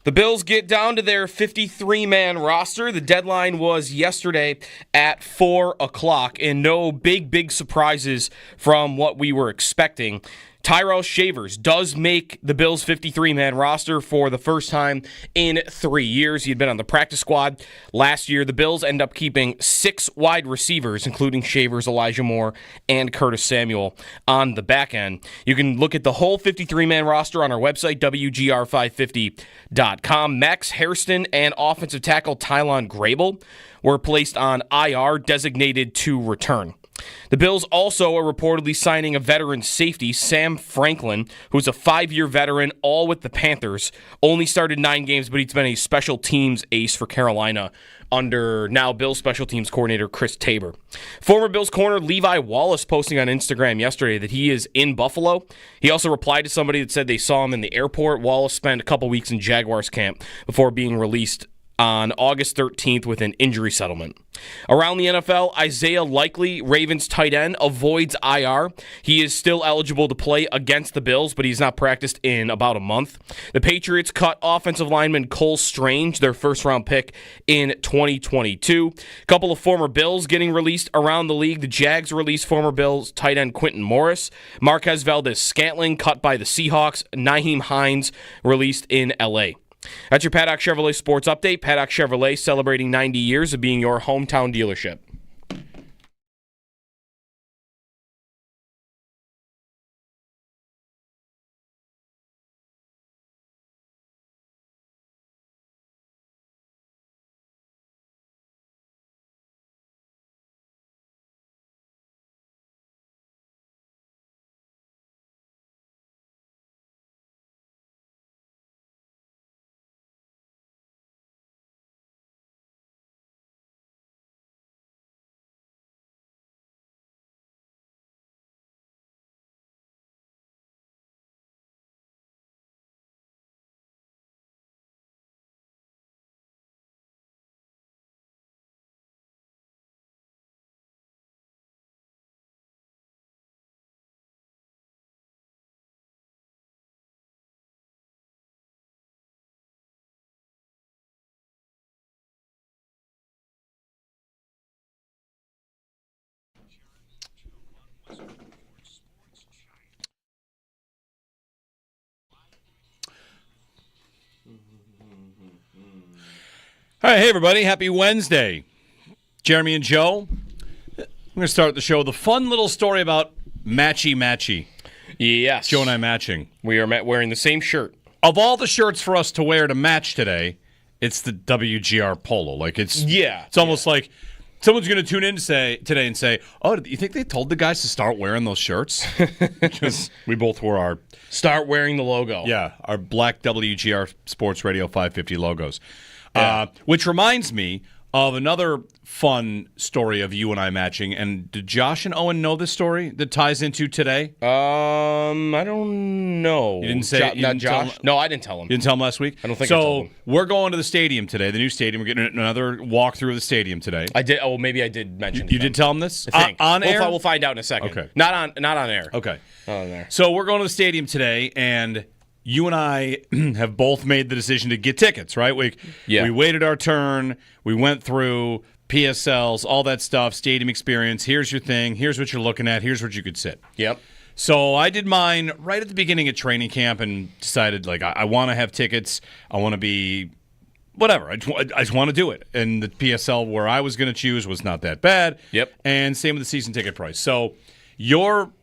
The Bills get down to their 53-man roster. The deadline was yesterday at 4 o'clock, and no big surprises from what we were expecting. Tyrell Shavers does make the Bills' 53-man roster for the first time in 3 years. He had been on the practice squad last year. The Bills end up keeping 6 wide receivers, including Shavers, Elijah Moore, and Curtis Samuel on the back end. You can look at the whole 53-man roster on our website, WGR550.com. Max Hairston and offensive tackle Tylon Grable were placed on IR, designated to return. The Bills also are reportedly signing a veteran safety, Sam Franklin, who's a 5-year veteran, all with the Panthers. Only started 9 games, but he's been a special teams ace for Carolina under now Bills special teams coordinator Chris Tabor. Former Bills corner Levi Wallace posting on Instagram yesterday that he is in Buffalo. He also replied to somebody that said they saw him in the airport. Wallace spent a couple weeks in Jaguars camp before being released on August 13th with an injury settlement. Around the NFL, Isaiah Likely, Ravens tight end, avoids IR. He is still eligible to play against the Bills, but he's not practiced in about a month. The Patriots cut offensive lineman Cole Strange, their first-round pick in 2022. A couple of former Bills getting released around the league. The Jags released former Bills tight end Quentin Morris. Marquez Valdez-Scantling cut by the Seahawks. Nyheim Hines released in L.A. That's your Paddock Chevrolet Sports Update. Paddock Chevrolet celebrating 90 years of being your hometown dealership. All right, hey everybody, happy Wednesday. Jeremy and Joe. I'm going to start the show with a fun little story about matchy. Yes. Joe and I matching. We are wearing the same shirt. Of all the shirts for us to wear to match today, it's the WGR polo. It's almost like someone's going to tune in today and say, "Oh, do you think they told the guys to start wearing those shirts?" Because we both wore our Start wearing the logo. Yeah, our black WGR SportsRadio550 logos. Yeah. Which reminds me of another fun story of you and I matching. And did Josh and Owen know this story that ties into today? I don't know. You didn't say not Josh? No, I didn't tell him. You didn't tell him last week? I don't think I told him. So we're going to the stadium today, the new stadium. We're getting another walkthrough of the stadium today. I did. Oh, maybe I did mention it. You did tell him this? I think. On air? We'll find out in a second. Okay. Not on air. Okay. Not on air. So we're going to the stadium today, and you and I have both made the decision to get tickets, right? We waited our turn. We went through PSLs, all that stuff, stadium experience. Here's your thing. Here's what you're looking at. Here's where you could sit. Yep. So I did mine right at the beginning of training camp and decided, I want to have tickets. I want to be whatever. I just want to do it. And the PSL where I was going to choose was not that bad. Yep. And same with the season ticket price. So your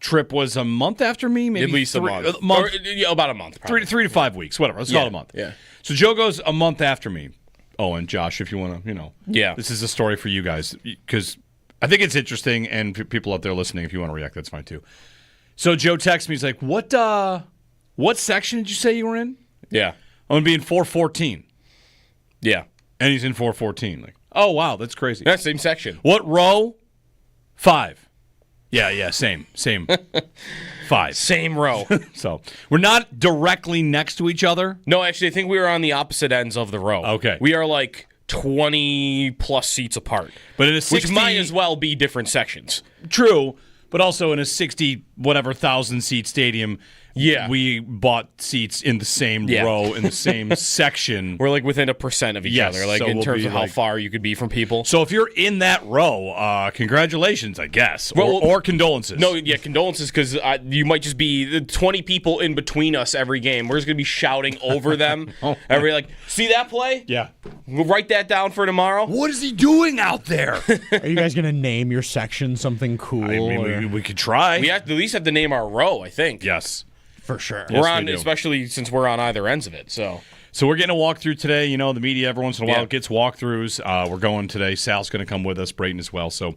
trip was a month after me, maybe at least a month. About a month. Probably. 3 to 5 weeks, whatever. Let's call it a month. Yeah. So Joe goes a month after me. Oh, and Josh, if you want to, Yeah. This is a story for you guys because I think it's interesting, and people out there listening, if you want to react, that's fine too. So Joe texts me. He's like, "What section did you say you were in?" Yeah. I'm gonna be in 414. Yeah. And he's in 414. Like, oh wow, that's crazy. Yeah, same section. What row? 5. Yeah, same. 5. Same row. So we're not directly next to each other. No, actually, I think we were on the opposite ends of the row. Okay. We are like 20 plus seats apart. But in a 60, which might as well be different sections. True, but also in a 60 whatever thousand seat stadium, Yeah. we bought seats in the same row, in the same section. We're like within 1% of each other, like so in we'll terms be of how far you could be from people. So if you're in that row, congratulations, I guess, or condolences. No, yeah, condolences, because you might just be the 20 people in between us every game. We're just going to be shouting over them. Everybody see that play? Yeah. We'll write that down for tomorrow. What is he doing out there? Are you guys going to name your section something cool? I mean, we could try. We have to at least have to name our row, I think. Yes. For sure. We're on, especially since we're on either ends of it. So we're getting a walkthrough today. You know, the media every once in a while gets walkthroughs. We're going today. Sal's going to come with us, Brayton as well. So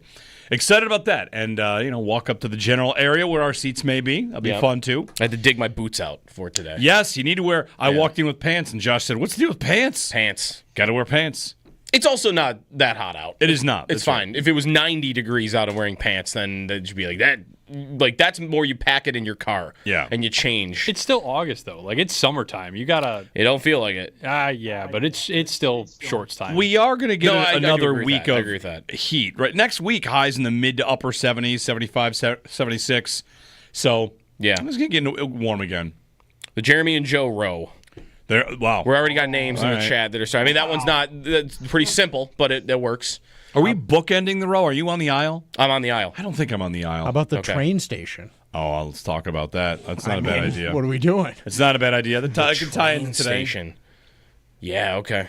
excited about that. And, walk up to the general area where our seats may be. That'll be fun, too. I had to dig my boots out for today. Yes, you need to wear. I walked in with pants, and Josh said, "What's the deal with pants?" Pants. Got to wear pants. It's also not that hot out. It is not. It's fine. Right. If it was 90 degrees out and wearing pants, then that should be like that. Like, that's more you pack it in your car. Yeah. And you change. It's still August, though. Like, it's summertime. You got to... It don't feel like it. Yeah, but it's still shorts time. We are going to get another week of heat. Right. Next week, highs in the mid to upper 70s, 75, 76. So, yeah. It's going to get warm again. The Jeremy and Joe row. Wow. We already got names in the chat that are starting. I mean, that one's that's pretty simple, but it works. Are we bookending the row? Are you on the aisle? I'm on the aisle. I don't think I'm on the aisle. How about the train station? Oh, let's talk about that. That's not a bad idea. What are we doing? It's not a bad idea. I can tie in today. Station. Yeah, okay.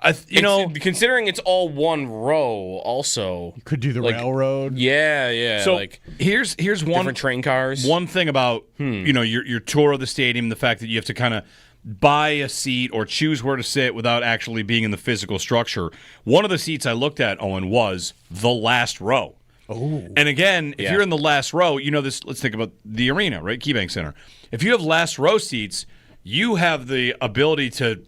Considering it's all one row, also you could do the railroad. Yeah. So here's one different train cars. One thing about your tour of the stadium, the fact that you have to kind of buy a seat or choose where to sit without actually being in the physical structure. One of the seats I looked at, Owen, was the last row. Oh. And again, if you're in the last row, this. Let's think about the arena, right? KeyBank Center. If you have last row seats, you have the ability to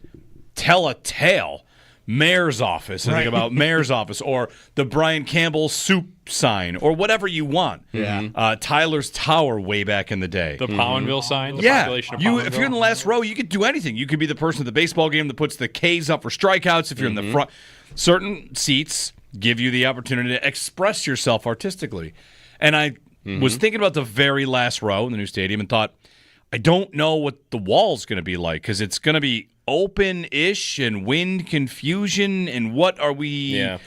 tell a tale. Mayor's office, and think about Mayor's office, or the Brian Campbell soup sign, or whatever you want. Yeah. Tyler's Tower way back in the day. The Powenville sign, the population of If you're in the last row, you could do anything. You could be the person at the baseball game that puts the K's up for strikeouts. If you're in the front, certain seats give you the opportunity to express yourself artistically. And I was thinking about the very last row in the new stadium and thought, I don't know what the wall's going to be like, because it's going to be open-ish and wind confusion, and what are we... Yeah.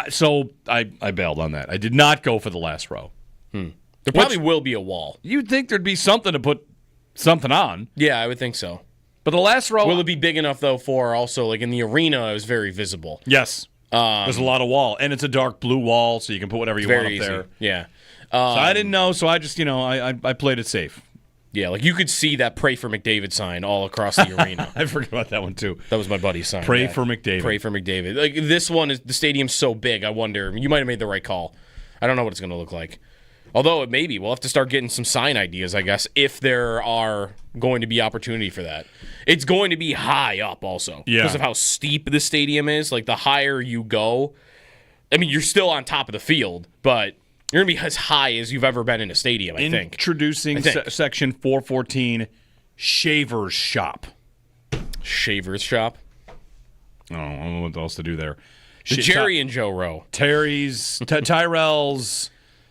So I bailed on that. I did not go for the last row. There probably will be a wall. You'd think there'd be something to put something on. Yeah, I would think so. But the last row... Will it be big enough, though, for also, like in the arena, it was very visible. Yes. There's a lot of wall, and it's a dark blue wall, so you can put whatever you want up there. Yeah. So I didn't know, so I just, I played it safe. Yeah, like you could see that Pray for McDavid sign all across the arena. I forgot about that one, too. That was my buddy's sign. Pray for McDavid. Pray for McDavid. Like, this one, the stadium's so big, I wonder, you might have made the right call. I don't know what it's going to look like. Although, it maybe. We'll have to start getting some sign ideas, I guess, if there are going to be opportunity for that. It's going to be high up also. Yeah. Because of how steep the stadium is. Like, the higher you go, I mean, you're still on top of the field, but... You're going to be as high as you've ever been in a stadium, I think. Introducing Section 414, Shaver's Shop. Shaver's Shop? Oh, I don't know what else to do there. The Jerry and Joe row. Tyrell's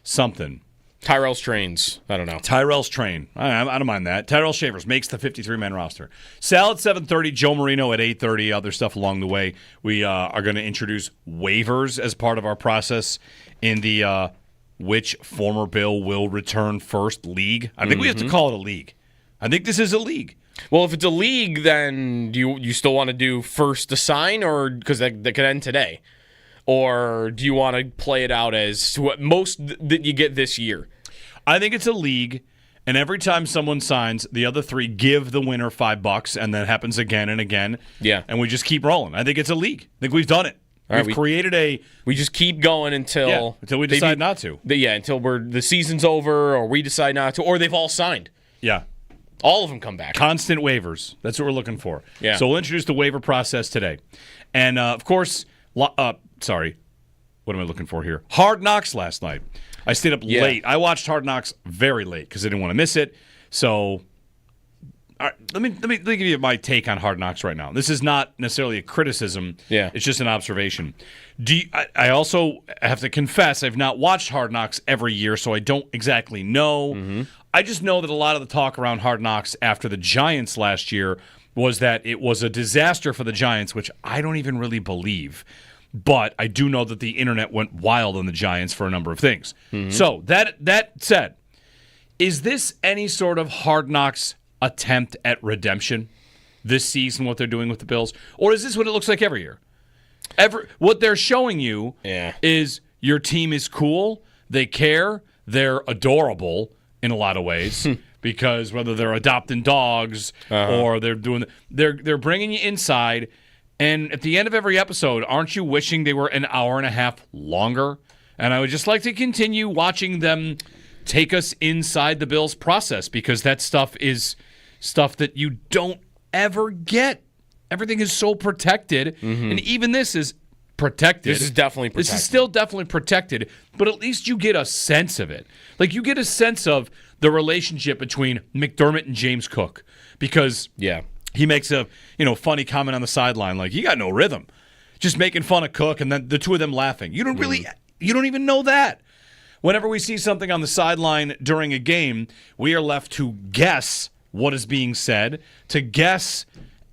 something. Tyrell's Trains. I don't know. Tyrell's Train. I don't mind that. Tyrell Shavers makes the 53-man roster. Sal at 7:30, Joe Marino at 8:30, other stuff along the way. We are going to introduce waivers as part of our process in the... which former Bill will return first league. I think we have to call it a league. I think this is a league. Well, if it's a league, then do you still want to do first to sign, or because that could end today? Or do you want to play it out as what most that you get this year? I think it's a league, and every time someone signs, the other three give the winner $5, and that happens again and again. Yeah. And we just keep rolling. I think it's a league. I think we've done it. We've created a... We just keep going until we decide not to. Until the season's over, or we decide not to, or they've all signed. Yeah. All of them come back. Constant waivers. That's what we're looking for. Yeah. So we'll introduce the waiver process today. And, of course... sorry. What am I looking for here? Hard Knocks last night. I stayed up late. I watched Hard Knocks very late because I didn't want to miss it. So all right, let me give you my take on Hard Knocks right now. This is not necessarily a criticism. Yeah. It's just an observation. I also have to confess I've not watched Hard Knocks every year, so I don't exactly know. Mm-hmm. I just know that a lot of the talk around Hard Knocks after the Giants last year was that it was a disaster for the Giants, which I don't even really believe. But I do know that the internet went wild on the Giants for a number of things. Mm-hmm. So that said, is this any sort of Hard Knocks attempt at redemption this season, what they're doing with the Bills? Or is this what it looks like every year? What they're showing you is your team is cool, they care, they're adorable in a lot of ways because whether they're adopting dogs or they're bringing you inside. And at the end of every episode, aren't you wishing they were an hour and a half longer? And I would just like to continue watching them take us inside the Bills process because that stuff is stuff that you don't ever get. Everything is so protected. Mm-hmm. And even this is protected. This is definitely protected. This is still definitely protected, but at least you get a sense of it. Like you get a sense of the relationship between McDermott and James Cook because he makes a funny comment on the sideline like, you got no rhythm. Just making fun of Cook and then the two of them laughing. You don't even know that. Whenever we see something on the sideline during a game, we are left to guess what is being said, to guess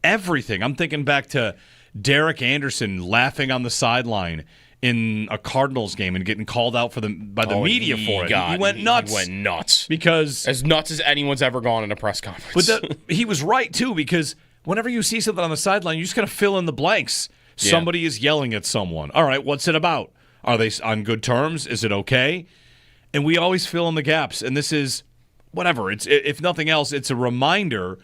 everything. I'm thinking back to Derek Anderson laughing on the sideline in a Cardinals game and getting called out by the media for it. He went nuts. He went nuts. Because as nuts as anyone's ever gone in a press conference. But he was right, too, because whenever you see something on the sideline, you just got to fill in the blanks. Yeah. Somebody is yelling at someone. All right, what's it about? Are they on good terms? Is it okay? And we always fill in the gaps. And this is, whatever. It's if nothing else, it's a reminder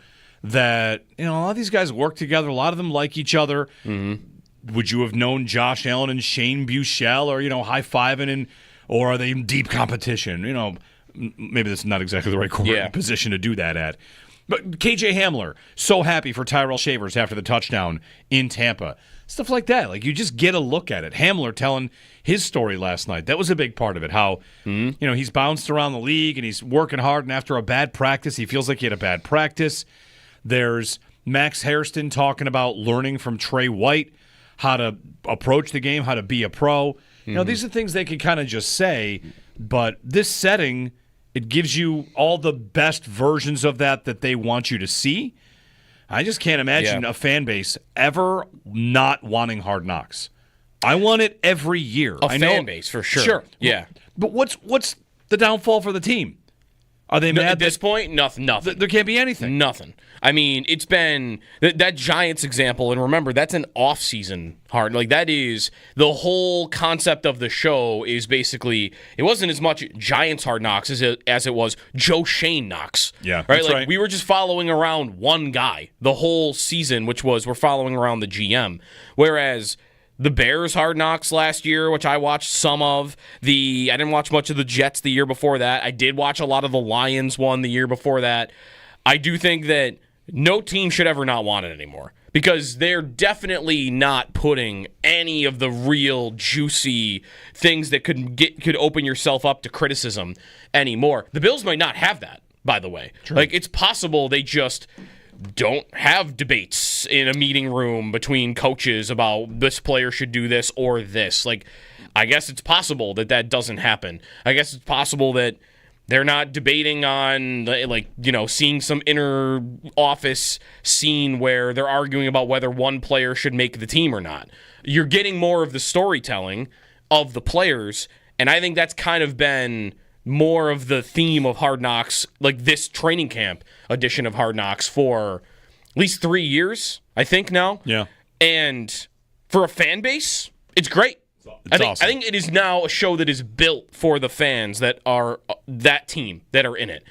that a lot of these guys work together. A lot of them like each other. Mm-hmm. Would you have known Josh Allen and Shane Buechele or, high-fiving or are they in deep competition? Maybe that's not exactly the right position to do that at. But KJ Hamler, so happy for Tyrell Shavers after the touchdown in Tampa. Stuff like that. Like, you just get a look at it. Hamler telling his story last night. That was a big part of it. How, he's bounced around the league and he's working hard, and after a bad practice, he feels like he had a bad practice. There's Max Hairston talking about learning from Trey White, how to approach the game, how to be a pro. These are things they can kind of just say, but this setting, it gives you all the best versions of that they want you to see. I just can't imagine a fan base ever not wanting Hard Knocks. I want it every year. Fan base, for sure. Sure. Yeah. But what's the downfall for the team? Are they mad at this point? Nothing. There can't be anything. Nothing. I mean, it's been that Giants example, and remember, that's an off-season hard. Like, that is the whole concept of the show is basically, it wasn't as much Giants Hard Knocks as it was Joe Shane Knocks. Yeah, right. Like, we were just following around one guy the whole season, which was we're following around the GM, whereas the Bears Hard Knocks last year, which I watched some of. I didn't watch much of the Jets the year before that. I did watch a lot of the Lions one the year before that. I do think that no team should ever not want it anymore because they're definitely not putting any of the real juicy things that could open yourself up to criticism anymore. The Bills might not have that, by the way. True. Like, it's possible they just don't have debates in a meeting room between coaches about this player should do this or this. Like, I guess it's possible that doesn't happen. I guess it's possible that they're not debating on, seeing some inner office scene where they're arguing about whether one player should make the team or not. You're getting more of the storytelling of the players, and I think that's kind of been more of the theme of Hard Knocks, like this training camp edition of Hard Knocks for at least 3 years, I think now. Yeah. And for a fan base, it's great. I think it is now a show that is built for the fans that are that team that are in it.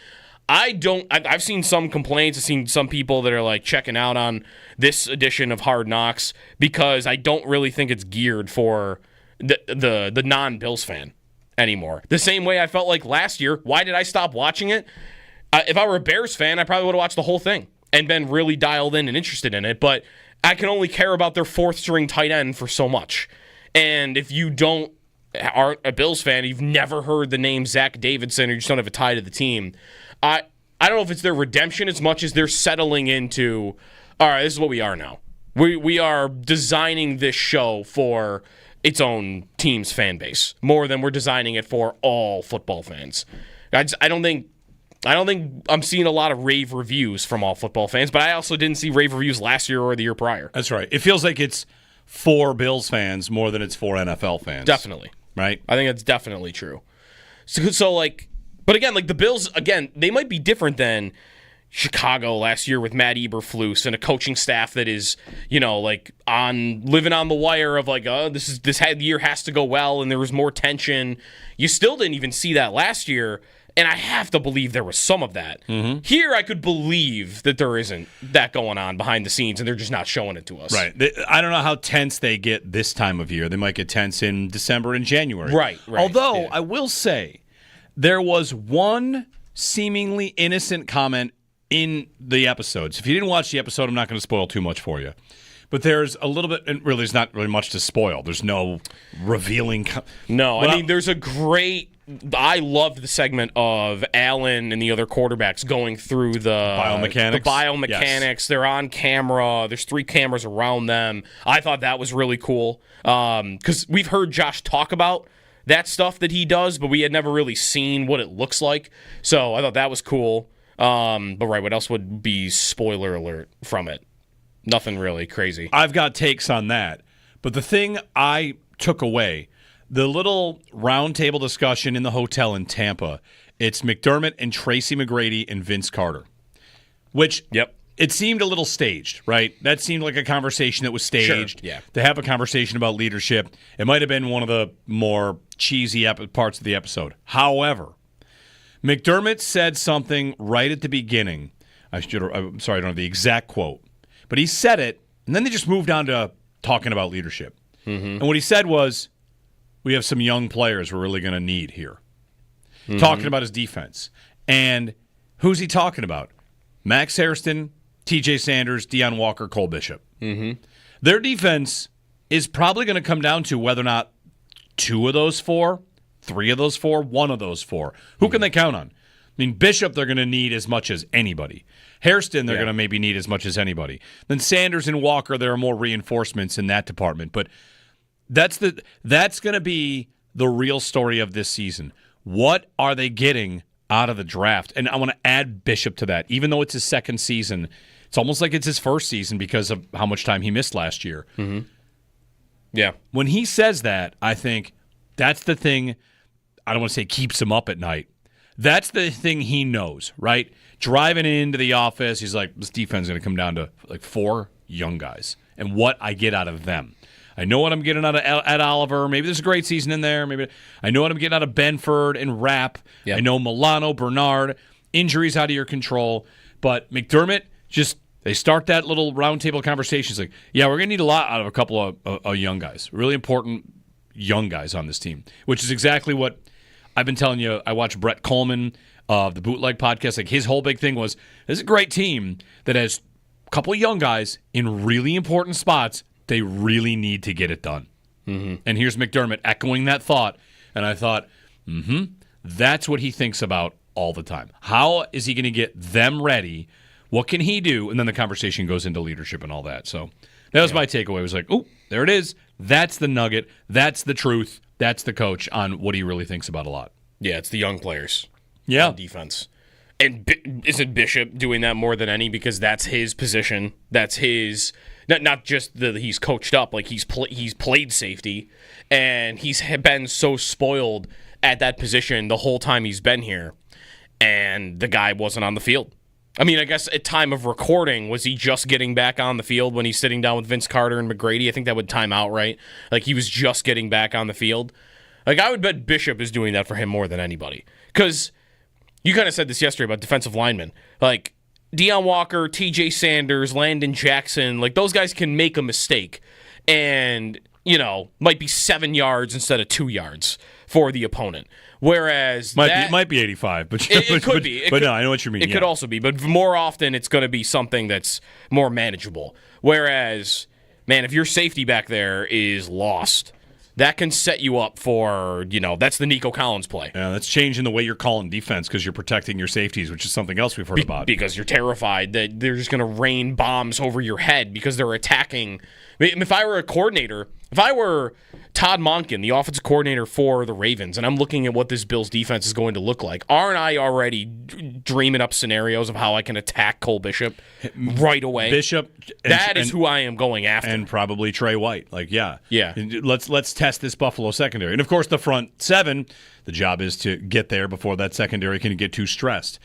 I've seen some complaints. I've seen some people that are like checking out on this edition of Hard Knocks because I don't really think it's geared for the non-Bills fan anymore. The same way I felt like last year. Why did I stop watching it? If I were a Bears fan, I probably would have watched the whole thing and been really dialed in and interested in it, but I can only care about their fourth-string tight end for so much. And if you aren't a Bills fan, you've never heard the name Zach Davidson, or you just don't have a tie to the team, I don't know if it's their redemption as much as they're settling into, all right, this is what we are now. We are designing this show for its own team's fan base more than we're designing it for all football fans. I don't think I'm seeing a lot of rave reviews from all football fans, but I also didn't see rave reviews last year or the year prior. That's right. It feels like it's for Bills fans more than it's for NFL fans. Definitely. Right? I think that's definitely true. So but again, the Bills, again, they might be different than Chicago last year with Matt Eberflus and a coaching staff that is, living on the wire of this year has to go well and there was more tension. You still didn't even see that last year, and I have to believe there was some of that. Mm-hmm. Here, I could believe that there isn't that going on behind the scenes, and they're just not showing it to us. Right. I don't know how tense they get this time of year. They might get tense in December and January. Right. Although, I will say, there was one seemingly innocent comment in the episodes. If you didn't watch the episode, I'm not going to spoil too much for you. But there's a little bit, and really there's not really much to spoil. There's no revealing. There's a great, I loved the segment of Allen and the other quarterbacks going through the biomechanics. Yes. They're on camera. There's 3 cameras around them. I thought that was really cool because we've heard Josh talk about that stuff that he does, but we had never really seen what it looks like. So I thought that was cool. What else would be spoiler alert from it? Nothing really crazy. I've got takes on that. But the thing I took away, the little roundtable discussion in the hotel in Tampa, it's McDermott and Tracy McGrady and Vince Carter, which it seemed a little staged, right? That seemed like a conversation that was staged. Sure, yeah. To have a conversation about leadership. It might have been one of the more cheesy parts of the episode. However, McDermott said something right at the beginning. I'm sorry, I don't know the exact quote. But he said it, and then they just moved on to talking about leadership. Mm-hmm. And what he said was, we have some young players we're really going to need here. Mm-hmm. Talking about his defense. And who's he talking about? Max Hairston, TJ Sanders, Deion Walker, Cole Bishop. Mm-hmm. Their defense is probably going to come down to whether or not 2 of those 4, 3 of those 4, 1 of those 4. Who can they count on? I mean, Bishop, they're going to need as much as anybody. Hairston, they're going to maybe need as much as anybody. Then Sanders and Walker, there are more reinforcements in that department. But that's going to be the real story of this season. What are they getting out of the draft? And I want to add Bishop to that. Even though it's his second season, it's almost like it's his first season because of how much time he missed last year. Mm-hmm. Yeah. When he says that, I think that's the thing, I don't want to say keeps him up at night. That's the thing he knows, right? Driving into the office, he's like, this defense is going to come down to 4 young guys and what I get out of them. I know what I'm getting out of Ed Oliver. Maybe there's a great season in there. Maybe I know what I'm getting out of Benford and Rapp. Yep. I know Milano, Bernard. Injuries out of your control. But McDermott, they start that little roundtable conversation. It's like, yeah, we're going to need a lot out of a couple of young guys. Really important young guys on this team, which is exactly what I've been telling you. I watched Brett Coleman of the Bootleg podcast. Like, his whole big thing was, this is a great team that has a couple of young guys in really important spots. They really need to get it done. Mm-hmm. And here's McDermott echoing that thought. And I thought, that's what he thinks about all the time. How is he going to get them ready? What can he do? And then the conversation goes into leadership and all that. So that was my takeaway. It was like, oh, there it is. That's the nugget. That's the truth. That's the coach on what he really thinks about a lot. Yeah, it's the young players. Yeah. On defense. And isn't Bishop doing that more than any? Because that's his position. That's his... Not just that he's coached up, like he's played safety, and he's been so spoiled at that position the whole time he's been here, and the guy wasn't on the field. I mean, I guess at time of recording, was he just getting back on the field when he's sitting down with Vince Carter and McGrady? I think that would time out, right? Like, he was just getting back on the field. Like, I would bet Bishop is doing that for him more than anybody. Because you kind of said this yesterday about defensive linemen. Like, Deion Walker, TJ Sanders, Landon Jackson, like, those guys can make a mistake and, might be 7 yards instead of 2 yards for the opponent. Whereas might be 85, but it could be. No, I know what you mean. It could also be, but more often it's going to be something that's more manageable. Whereas, man, if your safety back there is lost, that can set you up for, that's the Nico Collins play. Yeah, that's changing the way you're calling defense because you're protecting your safeties, which is something else we've heard about. Because you're terrified that they're just going to rain bombs over your head because they're attacking. If I were a coordinator, if I were Todd Monken, the offensive coordinator for the Ravens, and I'm looking at what this Bills defense is going to look like, aren't I already dreaming up scenarios of how I can attack Cole Bishop right away? Bishop, that is who I am going after, and probably Trey White. yeah. Let's test this Buffalo secondary, and of course the front seven. The job is to get there before that secondary can get too stressed.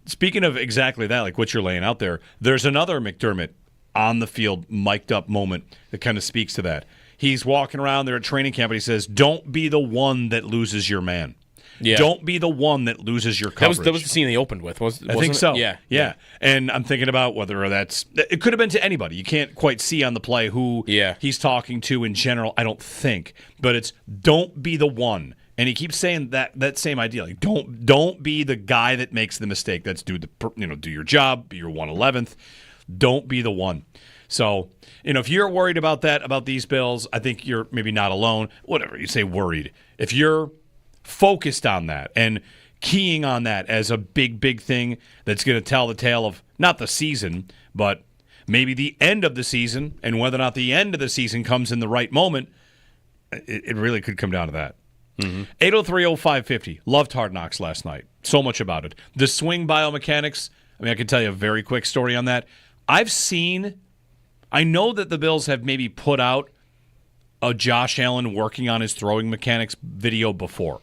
Speaking of exactly that, like what you're laying out there, there's another McDermott on the field mic'd up moment that kind of speaks to that. He's walking around there at training camp and he says, "Don't be the one that loses your man. Yeah. Don't be the one that loses your coverage." That was the scene they opened with. I think so. Yeah. And I'm thinking about whether it could have been to anybody. You can't quite see on the play who he's talking to in general, I don't think. But it's don't be the one. And he keeps saying that same idea. Like don't be the guy that makes the mistake. That's do your job, be your 111th. Don't be the one. So, if you're worried about that, about these Bills, I think you're maybe not alone. Whatever, you say worried. If you're focused on that and keying on that as a big, big thing that's going to tell the tale of not the season, but maybe the end of the season, and whether or not the end of the season comes in the right moment, it really could come down to that. 803-0550. Loved Hard Knocks last night. So much about it. The swing biomechanics, I can tell you a very quick story on that. I know that the Bills have maybe put out a Josh Allen working on his throwing mechanics video before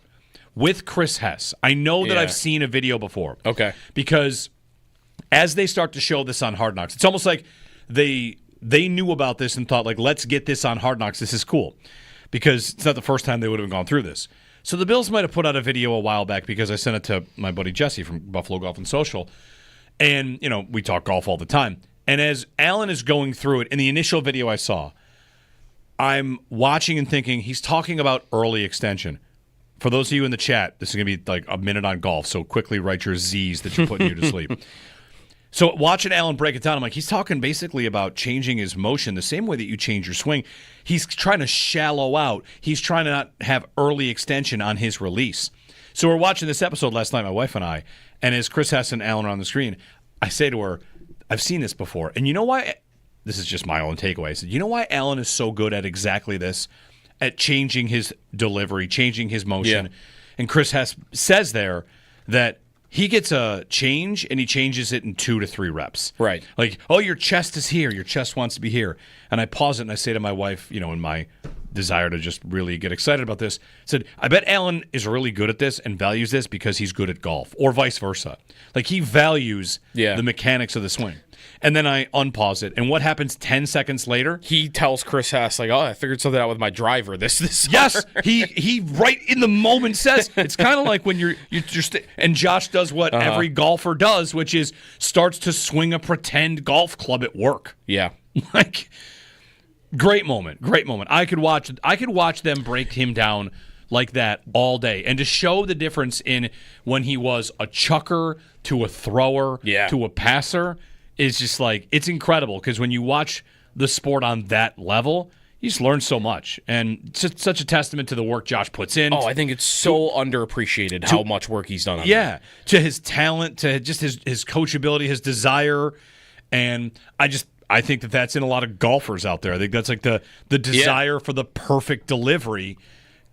with Chris Hess. I know that I've seen a video before. Okay. Because as they start to show this on Hard Knocks, it's almost like they knew about this and thought, like, let's get this on Hard Knocks. This is cool. Because it's not the first time they would have gone through this. So the Bills might have put out a video a while back because I sent it to my buddy Jesse from Buffalo Golf and Social. And, we talk golf all the time. And as Allen is going through it, in the initial video I saw, I'm watching and thinking, he's talking about early extension. For those of you in the chat, this is going to be like a minute on golf, so quickly write your Z's that you're putting you to sleep. So watching Allen break it down, I'm like, he's talking basically about changing his motion the same way that you change your swing. He's trying to shallow out. He's trying to not have early extension on his release. So we're watching this episode last night, my wife and I, and as Chris Hess and Allen are on the screen, I say to her, I've seen this before. And you know why? This is just my own takeaway. I said, you know why Allen is so good at exactly this? At changing his delivery, changing his motion. Yeah. And Chris Hess says there that he gets a change and he changes it in 2 to 3 reps. Right. Like, oh, your chest is here. Your chest wants to be here. And I pause it and I say to my wife, in my desire to just really get excited about this, I said, I bet Allen is really good at this and values this because he's good at golf, or vice versa. Like, he values the mechanics of the swing. And then I unpause it. And what happens 10 seconds later? He tells Chris Hess, like, I figured something out with my driver this Yes, summer. he right in the moment says, it's kind of like when you're and Josh does what every golfer does, which is starts to swing a pretend golf club at work. Yeah. Like, great moment. I could watch them break him down like that all day. And to show the difference in when he was a chucker to a thrower to a passer is just like, it's incredible, because when you watch the sport on that level, you just learn so much. And it's such a testament to the work Josh puts in. Oh, I think it's so underappreciated how much work he's done on that. To his talent, to just his coachability, his desire. And I think that's in a lot of golfers out there. I think that's like the desire for the perfect delivery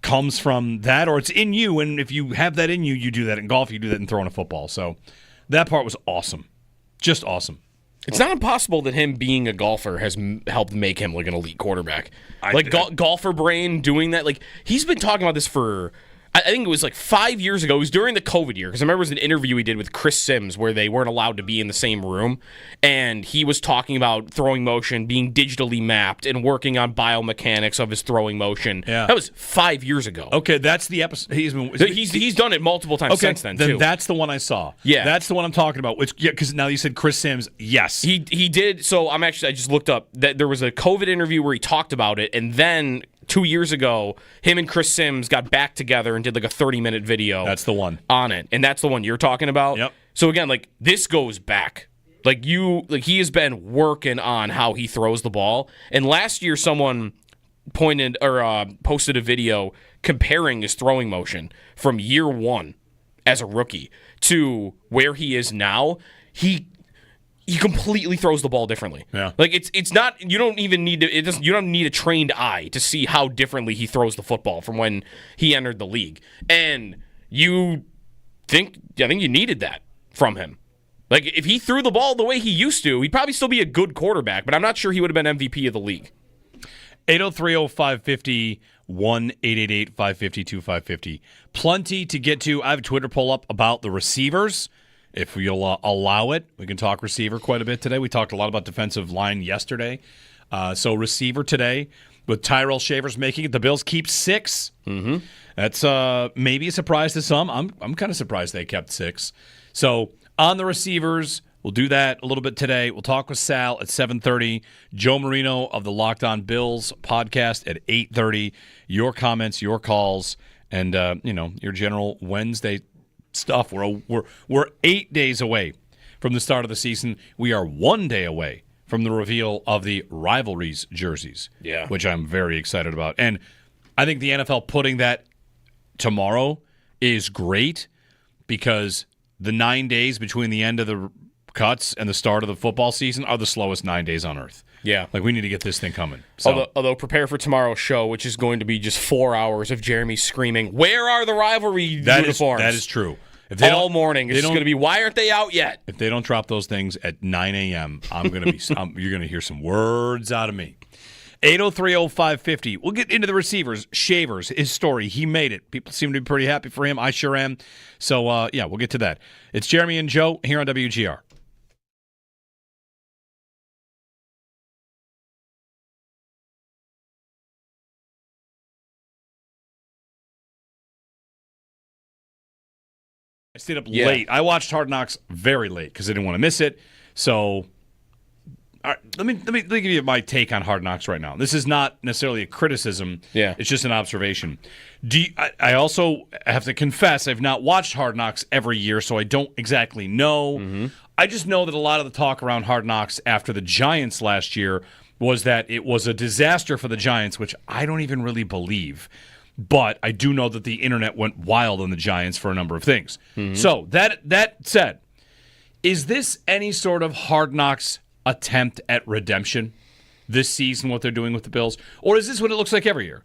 comes from that, or it's in you. And if you have that in you, you do that in golf, you do that in throwing a football. So that part was awesome. Just awesome. It's not impossible that him being a golfer has helped make him like an elite quarterback. Golfer brain doing that. Like, he's been talking about this for, I think it was like 5 years ago. It was during the COVID year, because I remember it was an interview he did with Chris Sims where they weren't allowed to be in the same room, and he was talking about throwing motion being digitally mapped and working on biomechanics of his throwing motion. Yeah. That was 5 years ago. Okay, that's the episode. He's done it multiple times since then, too. That's the one I saw. Yeah. That's the one I'm talking about. Because now you said Chris Sims. Yes. He did. So I just looked up that there was a COVID interview where he talked about it, and then 2 years ago, him and Chris Sims got back together and did like a 30-minute video. That's the one. On it. And that's the one you're talking about? Yep. So again, like, this goes back. He has been working on how he throws the ball. And last year someone posted a video comparing his throwing motion from year one as a rookie to where he is now. He completely throws the ball differently. Yeah. Like it's not, you don't even need to, you don't need a trained eye to see how differently he throws the football from when he entered the league. And I think you needed that from him. Like, if he threw the ball the way he used to, he'd probably still be a good quarterback, but I'm not sure he would have been MVP of the league. 803-0550, 1-888-550-2550. Plenty to get to. I have a Twitter poll up about the receivers. If you'll allow it, we can talk receiver quite a bit today. We talked a lot about defensive line yesterday. So receiver today, with Tyrell Shavers making it. The Bills keep 6. Mm-hmm. That's maybe a surprise to some. I'm kind of surprised they kept 6. So on the receivers, we'll do that a little bit today. We'll talk with Sal at 7:30. Joe Marino of the Locked On Bills podcast at 8:30. Your comments, your calls, and your general Wednesday stuff. We're 8 days away from the start of the season. We are 1 day away from the reveal of the rivalries jerseys. Yeah, which I'm very excited about. And I think the NFL putting that tomorrow is great because the 9 days between the end of the cuts and the start of the football season are the slowest 9 days on earth. Yeah. Like, we need to get this thing coming. So. Although prepare for tomorrow's show, which is going to be just 4 hours of Jeremy screaming, "Where are the rivalry uniforms?" That is true. All morning. It's going to be, why aren't they out yet? If they don't drop those things at 9 a.m., I'm going to be. You're going to hear some words out of me. 803-0550. We'll get into the receivers. Shavers, his story. He made it. People seem to be pretty happy for him. I sure am. So, we'll get to that. It's Jeremy and Joe here on WGR. I stayed up late. I watched Hard Knocks very late because I didn't want to miss it. So, all right, let me give you my take on Hard Knocks right now. This is not necessarily a criticism. Yeah. It's just an observation. I also have to confess I've not watched Hard Knocks every year, so I don't exactly know. Mm-hmm. I just know that a lot of the talk around Hard Knocks after the Giants last year was that it was a disaster for the Giants, which I don't even really believe. But I do know that the internet went wild on the Giants for a number of things. Mm-hmm. So that said, is this any sort of Hard Knocks attempt at redemption this season, what they're doing with the Bills? Or is this what it looks like every year?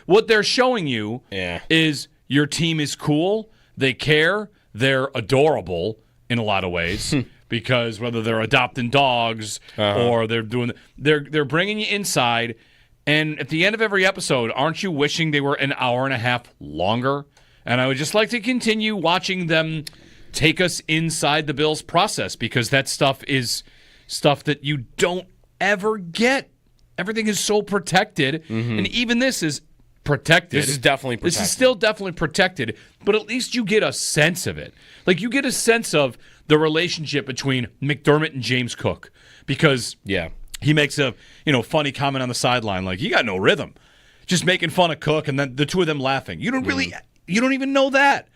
What they're showing you is your team is cool, they care, they're adorable in a lot of ways because whether they're adopting dogs or they're bringing you inside. And at the end of every episode, aren't you wishing they were an hour and a half longer? And I would just like to continue watching them take us inside the Bills process because that stuff is stuff that you don't ever get. Everything is so protected. Mm-hmm. And even this is protected. This is definitely protected. This is still definitely protected, but at least you get a sense of it. Like, you get a sense of the relationship between McDermott and James Cook because he makes a funny comment on the sideline like, "You got no rhythm." Just making fun of Cook and then the two of them laughing. You don't even know that.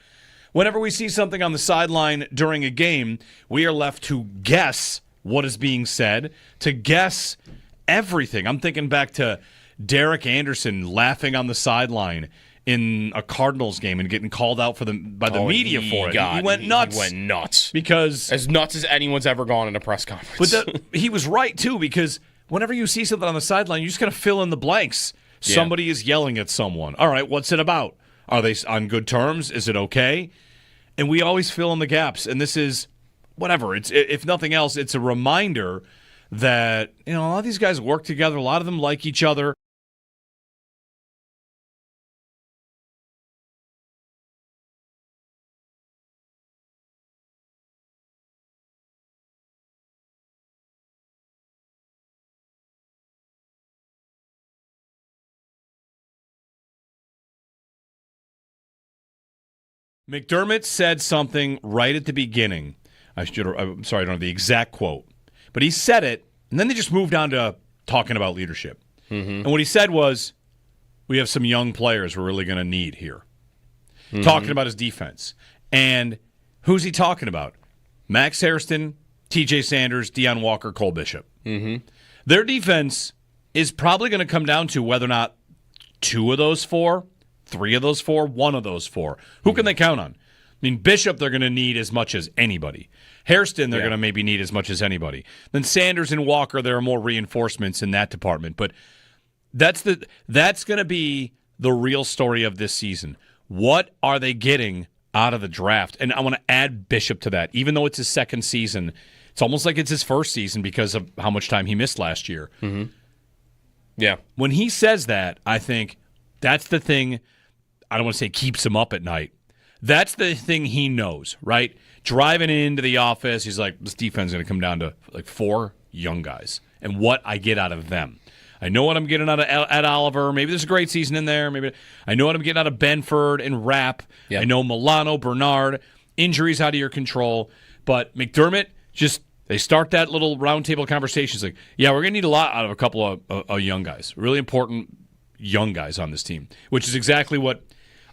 Whenever we see something on the sideline during a game, we are left to guess what is being said, to guess everything. I'm thinking back to Derek Anderson laughing on the sideline in a Cardinals game and getting called out by the media for it. He went nuts. He went nuts. Because as nuts as anyone's ever gone in a press conference. But he was right, too, because whenever you see something on the sideline, you just got to fill in the blanks. Yeah. Somebody is yelling at someone. All right, what's it about? Are they on good terms? Is it okay? And we always fill in the gaps. And this is, whatever. If nothing else, it's a reminder that a lot of these guys work together. A lot of them like each other. McDermott said something right at the beginning. I'm sorry, I don't have the exact quote. But he said it, and then they just moved on to talking about leadership. Mm-hmm. And what he said was, we have some young players we're really going to need here. Mm-hmm. Talking about his defense. And who's he talking about? Max Hairston, TJ Sanders, Deion Walker, Cole Bishop. Mm-hmm. Their defense is probably going to come down to whether or not 2 of those 4, 3 of those 4, 1 of those 4. Who can they count on? I mean, Bishop, they're going to need as much as anybody. Hairston, they're going to maybe need as much as anybody. Then Sanders and Walker, there are more reinforcements in that department. But that's going to be the real story of this season. What are they getting out of the draft? And I want to add Bishop to that. Even though it's his second season, it's almost like it's his first season because of how much time he missed last year. Mm-hmm. Yeah. When he says that, I think that's the thing, I don't want to say keeps him up at night. That's the thing he knows, right? Driving into the office, he's like, this defense is going to come down to like 4 young guys and what I get out of them. I know what I'm getting out of Ed Oliver. Maybe there's a great season in there. Maybe I know what I'm getting out of Benford and Rapp. Yep. I know Milano, Bernard. Injuries out of your control. But McDermott, they start that little roundtable conversation. It's like, yeah, we're going to need a lot out of a couple of young guys. Really important young guys on this team, which is exactly what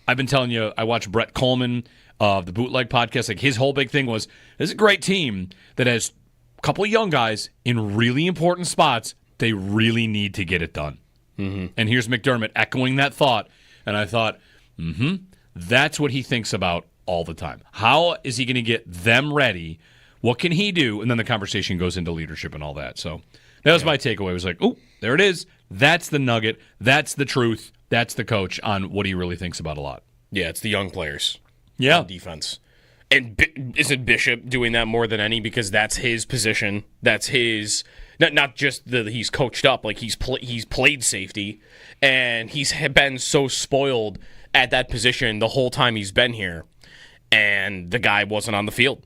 I've been telling you. I watched Brett Coleman of the Bootleg podcast. Like, his whole big thing was, this is a great team that has a couple of young guys in really important spots. They really need to get it done. Mm-hmm. And here's McDermott echoing that thought. And I thought, that's what he thinks about all the time. How is he going to get them ready? What can he do? And then the conversation goes into leadership and all that. So that was my takeaway. It was like, oh, there it is. That's the nugget. That's the truth. That's the coach on what he really thinks about a lot. Yeah, it's the young players. Yeah. On defense. And isn't Bishop doing that more than any? Because that's his position. That's his... Not just that he's coached up, like he's played safety, and he's been so spoiled at that position the whole time he's been here, and the guy wasn't on the field.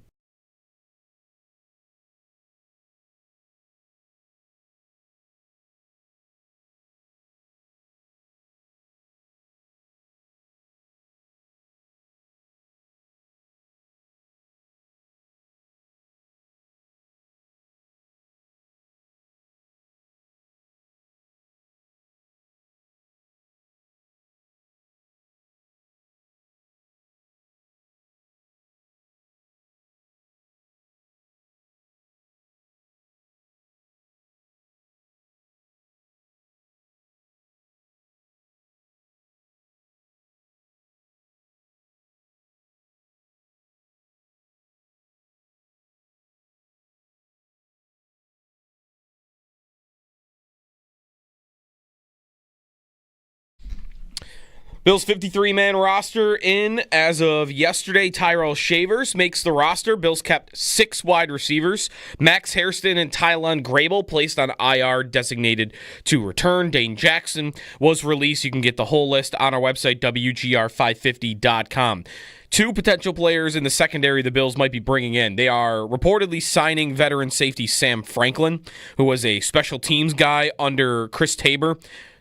Bills' 53-man roster in as of yesterday. Tyrell Shavers makes the roster. Bills kept 6 wide receivers. Max Hairston and Tylen Grable placed on IR, designated to return. Dane Jackson was released. You can get the whole list on our website, WGR550.com. 2 potential players in the secondary the Bills might be bringing in. They are reportedly signing veteran safety Sam Franklin, who was a special teams guy under Chris Tabor,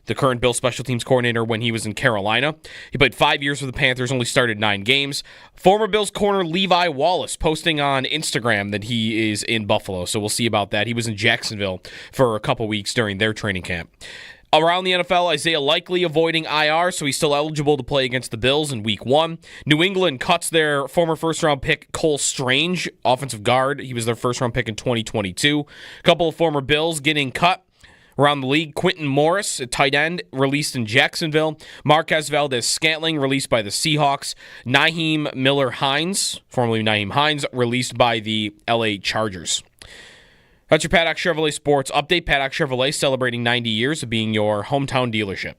the current Bills special teams coordinator when he was in Carolina. He played 5 years for the Panthers, only started 9 games. Former Bills corner Levi Wallace posting on Instagram that he is in Buffalo, so we'll see about that. He was in Jacksonville for a couple weeks during their training camp. Around the NFL, Isaiah Likely avoiding IR, so he's still eligible to play against the Bills in Week 1. New England cuts their former first-round pick Cole Strange, offensive guard. He was their first-round pick in 2022. A couple of former Bills getting cut around the league. Quentin Morris, a tight end, released in Jacksonville. Marquez Valdez-Scantling, released by the Seahawks. Nyheim Miller-Hines, formerly Nyheim Hines, released by the LA Chargers. That's your Paddock Chevrolet Sports Update. Paddock Chevrolet celebrating 90 years of being your hometown dealership.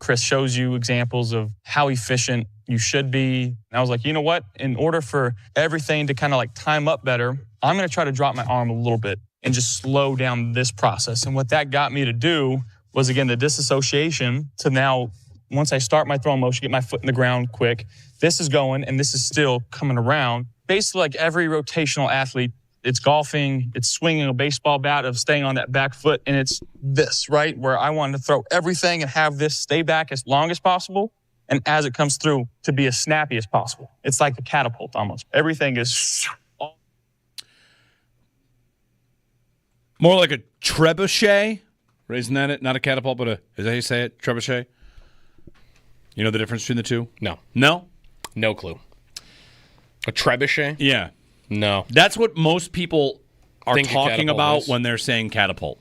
Chris shows you examples of how efficient you should be. And I was like, you know what? In order for everything to kind of like time up better, I'm going to try to drop my arm a little bit and just slow down this process. And what that got me to do was, again, the disassociation to now, once I start my throwing motion, get my foot in the ground quick, this is going and this is still coming around. Basically, like every rotational athlete, it's golfing, it's swinging a baseball bat, of staying on that back foot, and it's this, right? Where I want to throw everything and have this stay back as long as possible, and as it comes through, to be as snappy as possible. It's like a catapult almost. Everything is... More like a trebuchet. Isn't that it? Not a catapult, but is that how you say it? Trebuchet? You know the difference between the two? No. No? No clue. A trebuchet? Yeah. No. That's what most people are talking about is. when they're saying catapult.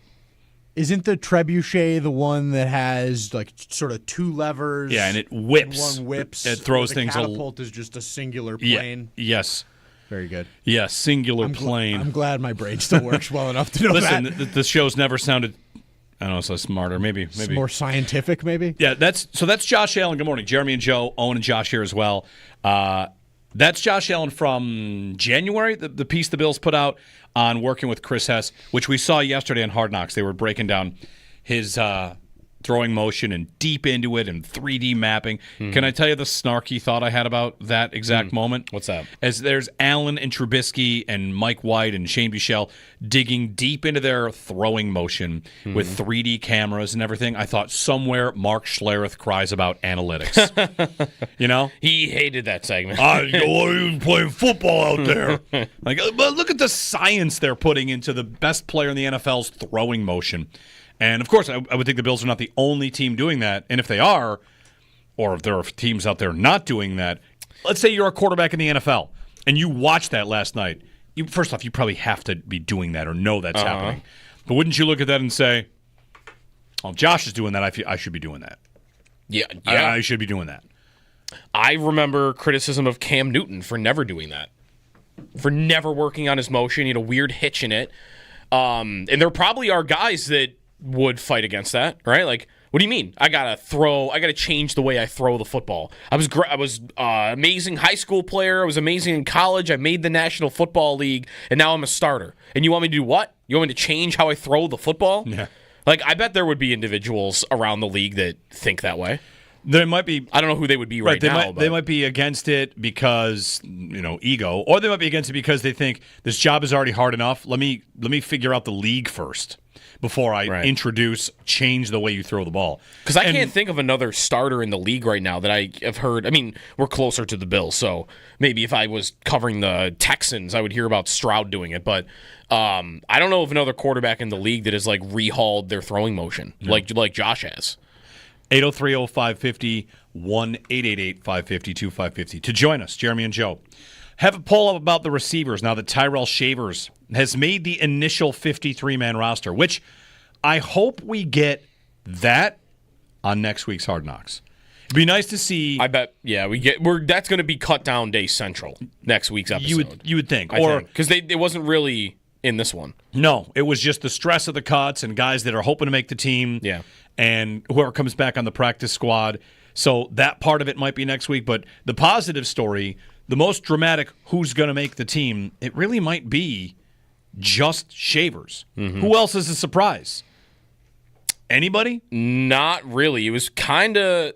Isn't the trebuchet the one that has like sort of two levers? Yeah, and it whips. And one whips. It throws the things. Catapult is just a singular plane. Yeah. Yes. Very good. Yes, singular plane. I'm glad my brain still works well enough to know that. Listen, the show's never sounded, I don't know, so smarter. Maybe It's more scientific, maybe. Yeah, that's Josh Allen. Good morning, Jeremy and Joe, Owen and Josh here as well. That's Josh Allen from January, the piece the Bills put out on working with Chris Hess, which we saw yesterday on Hard Knocks. They were breaking down his throwing motion and deep into it and 3D mapping. Can I tell you the snarky thought I had about that exact moment? What's that? As there's Allen and Trubisky and Mike White and Shane Buechele digging deep into their throwing motion with 3D cameras and everything, I thought somewhere Mark Schlereth cries about analytics. You know? He hated that segment. He was playing football out there. Like, but look at the science they're putting into the best player in the NFL's throwing motion. And, of course, I would think the Bills are not the only team doing that. And if they are, or if there are teams out there not doing that, let's say you're a quarterback in the NFL and you watched that last night. First off, you probably have to be doing that or know that's happening. But wouldn't you look at that and say, oh, if Josh is doing that, I should be doing that. Yeah. I should be doing that. I remember criticism of Cam Newton for never doing that, for never working on his motion. He had a weird hitch in it. And there probably are guys that would fight against that, right? Like, what do you mean? I gotta change the way I throw the football. I was amazing high school player. I was amazing in college. I made the National Football League, and now I'm a starter. And you want me to do what? You want me to change how I throw the football? Yeah. Like, I bet there would be individuals around the league that think that way. There might be. I don't know who they would be right now. They might be against it because, ego, or they might be against it because they think this job is already hard enough. Let me figure out the league first before I change the way you throw the ball. Because I can't think of another starter in the league right now that I have heard. I mean, we're closer to the Bills, so maybe if I was covering the Texans, I would hear about Stroud doing it. But I don't know of another quarterback in the league that has like rehauled their throwing motion like Josh has. 803-0550, 1-888-550-2550. To join us, Jeremy and Joe. Have a poll up about the receivers now that Tyrell Shavers has made the initial 53-man roster, which I hope we get that on next week's Hard Knocks. It'd be nice to see. I bet, that's going to be cut down day central next week's episode. You would think. Because it wasn't really in this one. No, it was just the stress of the cuts and guys that are hoping to make the team. Yeah. And whoever comes back on the practice squad. So that part of it might be next week. But the positive story, the most dramatic who's going to make the team, it really might be just Shavers. Mm-hmm. Who else is a surprise? Anybody? Not really. It was kind of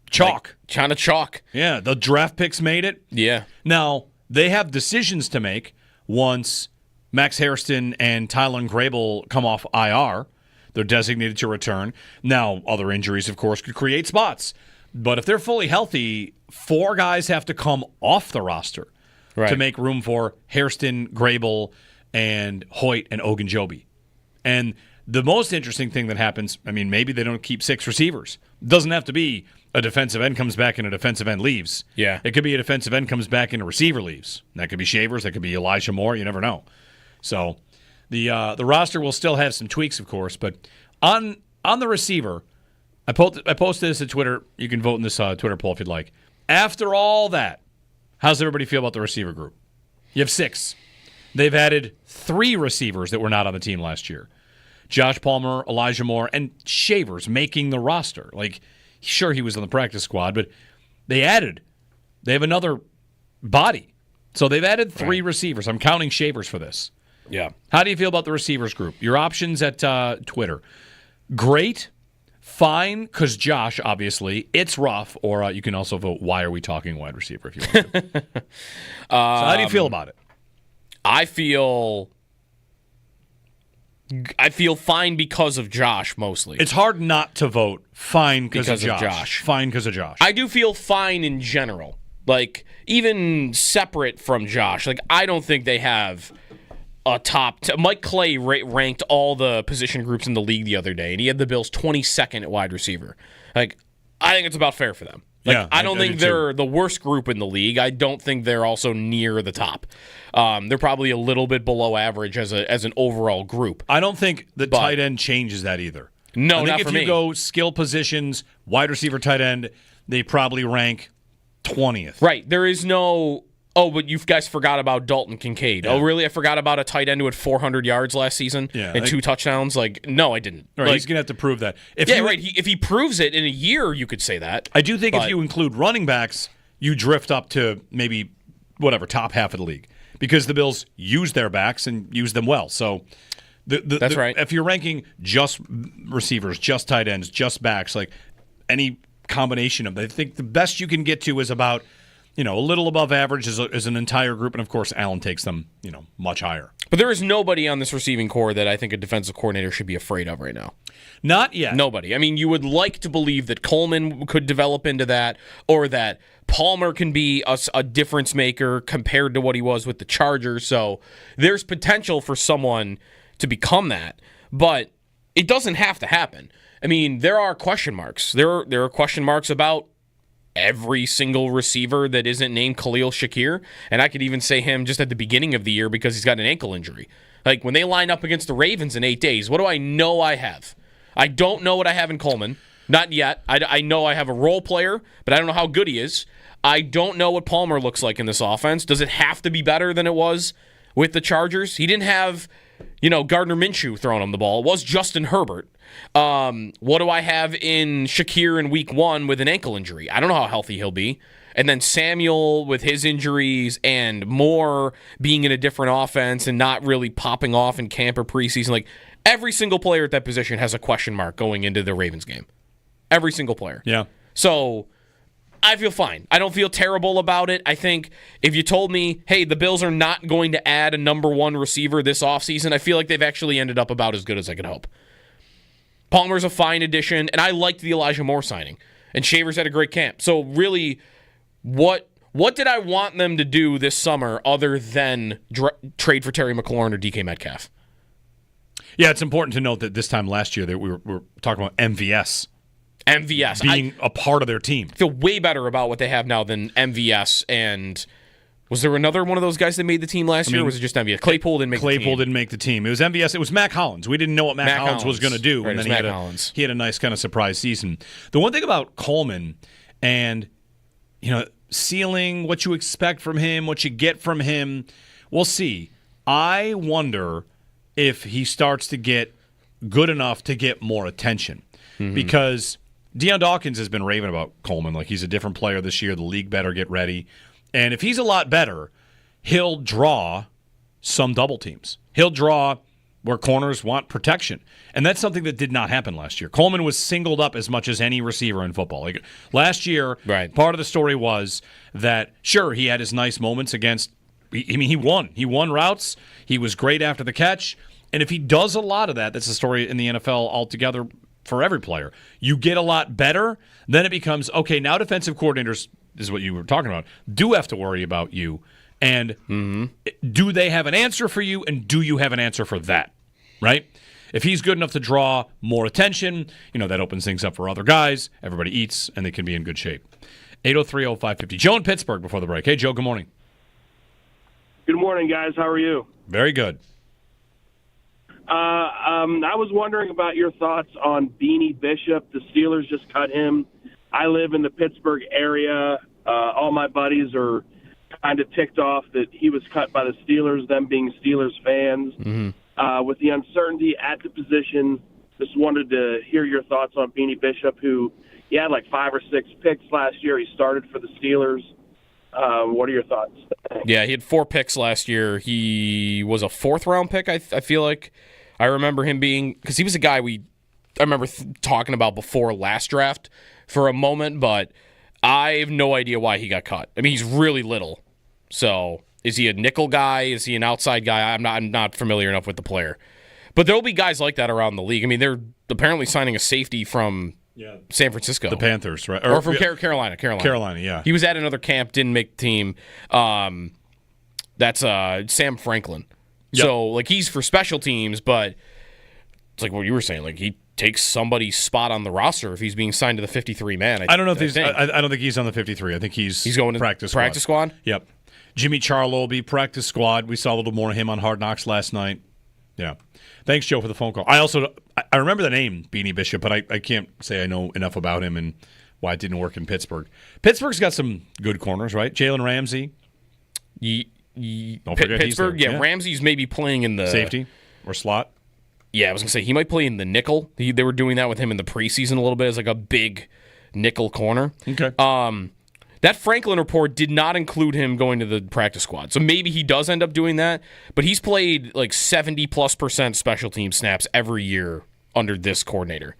chalk. Kind of chalk. Yeah, the draft picks made it. Yeah. Now, they have decisions to make once Max Hairston and Tylan Grable come off IR. They're designated to return. Now, other injuries, of course, could create spots. But if they're fully healthy, 4 guys have to come off the roster to make room for Hairston, Grable, and Hoyt and Ogunjobi. And the most interesting thing that happens, I mean, maybe they don't keep 6 receivers. It doesn't have to be a defensive end comes back and a defensive end leaves. Yeah. It could be a defensive end comes back and a receiver leaves. That could be Shavers. That could be Elijah Moore. You never know. So the roster will still have some tweaks, of course, but on the receiver, I posted this at Twitter. You can vote in this Twitter poll if you'd like. After all that, how's everybody feel about the receiver group? You have 6. They've added 3 receivers that were not on the team last year. Josh Palmer, Elijah Moore, and Shavers making the roster. Like, sure, he was on the practice squad, but they have another body. So they've added 3 receivers. I'm counting Shavers for this. Yeah. How do you feel about the receivers group? Your options at Twitter. Great, fine, because Josh, obviously, it's rough, or you can also vote why are we talking wide receiver if you want to. So how do you feel about it? I feel fine because of Josh, mostly. It's hard not to vote fine because of Josh. Fine because of Josh. I do feel fine in general. Like, even separate from Josh. Like, I don't think they have a top. Mike Clay ranked all the position groups in the league the other day, and he had the Bills 22nd at wide receiver. Like, I think it's about fair for them. Like, I don't think they're the worst group in the league. I don't think they're also near the top. They're probably a little bit below average as an overall group. I don't think the tight end changes that either. No, I think not if for you me. go skill positions, wide receiver, tight end, they probably rank 20th. Right. There is no... Oh, but you guys forgot about Dalton Kincaid. Yeah. Oh, really? I forgot about a tight end who had 400 yards last season and 2 touchdowns? Like, no, I didn't. Right, he's going to have to prove that. If he proves it in a year, you could say that. I do think if you include running backs, you drift up to maybe, top half of the league. Because the Bills use their backs and use them well. So that's right. If you're ranking just receivers, just tight ends, just backs, like any combination of them, I think the best you can get to is about a little above average as an entire group, and of course, Allen takes them, much higher. But there is nobody on this receiving core that I think a defensive coordinator should be afraid of right now. Not yet. Nobody. I mean, you would like to believe that Coleman could develop into that, or that Palmer can be a difference maker compared to what he was with the Chargers. So there's potential for someone to become that, but it doesn't have to happen. I mean, there are question marks. There are question marks about every single receiver that isn't named Khalil Shakir, and I could even say him just at the beginning of the year because he's got an ankle injury. Like, when they line up against the Ravens in 8 days, what do I know I have? I don't know what I have in Coleman. Not yet. I know I have a role player, but I don't know how good he is. I don't know what Palmer looks like in this offense. Does it have to be better than it was with the Chargers? He didn't have, Gardner Minshew throwing him the ball. It was Justin Herbert. What do I have in Shakir in week 1 with an ankle injury? I don't know how healthy he'll be. And then Samuel with his injuries and Moore being in a different offense and not really popping off in camp or preseason. Like, every single player at that position has a question mark going into the Ravens game. Every single player. Yeah. So I feel fine. I don't feel terrible about it. I think if you told me, hey, the Bills are not going to add a number 1 receiver this offseason, I feel like they've actually ended up about as good as I could hope. Palmer's a fine addition, and I liked the Elijah Moore signing. And Shavers had a great camp. So really, what did I want them to do this summer other than trade for Terry McLaurin or DK Metcalf? Yeah, it's important to note that this time last year that we were talking about MVS. MVS. Being a part of their team. I feel way better about what they have now than MVS. And was there another one of those guys that made the team last year, or was it just MVS? Claypool didn't make the team. Claypool didn't make the team. It was MVS. It was Mac Hollins. We didn't know what Mac Hollins was going to do. Right, and then he had a nice kind of surprise season. The one thing about Coleman and, ceiling, what you expect from him, what you get from him, we'll see. I wonder if he starts to get good enough to get more attention. Mm-hmm. Because Deion Dawkins has been raving about Coleman. Like, he's a different player this year. The league better get ready. And if he's a lot better, he'll draw some double teams. He'll draw where corners want protection. And that's something that did not happen last year. Coleman was singled up as much as any receiver in football. Like, last year, part of the story was that, sure, he had his nice moments against he won. He won routes. He was great after the catch. And if he does a lot of that, that's the story in the NFL altogether for every player. You get a lot better, then it becomes, okay, now defensive coordinators, this is what you were talking about, do have to worry about you. And do they have an answer for you, and do you have an answer for that, right? If he's good enough to draw more attention, that opens things up for other guys. Everybody eats, and they can be in good shape. 803-0550. Joe in Pittsburgh before the break. Hey, Joe, good morning. Good morning, guys. How are you? Very good. I was wondering about your thoughts on Beanie Bishop. The Steelers just cut him. I live in the Pittsburgh area. All my buddies are kind of ticked off that he was cut by the Steelers, them being Steelers fans. Mm-hmm. With the uncertainty at the position, just wanted to hear your thoughts on Beanie Bishop, who he had like 5 or 6 picks last year. He started for the Steelers. What are your thoughts? Yeah, he had 4 picks last year. He was a 4th-round pick, I feel like. I remember him being – because he was a guy I remember talking about before last draft for a moment, but I have no idea why he got cut. I mean, he's really little. So is he a nickel guy? Is he an outside guy? I'm not familiar enough with the player. But there will be guys like that around the league. I mean, they're apparently signing a safety from San Francisco. The Panthers, right? Or from Carolina. Carolina, yeah. He was at another camp, didn't make the team. That's Sam Franklin. Yep. So, like, he's for special teams, but it's like what you were saying. Like, he takes somebody's spot on the roster if he's being signed to the 53-man. I don't know if he's. I don't think he's on the 53. I think he's going to practice squad. Yep. Jimmy Charlo will be practice squad. We saw a little more of him on Hard Knocks last night. Yeah. Thanks, Joe, for the phone call. I remember the name Beanie Bishop, but I can't say I know enough about him and why it didn't work in Pittsburgh. Pittsburgh's got some good corners, right? Jalen Ramsey. Don't forget Pittsburgh, yeah. Ramsey's maybe playing in the safety or slot. Yeah, I was going to say he might play in the nickel. They were doing that with him in the preseason a little bit as like a big nickel corner. Okay. That Franklin report did not include him going to the practice squad. So maybe he does end up doing that, but he's played like 70+% special team snaps every year under this coordinator.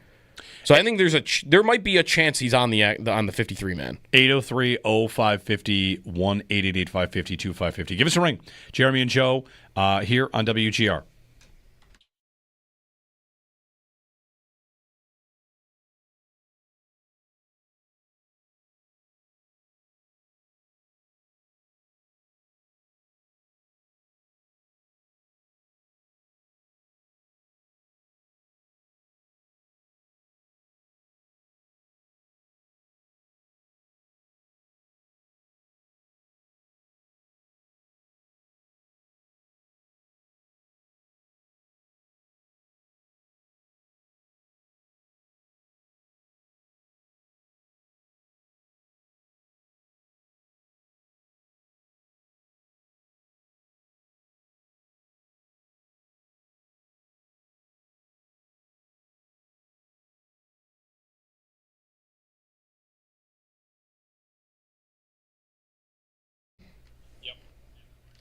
So I think there might be a chance he's on the 53-man. 803-0550, 1-888-550-2550. Give us a ring. Jeremy and Joe here on WGR.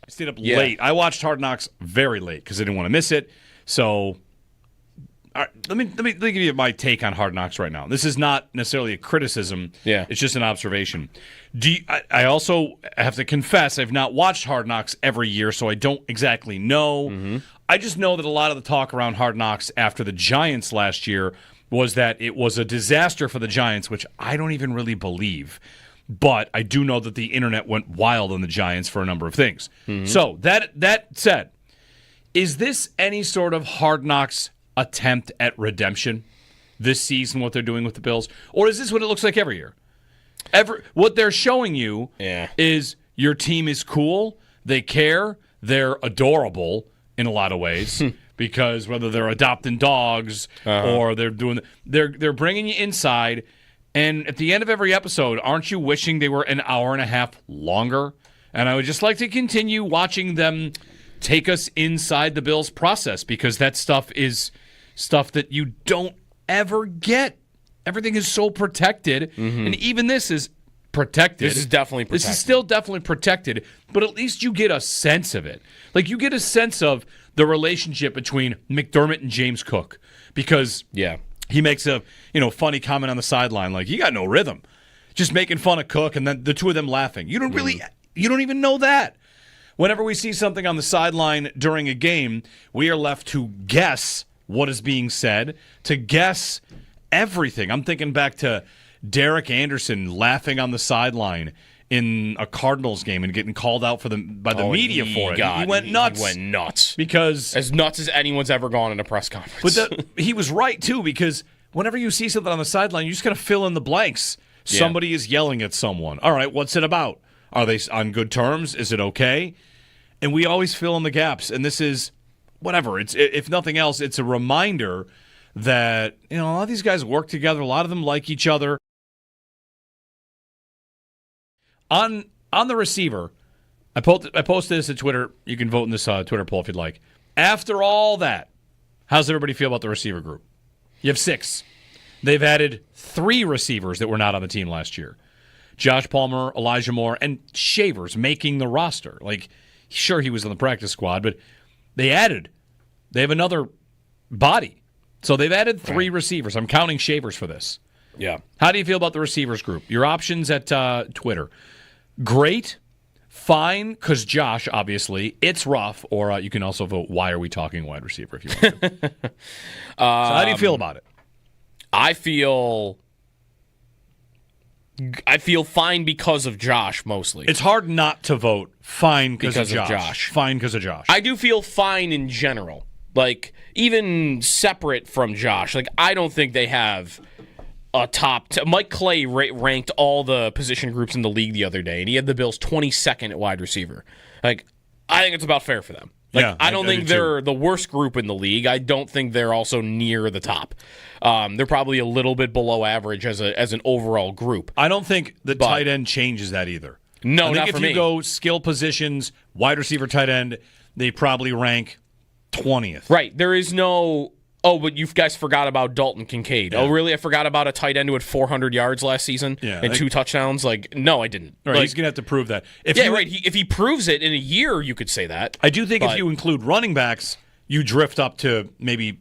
I stayed up late. I watched Hard Knocks very late because I didn't want to miss it. So, let me give you my take on Hard Knocks right now. This is not necessarily a criticism. Yeah, it's just an observation. I also have to confess I've not watched Hard Knocks every year, so I don't exactly know. Mm-hmm. I just know that a lot of the talk around Hard Knocks after the Giants last year was that it was a disaster for the Giants, which I don't even really believe. But I do know that the internet went wild on the Giants for a number of things. Mm-hmm. So that said, is this any sort of Hard Knocks attempt at redemption this season, what they're doing with the Bills? Or is this what it looks like every year? What they're showing you is your team is cool, they care, they're adorable in a lot of ways. Because whether they're adopting dogs or they're bringing you inside. And at the end of every episode, aren't you wishing they were an hour and a half longer? And I would just like to continue watching them take us inside the Bills process because that stuff is stuff that you don't ever get. Everything is so protected. Mm-hmm. And even this is protected. This is definitely protected. This is still definitely protected, but at least you get a sense of it. Like you get a sense of the relationship between McDermott and James Cook because he makes a funny comment on the sideline like, you got no rhythm. Just making fun of Cook and then the two of them laughing. You don't even know that. Whenever we see something on the sideline during a game, we are left to guess what is being said, to guess everything. I'm thinking back to Derek Anderson laughing on the sideline in a Cardinals game and getting called out by the media for it. He went nuts. He went nuts. Because as nuts as anyone's ever gone in a press conference. But he was right, too, because whenever you see something on the sideline, you just got to fill in the blanks. Yeah. Somebody is yelling at someone. All right, what's it about? Are they on good terms? Is it okay? And we always fill in the gaps. And this is, whatever. If nothing else, it's a reminder that a lot of these guys work together. A lot of them like each other. On the receiver, I posted this at Twitter. You can vote in this Twitter poll if you'd like. After all that, how's everybody feel about the receiver group? You have 6. They've added 3 receivers that were not on the team last year. Josh Palmer, Elijah Moore, and Shavers making the roster. Like, sure, he was on the practice squad, but they have another body. So they've added 3 receivers. I'm counting Shavers for this. Yeah. How do you feel about the receivers group? Your options at Twitter. Great, fine, because Josh, obviously, it's rough, or you can also vote, why are we talking wide receiver if you want to. So how do you feel about it? I feel I feel fine because of Josh, mostly. It's hard not to vote fine because of Josh. Fine because of Josh. I do feel fine in general. Like, even separate from Josh. Like, I don't think they have a top... Mike Clay ranked all the position groups in the league the other day, and he had the Bills 22nd at wide receiver. Like, I think it's about fair for them. Like, yeah, I don't think they're the worst group in the league. I don't think they're also near the top. They're probably a little bit below average as an overall group. I don't think the tight end changes that either. No, I think not if for you me. go skill positions, wide receiver, tight end, they probably rank 20th. Right. There is no... Oh, but you guys forgot about Dalton Kincaid. Yeah. Oh, really? I forgot about a tight end who had 400 yards last season and 2 touchdowns? Like, no, I didn't. Right, he's going to have to prove that. Right. If he proves it in a year, you could say that. I do think if you include running backs, you drift up to maybe,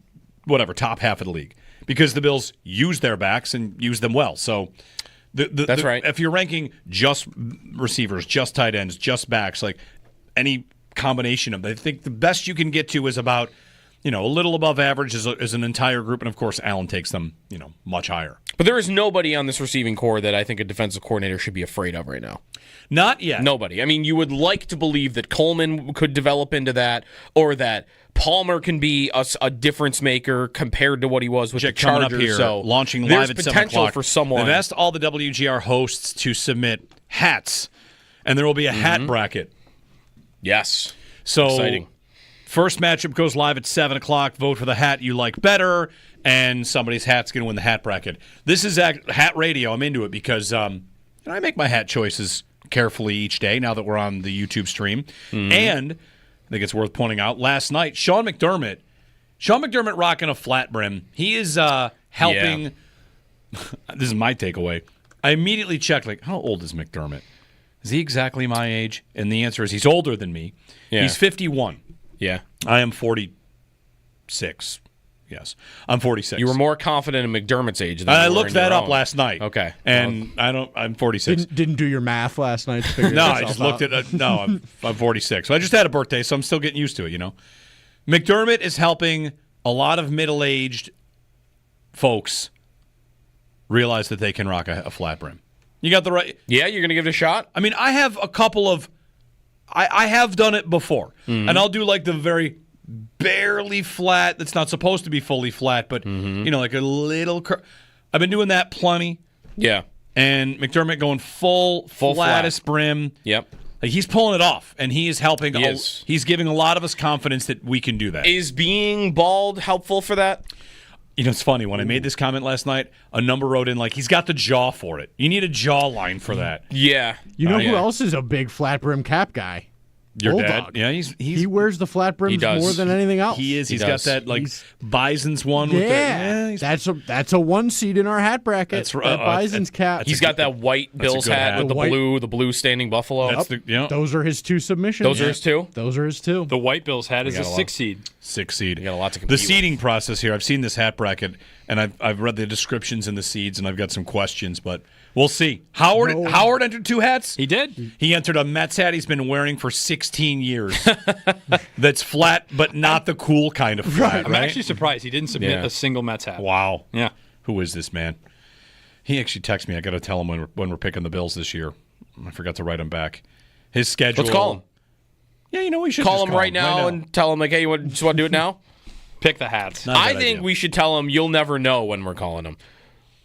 top half of the league. Because the Bills use their backs and use them well. So that's right. If you're ranking just receivers, just tight ends, just backs, like any combination of them, I think the best you can get to is about a little above average as an entire group, and of course Allen takes them much higher. But there is nobody on this receiving core that I think a defensive coordinator should be afraid of right now. Not yet. Nobody. I mean, you would like to believe that Coleman could develop into that, or that Palmer can be a difference maker compared to what he was with the Chargers. Up here, so launching live at 7 o'clock. There's potential for someone. They've asked all the WGR hosts to submit hats, and there will be a hat bracket. Yes. So exciting. First matchup goes live at 7 o'clock. Vote for the hat you like better, and somebody's hat's going to win the hat bracket. This is hat radio. I'm into it because I make my hat choices carefully each day now that we're on the YouTube stream. And I think it's worth pointing out, last night, Sean McDermott rocking a flat brim. He is helping. Yeah. This is my takeaway. I immediately checked, how old is McDermott? Is he exactly my age? And the answer is he's older than me. Yeah. He's 51. Yeah. I am 46. Yes. I'm 46. You were more confident in McDermott's age than I looked that up last night. Okay. And I'm 46. Didn't do your math last night to figure No, I just looked at I'm 46. So I just had a birthday, so I'm still getting used to it, McDermott is helping a lot of middle-aged folks realize that they can rock a flat brim. You got the right... Yeah, you're going to give it a shot? I mean, I have a couple of... I have done it before. And I'll do the very barely flat that's not supposed to be fully flat, but, like a little... I've been doing that plenty. Yeah. And McDermott going full flattest brim. Yep. He's pulling it off, and he is helping. He's giving a lot of us confidence that we can do that. Is being bald helpful for that? It's funny. When I made this comment last night, a number wrote in he's got the jaw for it. You need a jawline for that. Yeah. You know who else is a big flat brim cap guy? Your Bulldog. dad? Yeah, he wears the flat brims more than anything else. He is. He's got that Bison's one. Yeah, with that's a 1 seed in our hat bracket. That's right. Bison's cap. He's got that white Bills hat with the blue standing buffalo. Those are his 2 submissions. Those are his 2? Those are his 2. The white Bills hat is a 6 seed. 6 seed. You got a lot to compete The seeding process here. I've seen this hat bracket, and I've read the descriptions and the seeds, and I've got some questions, but we'll see. Howard entered 2 hats. He did. He entered a Mets hat he's been wearing for 16 years. That's flat, but not the cool kind of flat. I'm actually surprised he didn't submit a single Mets hat. Wow. Yeah. Who is this man? He actually texted me. I got to tell him when we're picking the Bills this year. I forgot to write him back. His schedule. Let's call him. Yeah, we should call him right now and tell him hey, you just want to do it now? Pick the hats. I think we should tell him you'll never know when we're calling him.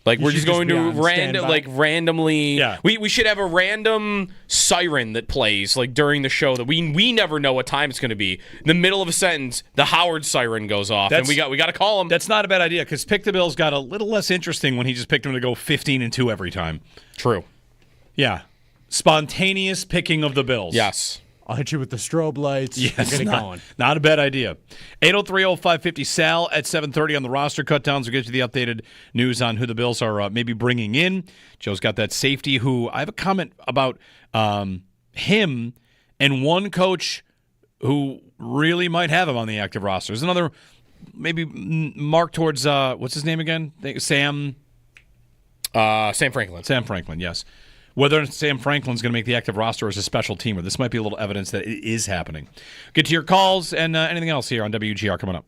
We're just going to randomly. Yeah. We should have a random siren that plays during the show that we never know what time it's going to be. In the middle of a sentence, the Howard siren goes off, and we got to call him. That's not a bad idea because Pick the Bills got a little less interesting when he just picked him to go 15-2 every time. True. Yeah. Spontaneous picking of the Bills. Yes. I'll hit you with the strobe lights. Yes, not a bad idea. 803-0550 Sal at 7:30 on the roster cutdowns. We'll get you the updated news on who the Bills are maybe bringing in. Joe's got that safety who I have a comment about him and one coach who really might have him on the active roster. There's another maybe mark towards what's his name again? Sam Franklin. Sam Franklin, yes. Whether Sam Franklin's going to make the active roster as a special teamer, this might be a little evidence that it is happening. Get to your calls and anything else here on WGR coming up.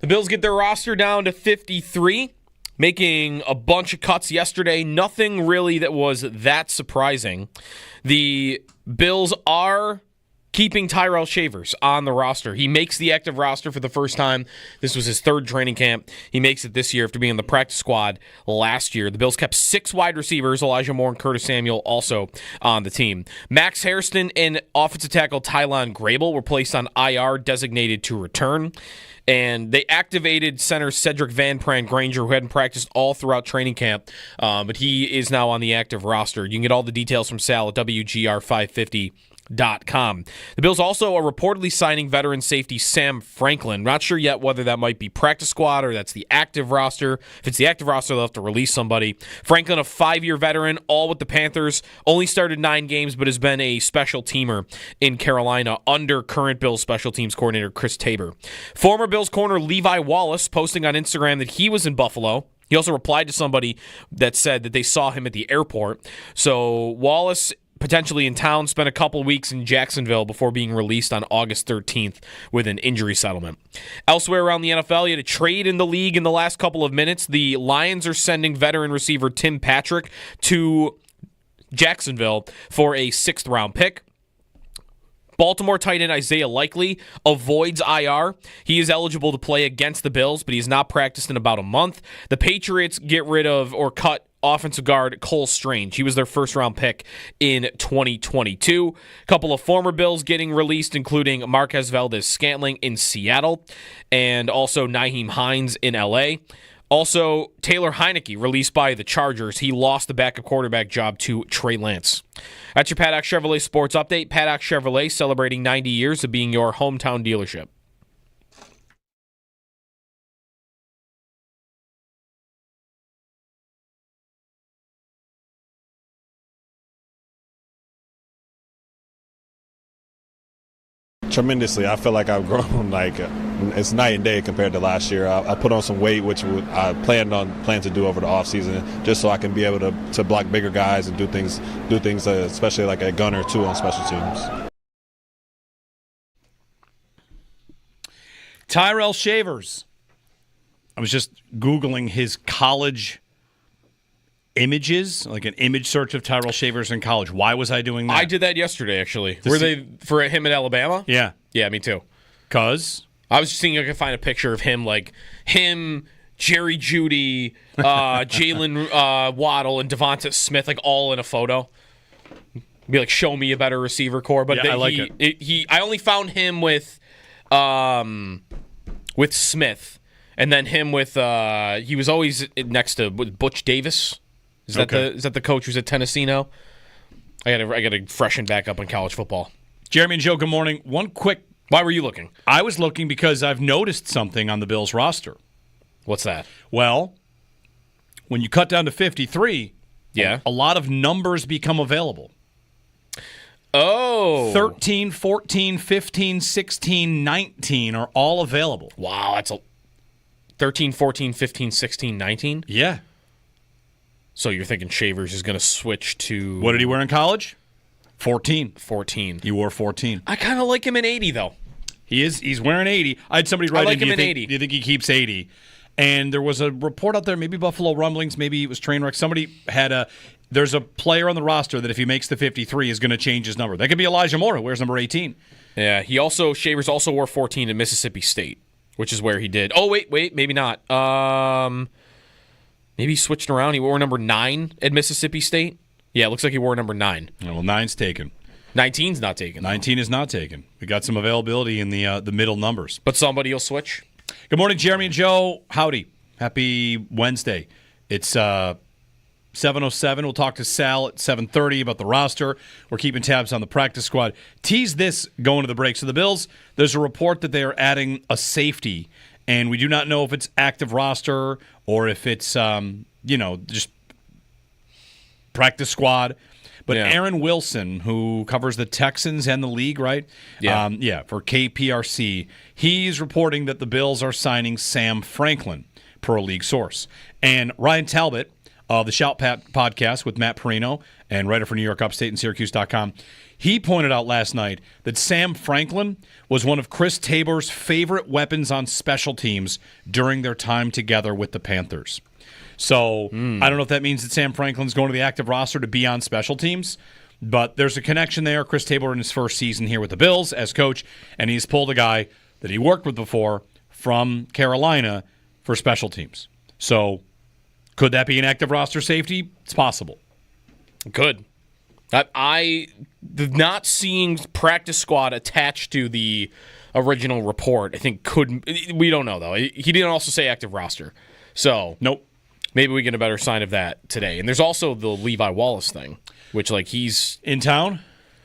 The Bills get their roster down to 53, making a bunch of cuts yesterday. Nothing really that was that surprising. The Bills are keeping Tyrell Shavers on the roster. He makes the active roster for the first time. This was his third training camp. He makes it this year after being on the practice squad last year. The Bills kept 6 wide receivers, Elijah Moore and Curtis Samuel, also on the team. Max Hairston and offensive tackle Tylon Grable were placed on IR, designated to return. And they activated center Cedric Van Pran Granger, who hadn't practiced all throughout training camp, but he is now on the active roster. You can get all the details from Sal at WGR550.com. The Bills also are reportedly signing veteran safety Sam Franklin. Not sure yet whether that might be practice squad or that's the active roster. If it's the active roster, they'll have to release somebody. Franklin, a 5-year veteran, all with the Panthers, only started 9 games, but has been a special teamer in Carolina under current Bills special teams coordinator Chris Tabor. Former Bills corner Levi Wallace posting on Instagram that he was in Buffalo. He also replied to somebody that said that they saw him at the airport. So Wallace potentially in town, spent a couple weeks in Jacksonville before being released on August 13th with an injury settlement. Elsewhere around the NFL, you had a trade in the league in the last couple of minutes. The Lions are sending veteran receiver Tim Patrick to Jacksonville for a 6th-round pick. Baltimore tight end Isaiah Likely avoids IR. He is eligible to play against the Bills, but he has not practiced in about a month. The Patriots get rid of or cut offensive guard Cole Strange. He was their first-round pick in 2022. A couple of former Bills getting released, including Marquez Valdez-Scantling in Seattle and also Nyheim Hines in L.A. Also, Taylor Heineke released by the Chargers. He lost the backup quarterback job to Trey Lance. That's your Paddock Chevrolet Sports Update. Paddock Chevrolet celebrating 90 years of being your hometown dealership. Tremendously. I feel like I've grown it's night and day compared to last year. I put on some weight, which I plan to do over the off season, just so I can be able to block bigger guys and do things, especially like a gunner too on special teams. Tyrell Shavers. I was just Googling his college images, like an image search of Tyrell Shavers in college. Why was I doing that? I did that yesterday, actually. Were they for him at Alabama? Yeah. Yeah, me too. Because? I was just seeing if I could find a picture of him, Jerry Jeudy, Jalen Waddle, and Devonta Smith, all in a photo. Be like, show me a better receiver core. But yeah, I like it. I only found him with Smith, and then him with he was always next to Butch Davis. Is that the coach who's at Tennessee now? I gotta freshen back up on college football. Jeremy and Joe, good morning. One quick. Why were you looking? I was looking because I've noticed something on the Bills roster. What's that? Well, when you cut down to 53, yeah, a lot of numbers become available. Oh. 13, 14, 15, 16, 19 are all available. Wow, that's 13, 14, 15, 16, 19? Yeah. So you're thinking Shavers is going to switch to... What did he wear in college? 14. 14. He wore 14. I kind of like him in 80, though. He's wearing 80. I had somebody write I like in, him in 80. Do you think he keeps 80? And there was a report out there, maybe Buffalo Rumblings, maybe it was Trainwreck. Somebody had there's a player on the roster that if he makes the 53 is going to change his number. That could be Elijah Moore, who wears number 18. Yeah, Shavers also wore 14 at Mississippi State, which is where he did. Oh, wait, maybe not. Maybe he switched around. He wore number 9 at Mississippi State. Yeah, it looks like he wore number 9. Well, 9's taken. 19's not taken. 19 is not taken. We got some availability in the middle numbers. But somebody will switch. Good morning, Jeremy and Joe. Howdy. Happy Wednesday. It's 7:07. We'll talk to Sal at 7:30 about the roster. We're keeping tabs on the practice squad. Tease this going to the break. So the Bills, there's a report that they are adding a safety, and we do not know if it's active roster or if it's just practice squad. But yeah. Aaron Wilson, who covers the Texans and the league, right? Yeah. For KPRC, he's reporting that the Bills are signing Sam Franklin, per a league source. And Ryan Talbot the Shout Pat podcast with Matt Perino and writer for New York Upstate and Syracuse.com. He pointed out last night that Sam Franklin was one of Chris Tabor's favorite weapons on special teams during their time together with the Panthers. So I don't know if that means that Sam Franklin's going to the active roster to be on special teams, but there's a connection there. Chris Tabor in his first season here with the Bills as coach, and he's pulled a guy that he worked with before from Carolina for special teams. So could that be an active roster safety? It's possible. Good. I not seeing practice squad attached to the original report, I think we don't know, though. He didn't also say active roster. So nope. Maybe we get a better sign of that today. And there's also the Levi Wallace thing, which he's in town.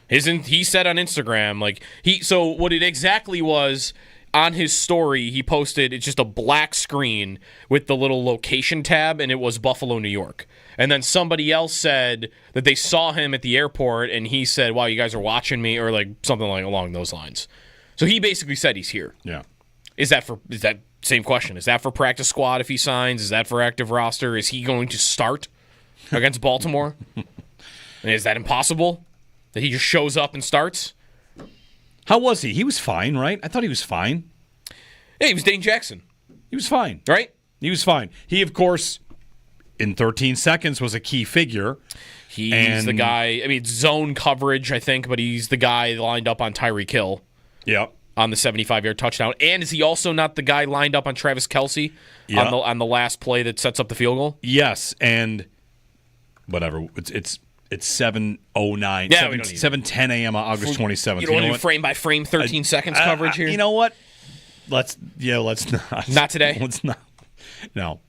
He said on Instagram, so what it exactly was on his story, he posted, it's just a black screen with the little location tab, and it was Buffalo, New York. And then somebody else said that they saw him at the airport, and he said, wow, you guys are watching me, or something along those lines. So he basically said he's here. Yeah. Is that same question? Is that for practice squad if he signs? Is that for active roster? Is he going to start against Baltimore? And is that impossible? That he just shows up and starts? How was he? He was fine, right? I thought he was fine. Hey, he was Dane Jackson. He was fine. Right? He was fine. He, of course, in 13 seconds was a key figure. He's the guy, zone coverage, I think, but he's the guy lined up on Tyreek Hill. Yep. On the 75-yard touchdown. And is he also not the guy lined up on Travis Kelce on the last play that sets up the field goal? Yes, and whatever. It's 7:09. Yeah, 7:10 a.m. on August 27th. You don't want to do frame-by-frame 13 seconds coverage here? You know what? Let's not. Not today? Let's not. No.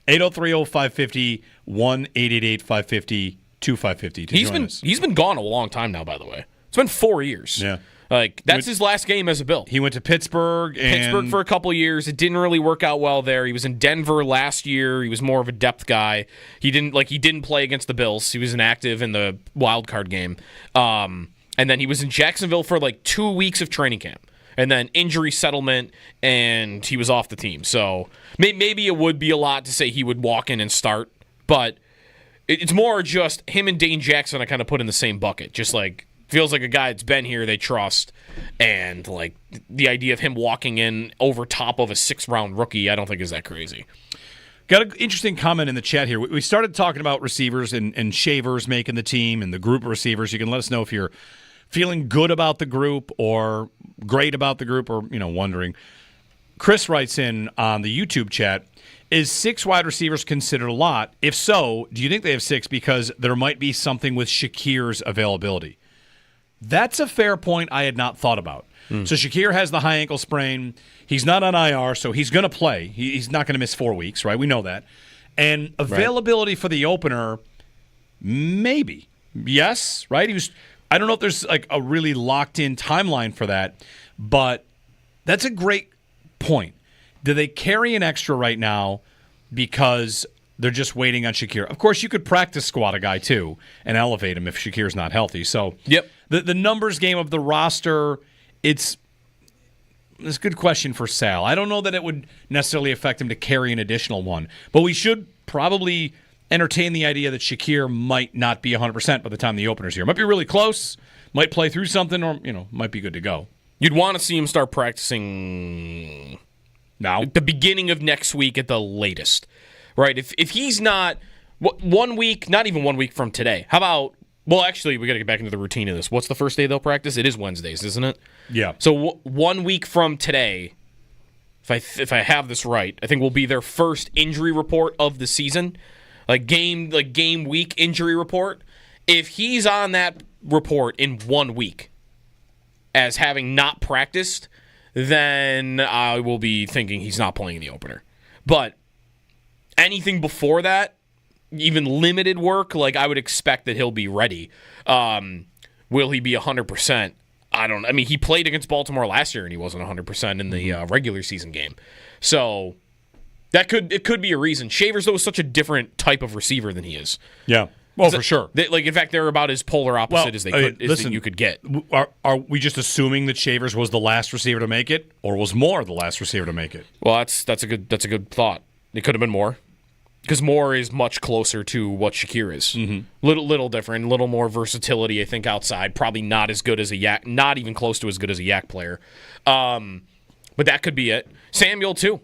803-0550, 1-888-550-2550. He's been gone a long time now, by the way. It's been 4 years. Yeah. That's his last game as a Bill. He went to Pittsburgh for a couple of years. It didn't really work out well there. He was in Denver last year. He was more of a depth guy. He didn't play against the Bills. He was inactive in the wild card game. And then he was in Jacksonville for 2 weeks of training camp. And then injury settlement, and he was off the team. So maybe it would be a lot to say he would walk in and start, but it's more just him and Dane Jackson I kind of put in the same bucket. Just feels like a guy that's been here, they trust, and the idea of him walking in over top of a 6th-round rookie, I don't think is that crazy. Got an interesting comment in the chat here. We started talking about receivers and Shavers making the team and the group of receivers. You can let us know if you're feeling good about the group or great about the group or, wondering. Chris writes in on the YouTube chat, is 6 wide receivers considered a lot? If so, do you think they have 6 because there might be something with Shakir's availability? That's a fair point I had not thought about. So Shakir has the high ankle sprain. He's not on IR, so he's going to play. He's not going to miss 4 weeks, right? We know that. And availability for the opener, maybe. Yes, right? I don't know if there's a really locked-in timeline for that, but that's a great point. Do they carry an extra right now because they're just waiting on Shakir? Of course, you could practice squad a guy, too, and elevate him if Shakir's not healthy. So yep. The numbers game of the roster, it's a good question for Sal. I don't know that it would necessarily affect him to carry an additional one, but we should probably entertain the idea that Shakir might not be 100% by the time the opener's here. Might be really close, might play through something, or might be good to go. You'd want to see him start practicing now, at the beginning of next week at the latest, right? If he's not 1 week, not even 1 week from today. How about? Well, actually, we got to get back into the routine of this. What's the first day they'll practice? It is Wednesdays, isn't it? Yeah. So 1 week from today, if I have this right, I think will be their first injury report of the season, game week injury report. If he's on that report in 1 week as having not practiced, then I will be thinking he's not playing the opener. But anything before that, even limited work, I would expect that he'll be ready. Will he be 100%? He played against Baltimore last year and he wasn't 100% in the regular season game. So it could be a reason. Shavers, though, is such a different type of receiver than he is. Yeah. Well, for sure. In fact, they're about as polar opposite as you could get. Are we just assuming that Shavers was the last receiver to make it, or was Moore the last receiver to make it? Well, that's a good thought. It could have been more. Because Moore is much closer to what Shakir is. Little different, a little more versatility, I think, outside. Probably not as good as a Yak, not even close to as good as a Yak player. But that could be it. Samuel, too.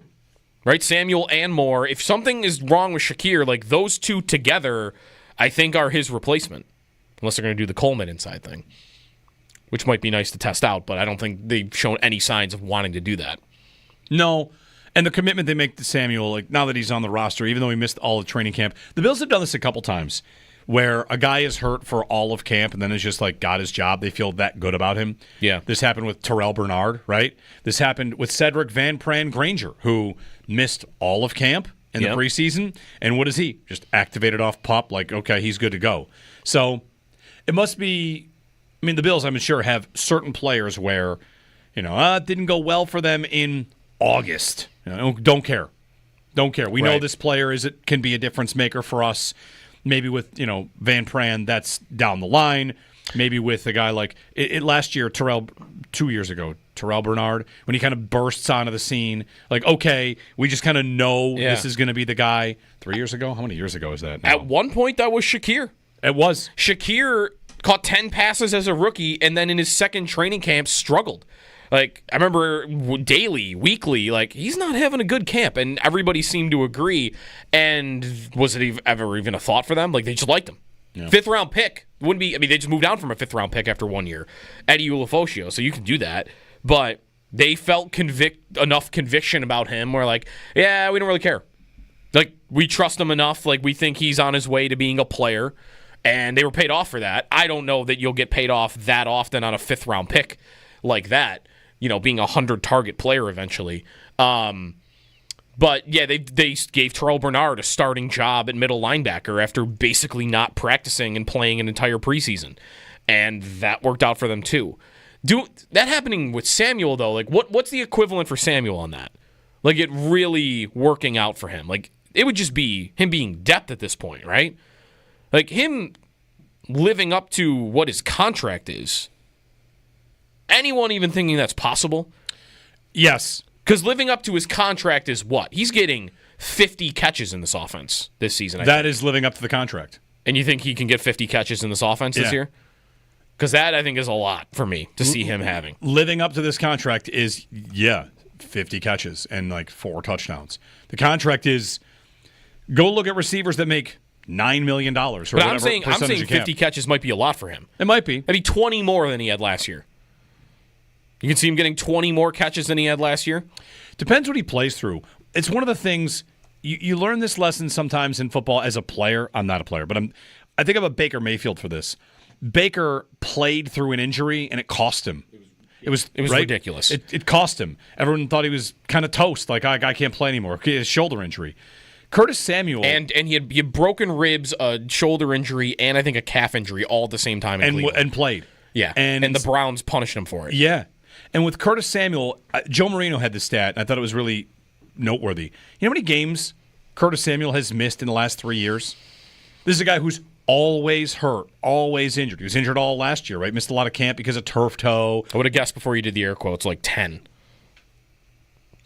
Right? Samuel and Moore. If something is wrong with Shakir, like those two together, I think are his replacement. Unless they're going to do the Coleman inside thing, which might be nice to test out, but I don't think they've shown any signs of wanting to do that. No. And the commitment they make to Samuel, like now that he's on the roster, even though he missed all of training camp, the Bills have done this a couple times where a guy is hurt for all of camp and then is just like got his job. They feel that good about him. Yeah. This happened with Terrell Bernard, right? This happened with Cedric Van Pran Granger, who missed all of camp in the preseason. And what is he? Just activated off PUP, like, okay, he's good to go. So it must be, I mean, the Bills, I'm sure, have certain players where, it didn't go well for them in August. Don't care. We know this player can be a difference maker for us. Maybe with Van Pran, that's down the line. Maybe with a guy like last year, 2 years ago, Terrell Bernard, when he kind of bursts onto the scene, like, okay, we just kind of know this is going to be the guy. 3 years ago, how many years ago is that now? At one point, that was Shakir. It was Shakir caught 10 passes as a rookie, and then in his second training camp struggled. Like, I remember daily, weekly, like, he's not having a good camp, and everybody seemed to agree. And was it ever even a thought for them? Like, they just liked him. Yeah. 5th-round pick. Wouldn't be. I mean, they just moved down from a 5th-round pick after 1 year. Eddie Ulofoshio, so you can do that. But they felt enough conviction about him where, like, yeah, we don't really care. Like, we trust him enough. Like, we think he's on his way to being a player. And they were paid off for that. I don't know that you'll get paid off that often on a 5th-round pick like that. Being a 100-target player eventually. But, yeah, they gave Terrell Bernard a starting job at middle linebacker after basically not practicing and playing an entire preseason. And that worked out for them, too. That happening with Samuel, though, like, what's the equivalent for Samuel on that? Like, it really working out for him. Like, it would just be him being depth at this point, right? Like, him living up to what his contract is. Anyone even thinking that's possible? Yes. Because living up to his contract is what? He's getting 50 catches in this offense this season. That is living up to the contract. And you think he can get 50 catches in this offense this year? Because that, I think, is a lot for me to see him having. Living up to this contract is, 50 catches and like 4 touchdowns. The contract is, go look at receivers that make $9 million or but whatever. I'm saying 50 catches might be a lot for him. It might be. Maybe 20 more than he had last year. You can see him getting 20 more catches than he had last year? Depends what he plays through. It's one of the things, you learn this lesson sometimes in football as a player. I'm not a player, but I think of a Baker Mayfield for this. Baker played through an injury, and it cost him. It was right? Ridiculous. It cost him. Everyone thought he was kind of toast, like, a guy can't play anymore. He had a shoulder injury. Curtis Samuel. And he had broken ribs, a shoulder injury, and I think a calf injury all at the same time in Cleveland. And played. Yeah, and the Browns punished him for it. Yeah. And with Curtis Samuel, Joe Marino had this stat, and I thought it was really noteworthy. You know how many games Curtis Samuel has missed in the last 3 years? This is a guy who's always hurt, always injured. He was injured all last year, right? Missed a lot of camp because of turf toe. I would have guessed before you did the air quotes, like 10.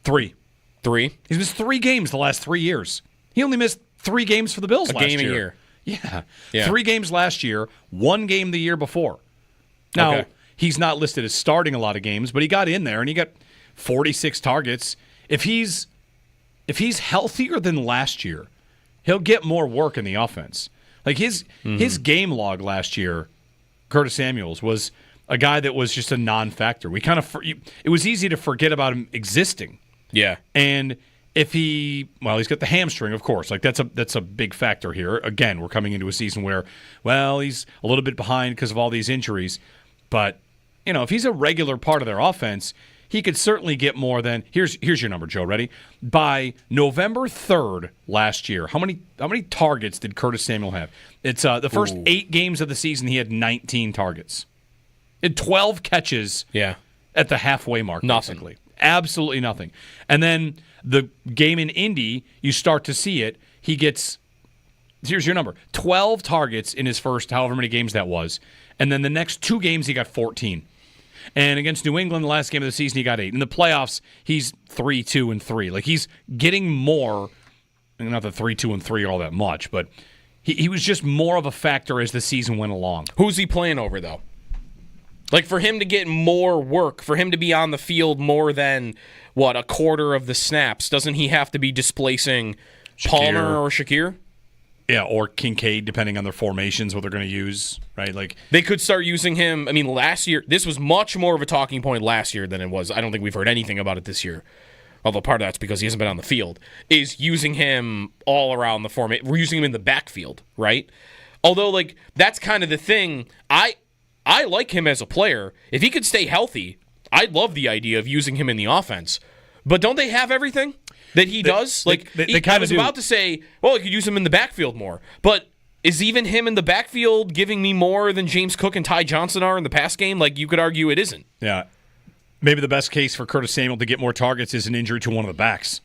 3. 3? He's missed 3 games the last 3 years. He only missed 3 games for the Bills last year. A game a year. Yeah. 3 games last year, 1 game the year before. Now, he's not listed as starting a lot of games, but he got in there and he got 46 targets. If he's healthier than last year, he'll get more work in the offense. Like his game log last year, Curtis Samuel's, was a guy that was just a non-factor. It was easy to forget about him existing. Yeah. And if he's got the hamstring, of course. Like that's a big factor here. Again, we're coming into a season where, he's a little bit behind because of all these injuries. But, if he's a regular part of their offense, he could certainly get more than here's your number, Joe. Ready? By November 3rd last year, how many targets did Curtis Samuel have? It's the first 8 games of the season he had 19 targets. He had 12 catches at the halfway mark, nothing. Basically. Absolutely nothing. And then the game in Indy, you start to see it. He gets, here's your number, 12 targets in his first however many games that was. And then the next 2 games, he got 14. And against New England, the last game of the season, he got 8. In the playoffs, he's 3-2-3. Like, he's getting more not the 3-2-3 all that much, but he was just more of a factor as the season went along. Who's he playing over, though? Like, for him to get more work, for him to be on the field more than, a quarter of the snaps, doesn't he have to be displacing Palmer or Shakir? Yeah, or Kincaid, depending on their formations, what they're going to use, right? Like they could start using him. I mean, last year, this was much more of a talking point last year than it was. I don't think we've heard anything about it this year, although part of that's because he hasn't been on the field, is using him all around the formation. We're using him in the backfield, right? Although, like, that's kind of the thing. I like him as a player. If he could stay healthy, I'd love the idea of using him in the offense. But don't they have everything that he does? Like, they kind of do. About to say, well, I could use him in the backfield more. But is even him in the backfield giving me more than James Cook and Ty Johnson are in the pass game? Like, you could argue it isn't. Yeah. Maybe the best case for Curtis Samuel to get more targets is an injury to one of the backs.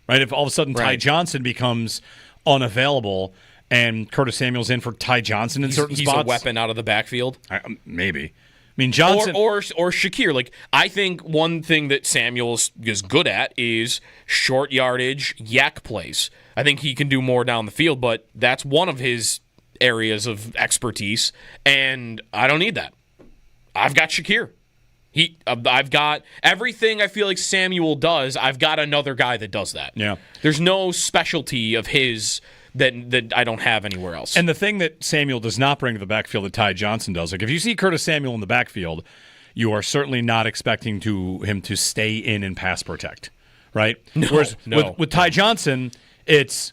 Right? If all of a sudden Ty Johnson becomes unavailable and Curtis Samuel's in for Ty Johnson in certain spots. He's a weapon out of the backfield? Maybe. I mean, Johnson or Shakir. Like, I think one thing that Samuel is good at is short yardage yak plays. I think he can do more down the field, but that's one of his areas of expertise, and I don't need that. I've got Shakir. I've got everything I feel like Samuel does. I've got another guy that does that. Yeah, there's no specialty of his that I don't have anywhere else. And the thing that Samuel does not bring to the backfield that Ty Johnson does, like if you see Curtis Samuel in the backfield, you are certainly not expecting him to stay in and pass protect, right? Whereas with Ty Johnson, it's,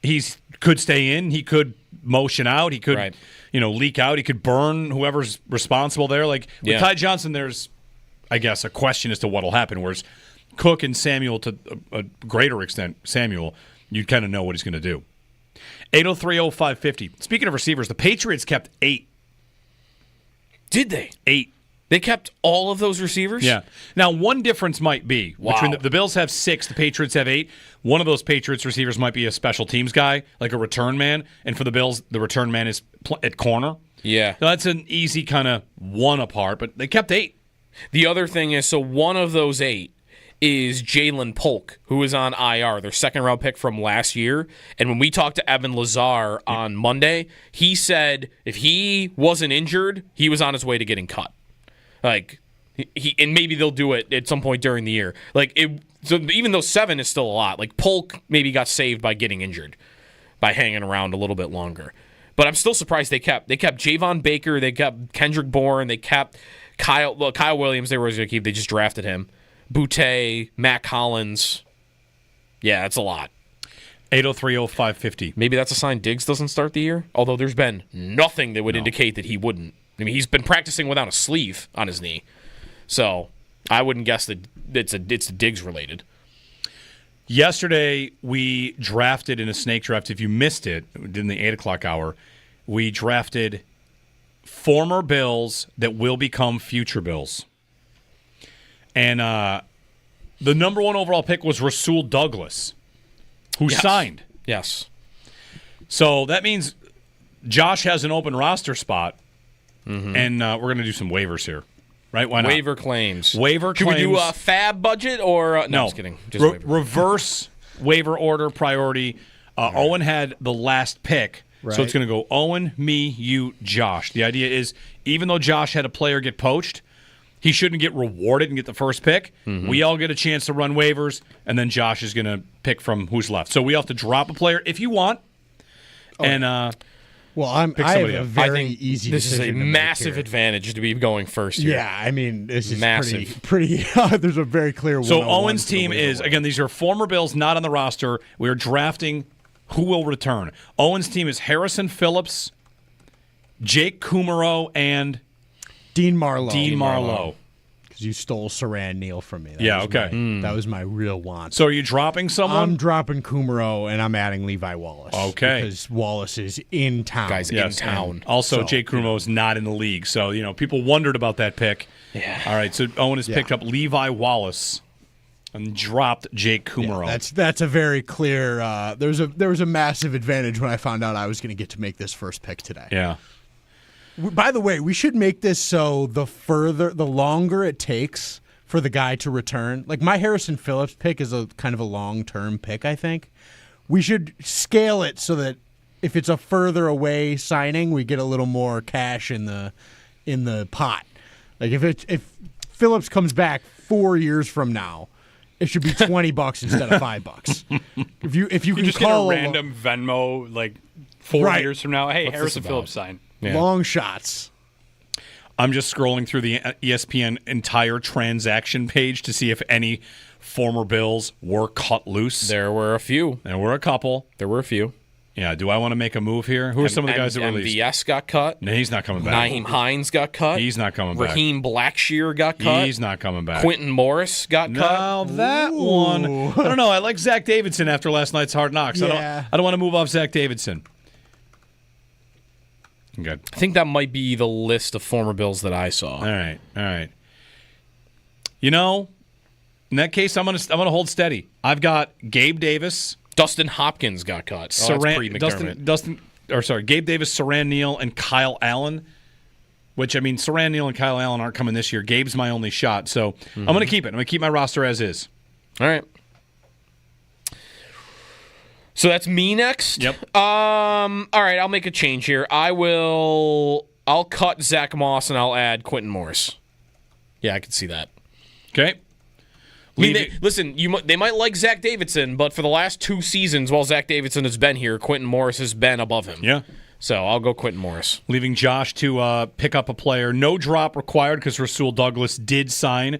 he could stay in, he could motion out, he could leak out, he could burn whoever's responsible there. Like with Ty Johnson, there's, I guess, a question as to what will happen, whereas Cook and Samuel, to a greater extent, Samuel, you kind of know what he's going to do. 803-0550. Speaking of receivers, the Patriots kept 8. Did they? 8. They kept all of those receivers? Yeah. Now, one difference might be between the Bills have 6, the Patriots have 8. One of those Patriots receivers might be a special teams guy, like a return man, and for the Bills, the return man is at corner. Yeah. So that's an easy kind of one apart, but they kept 8. The other thing is, so one of those 8 is Jalen Polk, who is on IR, their second-round pick from last year. And when we talked to Evan Lazar on Monday, he said if he wasn't injured, he was on his way to getting cut. Like, and maybe they'll do it at some point during the year. Like, so even though 7 is still a lot, like Polk maybe got saved by getting injured, by hanging around a little bit longer. But I'm still surprised they kept Javon Baker, they kept Kendrick Bourne, they kept Kyle Williams. They were going to keep. They just drafted him. Boutte, Matt Collins. Yeah, that's a lot. 803-0550. Maybe that's a sign Diggs doesn't start the year, although there's been nothing that would indicate that he wouldn't. I mean, he's been practicing without a sleeve on his knee. So I wouldn't guess that it's Diggs related. Yesterday, we drafted in a snake draft. If you missed it, in the 8 o'clock hour, we drafted former Bills that will become future Bills. And the number 1 overall pick was Rasul Douglas, who signed. Yes. So that means Josh has an open roster spot, and we're going to do some waivers here. Right? Why not? Waiver claims. Should we do a fab budget or no? Just kidding. Just reverse waiver order priority. Owen had the last pick, so it's going to go Owen, me, you, Josh. The idea is even though Josh had a player get poached, he shouldn't get rewarded and get the first pick. We all get a chance to run waivers, and then Josh is going to pick from who's left. So we have to drop a player if you want. And I have a very easy decision. This is a massive advantage to be going first here. Yeah, I mean, this is massive. Pretty there's a very clear. So Owen's team is again. These are former Bills not on the roster. We are drafting who will return. Owen's team is Harrison Phillips, Jake Kummerow, and Dean Marlowe. Because you stole Saran Neal from me. That was my real want. So are you dropping someone? I'm dropping Kummerow, and I'm adding Levi Wallace. Okay. Because Wallace is in town. Guy's in town. Also, Jake Kummerow is not in the league. So, people wondered about that pick. Yeah. All right, so Owen has picked up Levi Wallace and dropped Jake Kummerow. Yeah, that's a very clear there was a massive advantage when I found out I was going to get to make this first pick today. Yeah. By the way, we should make this so the longer it takes for the guy to return. Like my Harrison Phillips pick is a kind of a long-term pick, I think. We should scale it so that if it's a further away signing, we get a little more cash in the pot. Like if Phillips comes back 4 years from now, it should be $20 instead of $5. If you can just call get a random Venmo like 4 years from now, hey, What's Harrison Phillips sign. Yeah. Long shots. I'm just scrolling through the ESPN entire transaction page to see if any former Bills were cut loose. There were a few. There were a couple. There were a few. Yeah, do I want to make a move here? Who are some of the guys that were released? MVS got cut. No, he's not coming back. Nyheim Hines got cut. He's not coming back. Raheem Blackshear got cut. He's not coming back. Quentin Morris got cut. Now that one, I don't know. I like Zach Davidson after last night's Hard Knocks. Yeah. I don't want to move off Zach Davidson. Good. I think that might be the list of former Bills that I saw. All right. You know, in that case, I'm gonna hold steady. I've got Gabe Davis. Dustin Hopkins got cut. That's pre-McDermott. Gabe Davis, Saran Neal, and Kyle Allen. Which, I mean, Saran Neal and Kyle Allen aren't coming this year. Gabe's my only shot, so I'm going to keep it. I'm going to keep my roster as is. All right. So that's me next? Yep. All right, I'll make a change here. I'll cut Zach Moss and I'll add Quentin Morris. Yeah, I can see that. Okay. I mean, they might like Zach Davidson, but for the last 2 seasons while Zach Davidson has been here, Quentin Morris has been above him. Yeah. So I'll go Quentin Morris. Leaving Josh to pick up a player. No drop required because Rasul Douglas did sign,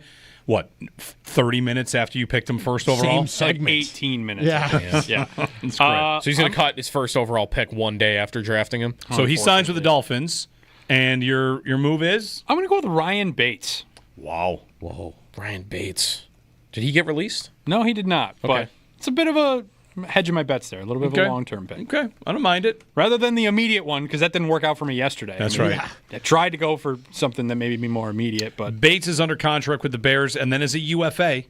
30 minutes after you picked him first overall? Like 18 minutes. Yeah. Yeah. That's great. So he's going to cut his first overall pick one day after drafting him. So he signs with the Dolphins, and your move is? I'm going to go with Ryan Bates. Wow. Whoa. Ryan Bates. Did he get released? No, he did not. Okay. But it's a bit of a hedging my bets there. A little bit of a long-term pick. Okay. I don't mind it. Rather than the immediate one, because that didn't work out for me yesterday. That's right. I tried to go for something that maybe be more immediate, but Bates is under contract with the Bears, and then as a UFA.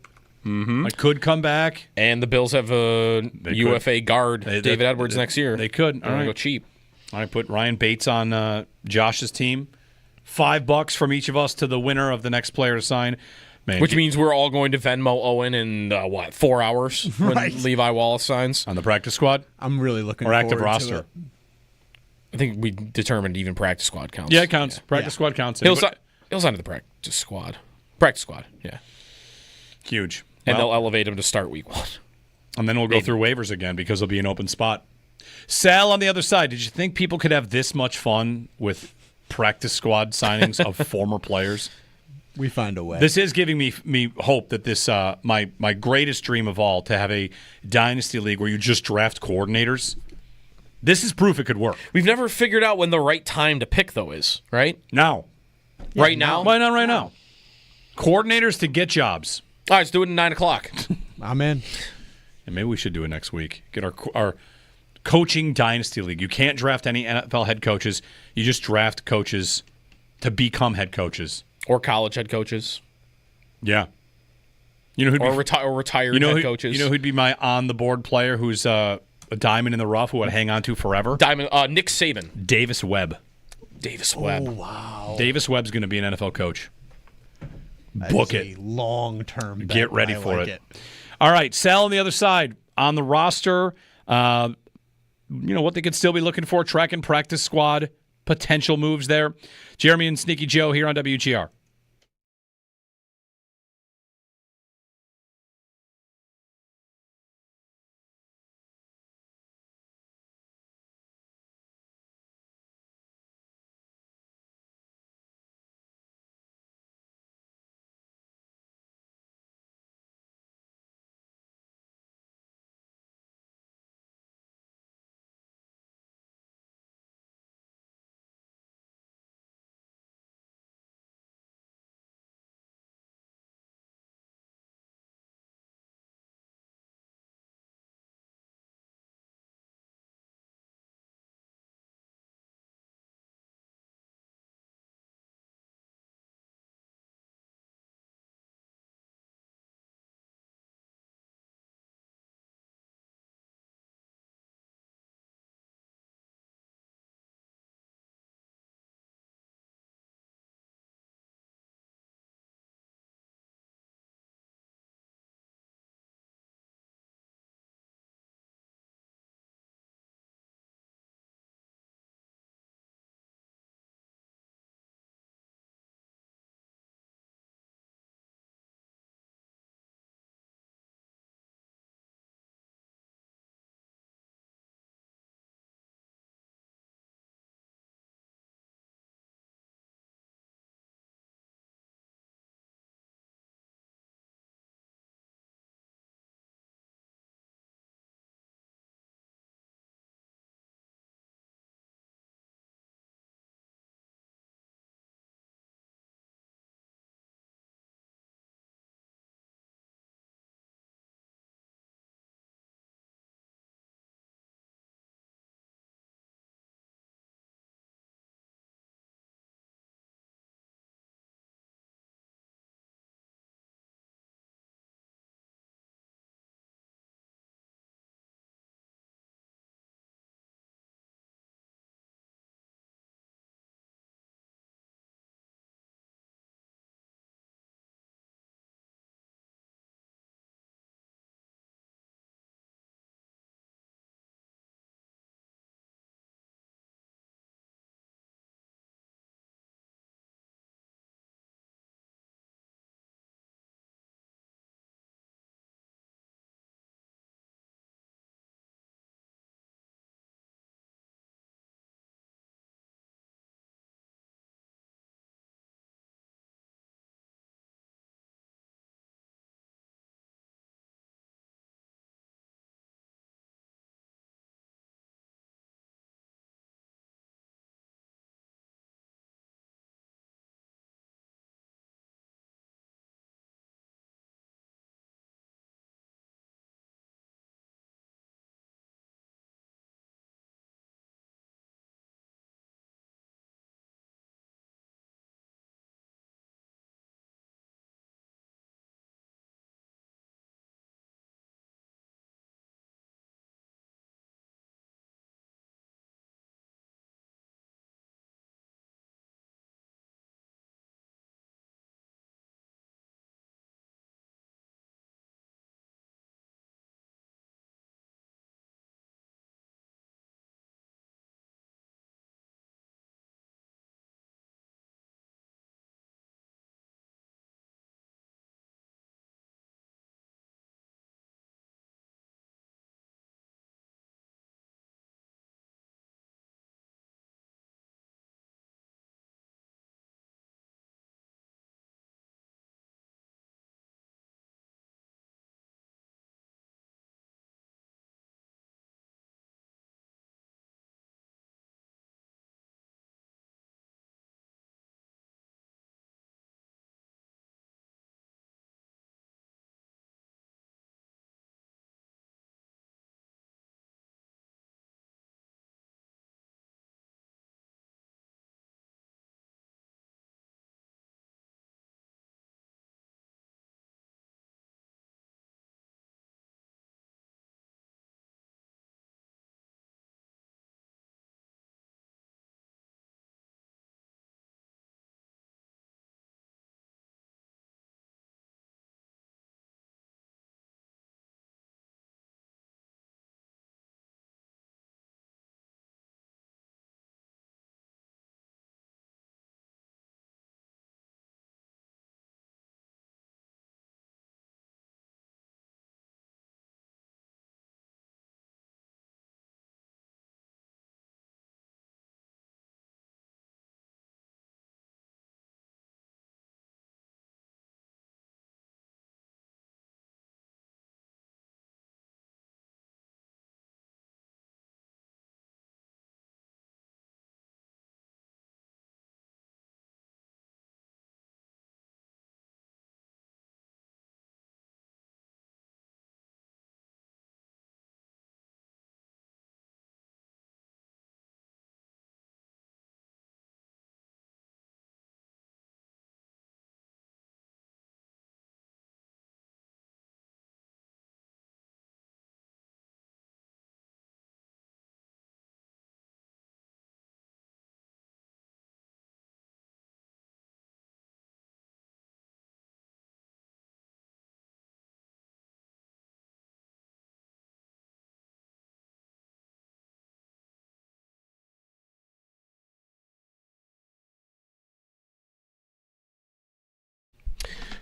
Mm-hmm. I could come back. And the Bills have a UFA guard, David Edwards, next year. They could. They're going to go cheap. I put Ryan Bates on Josh's team. $5 from each of us to the winner of the next player to sign. Man, which means we're all going to Venmo Owen in 4 hours when Levi Wallace signs on the practice squad. I'm really looking or forward active to roster. it. I think we determined even practice squad counts. Yeah, it counts. Practice squad counts. He'll sign to the practice squad. Practice squad. Yeah. Huge. And they'll elevate him to start week 1. And then we'll go through waivers again because there'll be an open spot. Sal, on the other side, did you think people could have this much fun with practice squad signings of former players? We find a way. This is giving me hope that this my greatest dream of all, to have a dynasty league where you just draft coordinators. This is proof it could work. We've never figured out when the right time to pick, though, is, right? Now. Right now? Why not right now? Coordinators to get jobs. All right, let's do it at 9 o'clock. I'm in. And maybe we should do it next week. Get our coaching dynasty league. You can't draft any NFL head coaches. You just draft coaches to become head coaches. Or college head coaches. Yeah. You know who'd retired head coaches. You know who'd be my on-the-board player who's a diamond in the rough who I'd hang on to forever? Nick Saban. Davis Webb. Davis Webb. Oh, wow. Davis Webb's going to be an NFL coach. Book it. Long-term bet. Get ready for it. All right, Sal on the other side. On the roster, what they could still be looking for, tracking practice squad, potential moves there. Jeremy and Sneaky Joe here on WGR.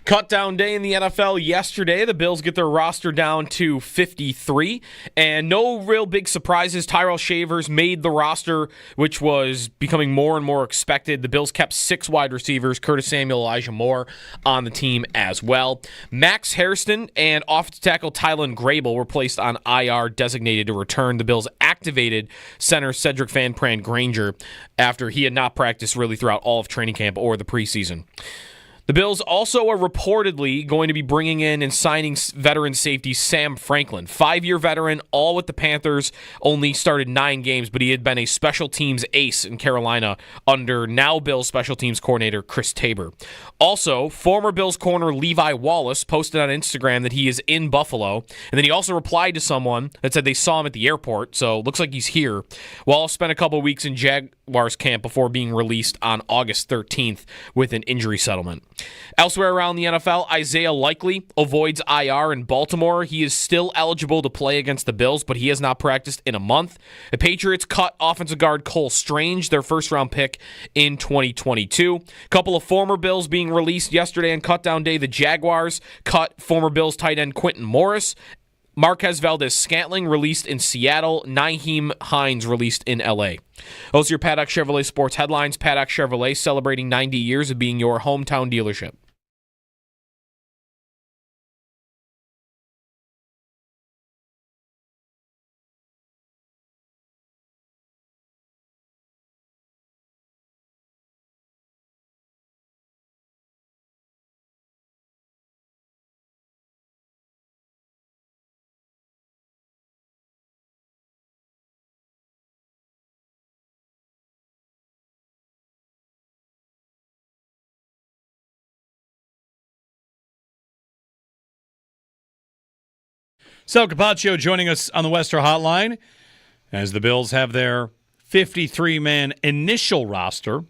Cut down day in the NFL yesterday. The Bills get their roster down to 53, and no real big surprises. Tyrell Shavers made the roster, which was becoming more and more expected. The Bills kept 6 wide receivers, Curtis Samuel, Elijah Moore, on the team as well. Max Hairston and offensive tackle Tylan Grable were placed on IR, designated to return. The Bills activated center Cedric Van Pran Granger after he had not practiced really throughout all of training camp or the preseason. The Bills also are reportedly going to be bringing in and signing veteran safety Sam Franklin, 5-year veteran, all with the Panthers, only started 9 games, but he had been a special teams ace in Carolina under now Bills special teams coordinator Chris Tabor. Also, former Bills corner Levi Wallace posted on Instagram that he is in Buffalo, and then he also replied to someone that said they saw him at the airport, so looks like he's here. Wallace spent a couple weeks in Jaguars camp before being released on August 13th with an injury settlement. Elsewhere around the NFL, Isaiah Likely avoids IR in Baltimore. He is still eligible to play against the Bills, but he has not practiced in a month. The Patriots cut offensive guard Cole Strange, their first-round pick in 2022. A couple of former Bills being released yesterday on cutdown day. The Jaguars cut former Bills tight end Quentin Morris. Marquez Valdez-Scantling released in Seattle. Nyheim Hines released in L.A. Those are your Paddock Chevrolet sports headlines. Paddock Chevrolet celebrating 90 years of being your hometown dealership. Sal Capaccio joining us on the Wester Hotline as the Bills have their 53-man initial roster,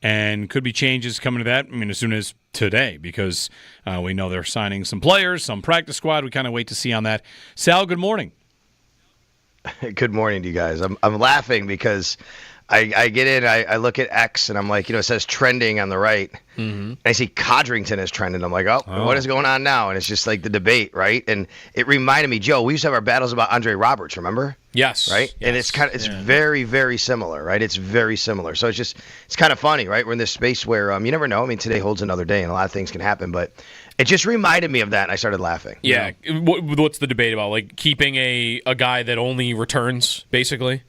and could be changes coming to that, as soon as today, because we know they're signing some players, some practice squad. We kind of wait to see on that. Sal, good morning. Good morning to you guys. I'm laughing because I get in, I look at X, and I'm like, it says trending on the right. Mm-hmm. And I see Codrington is trending. I'm like, oh, what is going on now? And it's just like the debate, right? And it reminded me, Joe, we used to have our battles about Andre Roberts, remember? Yes. Right? Yes. And it's very, very similar, right? It's very similar. So it's kind of funny, right? We're in this space where you never know. Today holds another day, and a lot of things can happen, but it just reminded me of that, and I started laughing. Yeah. What's the debate about? Like keeping a guy that only returns, basically?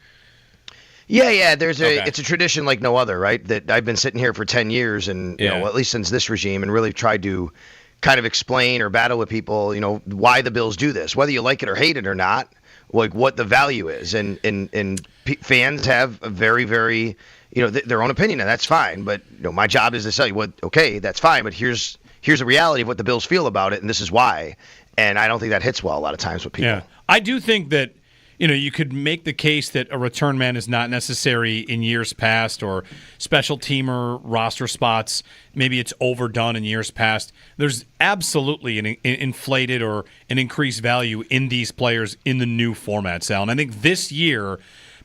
Yeah. It's a tradition like no other, right? That I've been sitting here for 10 years, and at least since this regime, and really tried to kind of explain or battle with people, why the Bills do this, whether you like it or hate it or not, like what the value is, and fans have a very, very, their own opinion, and that's fine. But my job is to tell you okay, that's fine, but here's the reality of what the Bills feel about it, and this is why. And I don't think that hits well a lot of times with people. Yeah, I do think that. You could make the case that a return man is not necessary in years past, or special teamer roster spots. Maybe it's overdone in years past. There's absolutely an inflated or an increased value in these players in the new format, Sal. And I think this year,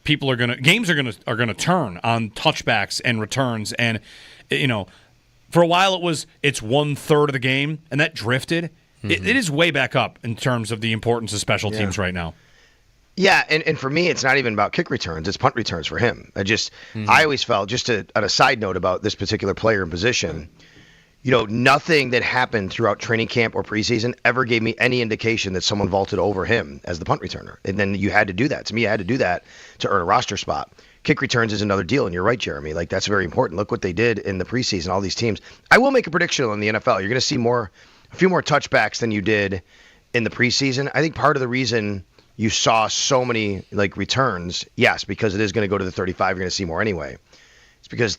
games are gonna turn on touchbacks and returns. And for a while it's 1/3 of the game, and that drifted. Mm-hmm. It is way back up in terms of the importance of special teams right now. Yeah, and for me, it's not even about kick returns. It's punt returns for him. I always felt, on a side note about this particular player and position, nothing that happened throughout training camp or preseason ever gave me any indication that someone vaulted over him as the punt returner. And then you had to do that. To me, you had to do that to earn a roster spot. Kick returns is another deal, and you're right, Jeremy. Like, that's very important. Look what they did in the preseason, all these teams. I will make a prediction in the NFL. You're going to see a few more touchbacks than you did in the preseason. I think part of the reason you saw so many returns, yes, because it is going to go to the 35. You're going to see more anyway. It's because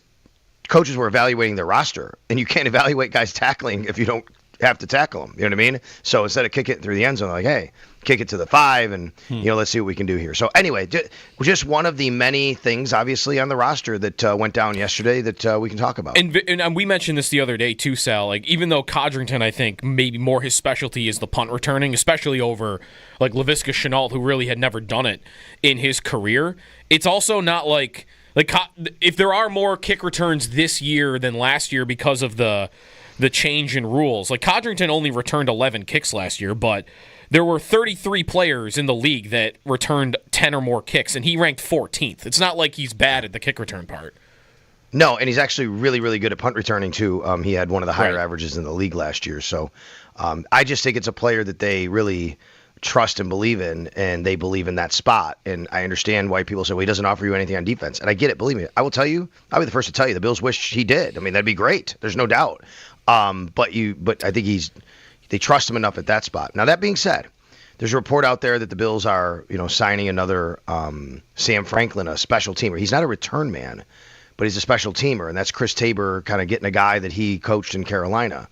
coaches were evaluating their roster, and you can't evaluate guys tackling if you don't have to tackle them. You know what I mean? So instead of kicking it through the end zone, like, hey, kick it to the 5, and let's see what we can do here. So anyway, just one of the many things, obviously, on the roster that went down yesterday that we can talk about. And we mentioned this the other day too, Sal. Like, even though Codrington, I think maybe more his specialty is the punt returning, especially over like Laviska Shenault, who really had never done it in his career. It's also not like if there are more kick returns this year than last year because of the the change in rules. Like, Codrington only returned 11 kicks last year, but there were 33 players in the league that returned 10 or more kicks, and he ranked 14th. It's not like he's bad at the kick return part. No, and he's actually really, really good at punt returning, too. He had one of the higher averages in the league last year. So I just think it's a player that they really trust and believe in, and they believe in that spot. And I understand why people say, well, he doesn't offer you anything on defense. And I get it. Believe me, I will tell you, I'll be the first to tell you, the Bills wish he did. I mean, that'd be great. There's no doubt. But I think they trust him enough at that spot. Now, that being said, there's a report out there that the Bills are, signing another Sam Franklin, a special teamer. He's not a return man, but he's a special teamer, and that's Chris Tabor kind of getting a guy that he coached in Carolina.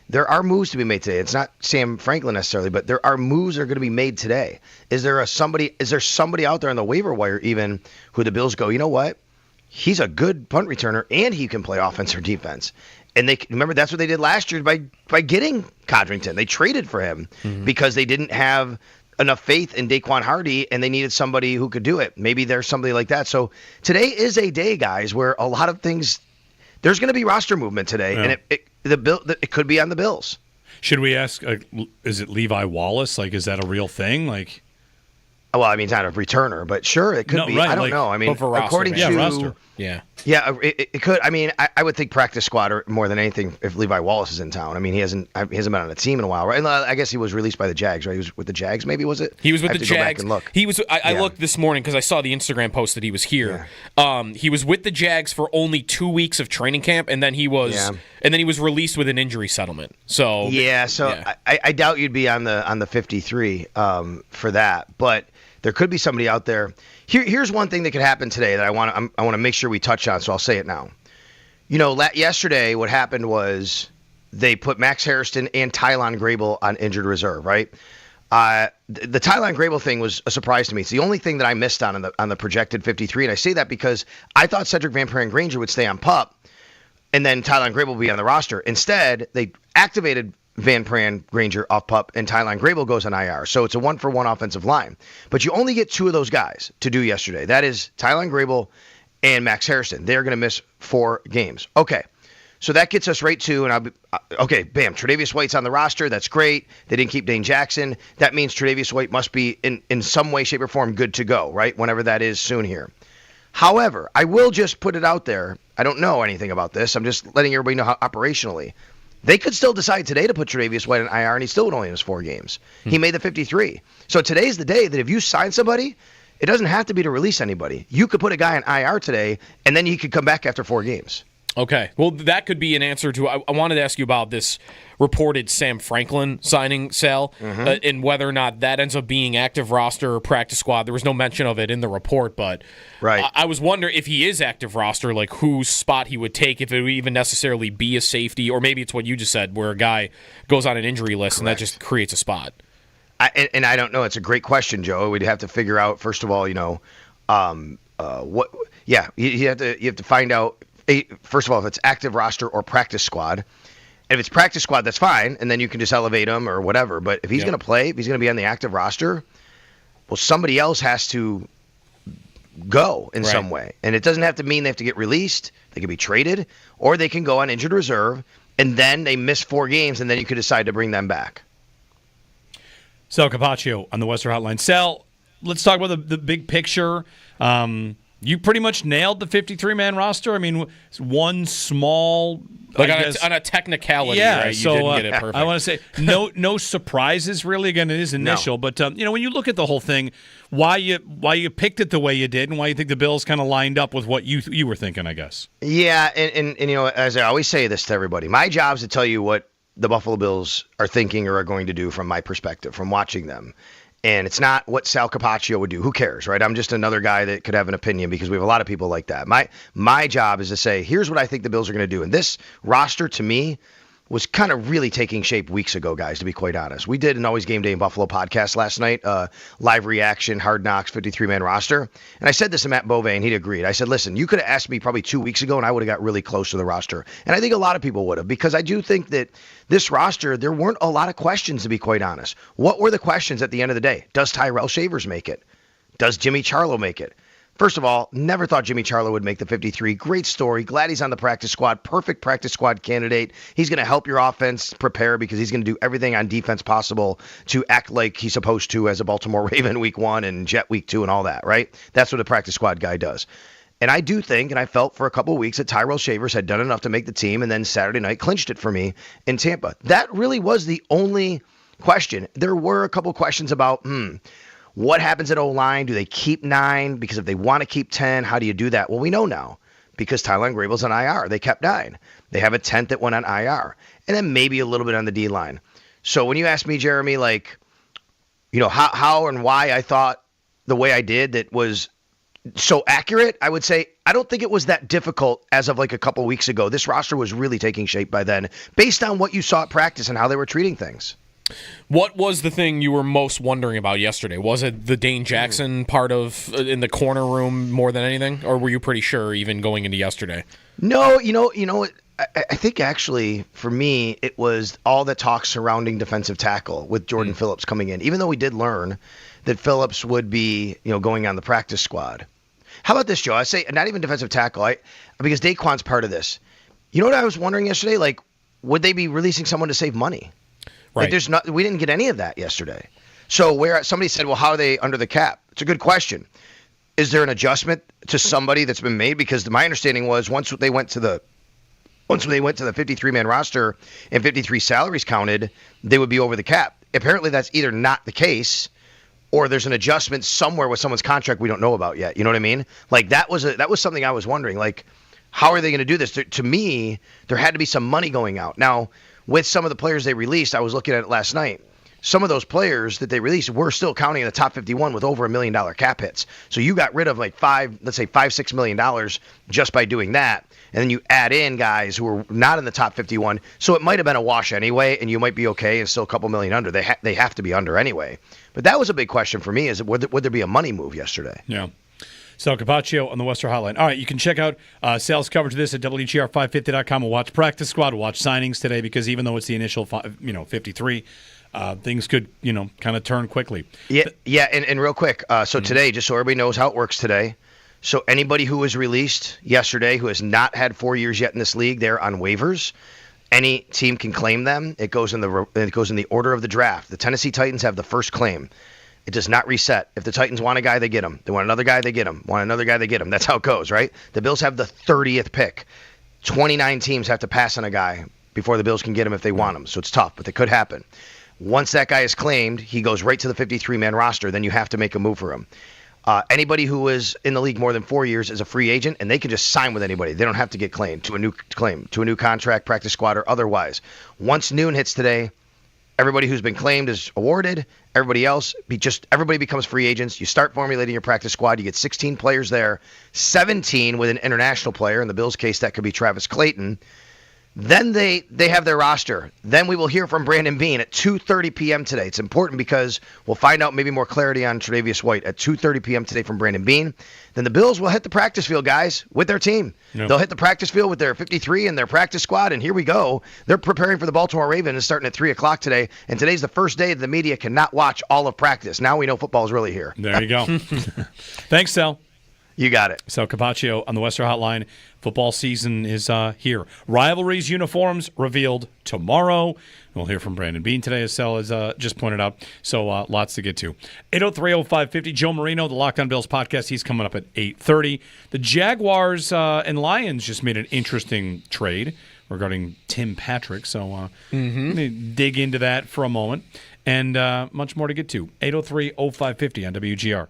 There are moves to be made today. It's not Sam Franklin necessarily, but there are moves that are going to be made today. Is there somebody out there on the waiver wire even who the Bills go, you know what? He's a good punt returner, and he can play offense or defense. And they remember that's what they did last year by getting Codrington. They traded for him because they didn't have enough faith in Daquan Hardy, and they needed somebody who could do it. Maybe there's somebody like that. So today is a day, guys, where a lot of things. There's going to be roster movement today, and it could be on the Bills. Should we ask? Is it Levi Wallace? Like, is that a real thing? Like, well, I mean, it's not a returner, but sure, it could be. Right, I don't know. I mean, according to roster. Yeah, it could. I mean, I would think practice squad or more than anything if Levi Wallace is in town. I mean, he hasn't been on a team in a while, right? And I guess he was released by the Jags, right? He was with the Jags, maybe, was it? He was with the Jags. Go back and look. He was. I looked this morning because I saw the Instagram post that he was here. Yeah. He was with the Jags for only 2 weeks of training camp, and then he was released with an injury settlement. So I doubt you'd be on the 53 for that, but there could be somebody out there. Here's one thing that could happen today that I want to make sure we touch on, so I'll say it now. Yesterday what happened was they put Max Harrison and Tylon Grable on injured reserve, right? The Tylon Grable thing was a surprise to me. It's the only thing that I missed on the projected 53, and I say that because I thought Cedric Van Pran Granger would stay on PUP, and then Tylon Grable would be on the roster. Instead, they activated Van Pran Granger off PUP, and Tylon Grable goes on IR. So it's a 1-for-1 offensive line. But you only get 2 of those guys to do yesterday. That is Tylon Grable and Max Harrison. They're going to miss 4 games. Okay, so that gets us right to, and bam, Tre'Davious White's on the roster. That's great. They didn't keep Dane Jackson. That means Tre'Davious White must be in some way, shape, or form good to go, right, whenever that is soon here. However, I will just put it out there. I don't know anything about this. I'm just letting everybody know how operationally. They could still decide today to put Tre'Davious White in IR, and he still would only miss 4 games. He made the 53. So today's the day that if you sign somebody, it doesn't have to be to release anybody. You could put a guy in IR today, and then he could come back after 4 games. Okay. Well, that could be an answer to. I wanted to ask you about this reported Sam Franklin signing, Sal, and whether or not that ends up being active roster or practice squad. There was no mention of it in the report, but I was wondering if he is active roster, like whose spot he would take, if it would even necessarily be a safety, or maybe it's what you just said, where a guy goes on an injury list and that just creates a spot. And I don't know. It's a great question, Joe. We'd have to figure out, first of all, what. Yeah, you have to find out. First of all, if it's active roster or practice squad. If it's practice squad, that's fine, and then you can just elevate him or whatever. But if he's going to play, if he's going to be on the active roster, well, somebody else has to go in some way. And it doesn't have to mean they have to get released. They can be traded, or they can go on injured reserve, and then they miss 4 games, and then you could decide to bring them back. Sal Capaccio on the Western Hotline. Sal, let's talk about the big picture. You pretty much nailed the 53-man roster. I mean, one small... on a technicality, right? You didn't get it perfect. I want to say no surprises, really. Again, it is initial. No. But, when you look at the whole thing, why you picked it the way you did and why you think the Bills kind of lined up with what you were thinking, I guess. Yeah, and as I always say this to everybody, my job is to tell you what the Buffalo Bills are thinking or are going to do from my perspective, from watching them. And it's not what Sal Capaccio would do. Who cares, right? I'm just another guy that could have an opinion because we have a lot of people like that. My job is to say, here's what I think the Bills are going to do. And this roster, to me, was kind of really taking shape weeks ago, guys, to be quite honest. We did an Always Game Day in Buffalo podcast last night, live reaction, Hard Knocks, 53-man roster. And I said this to Matt Bove, and he'd agreed. I said, listen, you could have asked me probably 2 weeks ago, and I would have got really close to the roster. And I think a lot of people would have, because I do think that this roster, there weren't a lot of questions, to be quite honest. What were the questions at the end of the day? Does Tyrell Shavers make it? Does Jimmy Charlo make it? First of all, never thought Jimmy Charlo would make the 53. Great story. Glad he's on the practice squad. Perfect practice squad candidate. He's going to help your offense prepare because he's going to do everything on defense possible to act like he's supposed to as a Baltimore Raven week 1 and Jet week 2 and all that, right? That's what a practice squad guy does. And I do think, and I felt for a couple of weeks that Tyrell Shavers had done enough to make the team, and then Saturday night clinched it for me in Tampa. That really was the only question. There were a couple of questions about, what happens at O-line? Do they keep 9? Because if they want to keep 10, how do you do that? Well, we know now because Tylan Grable's on IR. They kept 9. They have a 10th that went on IR. And then maybe a little bit on the D-line. So when you ask me, Jeremy, like, how and why I thought the way I did that was so accurate, I would say I don't think it was that difficult as of like a couple weeks ago. This roster was really taking shape by then based on what you saw at practice and how they were treating things. What was the thing you were most wondering about yesterday? Was it the Dane Jackson part of in the corner room more than anything? Or were you pretty sure even going into yesterday? No, I think actually for me it was all the talk surrounding defensive tackle with Jordan Phillips coming in. Even though we did learn that Phillips would be, going on the practice squad. How about this, Joe? I say not even defensive tackle, because Daquan's part of this. You know what I was wondering yesterday? Like, would they be releasing someone to save money? Right. Like, we didn't get any of that yesterday. So where somebody said, well, how are they under the cap? It's a good question. Is there an adjustment to somebody that's been made? Because my understanding was once they went to the 53-man roster and 53 salaries counted, they would be over the cap. Apparently that's either not the case or there's an adjustment somewhere with someone's contract we don't know about yet. You know what I mean? Like that was something I was wondering. Like, how are they going to do this? To me, there had to be some money going out. Now, with some of the players they released, I was looking at it last night. Some of those players that they released were still counting in the top 51 with over $1 million cap hits. So you got rid of like $6 million just by doing that. And then you add in guys who were not in the top 51. So it might have been a wash anyway, and you might be okay and still a couple million under. They have to be under anyway. But that was a big question for me, is would there be a money move yesterday? Yeah. Sal Capaccio on the Western Hotline. All right, you can check out sales coverage of this at WGR550.com. We'll watch practice squad, we'll watch signings today because even though it's the initial 53, things could kind of turn quickly. Yeah, and real quick, so today, just so everybody knows how it works today, so anybody who was released yesterday who has not had 4 years yet in this league, they're on waivers. Any team can claim them. It goes in the order of the draft. The Tennessee Titans have the first claim. It does not reset. If the Titans want a guy, they get him. They want another guy, they get him. Want another guy, they get him. That's how it goes, right? The Bills have the 30th pick. 29 teams have to pass on a guy before the Bills can get him if they want him. So it's tough, but it could happen. Once that guy is claimed, he goes right to the 53-man roster. Then you have to make a move for him. Anybody who is in the league more than 4 years is a free agent, and they can just sign with anybody. They don't have to get claimed to a new contract, practice squad, or otherwise. Once noon hits today, everybody who's been claimed is awarded. Everybody becomes free agents. You start formulating your practice squad. You get 16 players there, 17 with an international player. In the Bills' case, that could be Travis Clayton. Then they have their roster. Then we will hear from Brandon Beane at 2:30 p.m. today. It's important because we'll find out maybe more clarity on Tre'Davious White at 2:30 p.m. today from Brandon Beane. Then the Bills will hit the practice field, guys, with their team. Yep. They'll hit the practice field with their 53 and their practice squad, and here we go. They're preparing for the Baltimore Ravens starting at 3 o'clock today, and today's the first day that the media cannot watch all of practice. Now we know football is really here. There you go. Thanks, Sal. You got it. Sal Capaccio on the Western Hotline. Football season is here. Rivalries uniforms revealed tomorrow. We'll hear from Brandon Beane today, as Sal has just pointed out. So lots to get to. 803-0550, Joe Marino, the Locked On Bills podcast. He's coming up at 8:30. The Jaguars and Lions just made an interesting trade regarding Tim Patrick. So let me dig into that for a moment. And much more to get to. 803-0550 on WGR.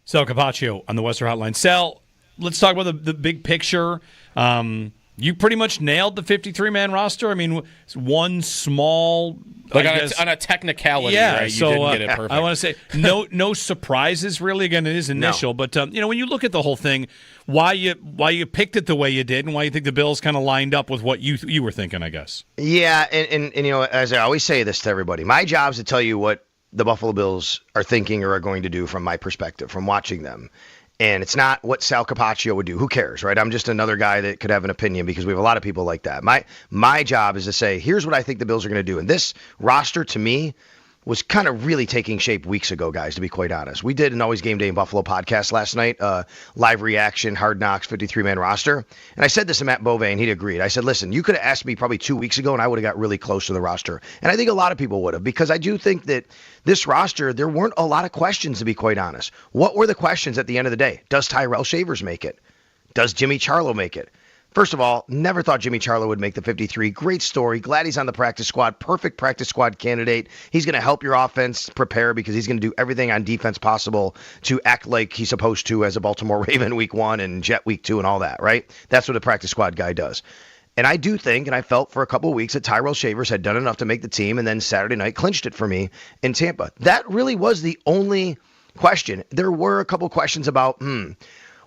Sal Capaccio on the Western Hotline. Sal, let's talk about the big picture. You pretty much nailed the 53-man roster. I mean, one small... on a technicality, right? You so, didn't get it perfect. I want to say no surprises, really. Again, it is initial. No. But, when you look at the whole thing, why you picked it the way you did and why you think the Bills kind of lined up with what you were thinking, I guess. Yeah, and as I always say this to everybody, my job is to tell you what the Buffalo Bills are thinking or are going to do from my perspective, from watching them. And it's not what Sal Capaccio would do. Who cares, right? I'm just another guy that could have an opinion because we have a lot of people like that. My job is to say, here's what I think the Bills are going to do. And this roster, to me, was kind of really taking shape weeks ago, guys, to be quite honest. We did an Always Game Day in Buffalo podcast last night, live reaction, Hard Knocks, 53-man roster. And I said this to Matt Bove, and he'd agreed. I said, listen, you could have asked me probably 2 weeks ago, and I would have got really close to the roster. And I think a lot of people would have, because I do think that this roster, there weren't a lot of questions, to be quite honest. What were the questions at the end of the day? Does Tyrell Shavers make it? Does Jimmy Charlo make it? First of all, never thought Jimmy Charlo would make the 53. Great story. Glad he's on the practice squad. Perfect practice squad candidate. He's going to help your offense prepare because he's going to do everything on defense possible to act like he's supposed to as a Baltimore Raven week 1 and Jet week 2 and all that, right? That's what a practice squad guy does. And I do think, and I felt for a couple of weeks, that Tyrell Shavers had done enough to make the team, and then Saturday night clinched it for me in Tampa. That really was the only question. There were a couple questions about,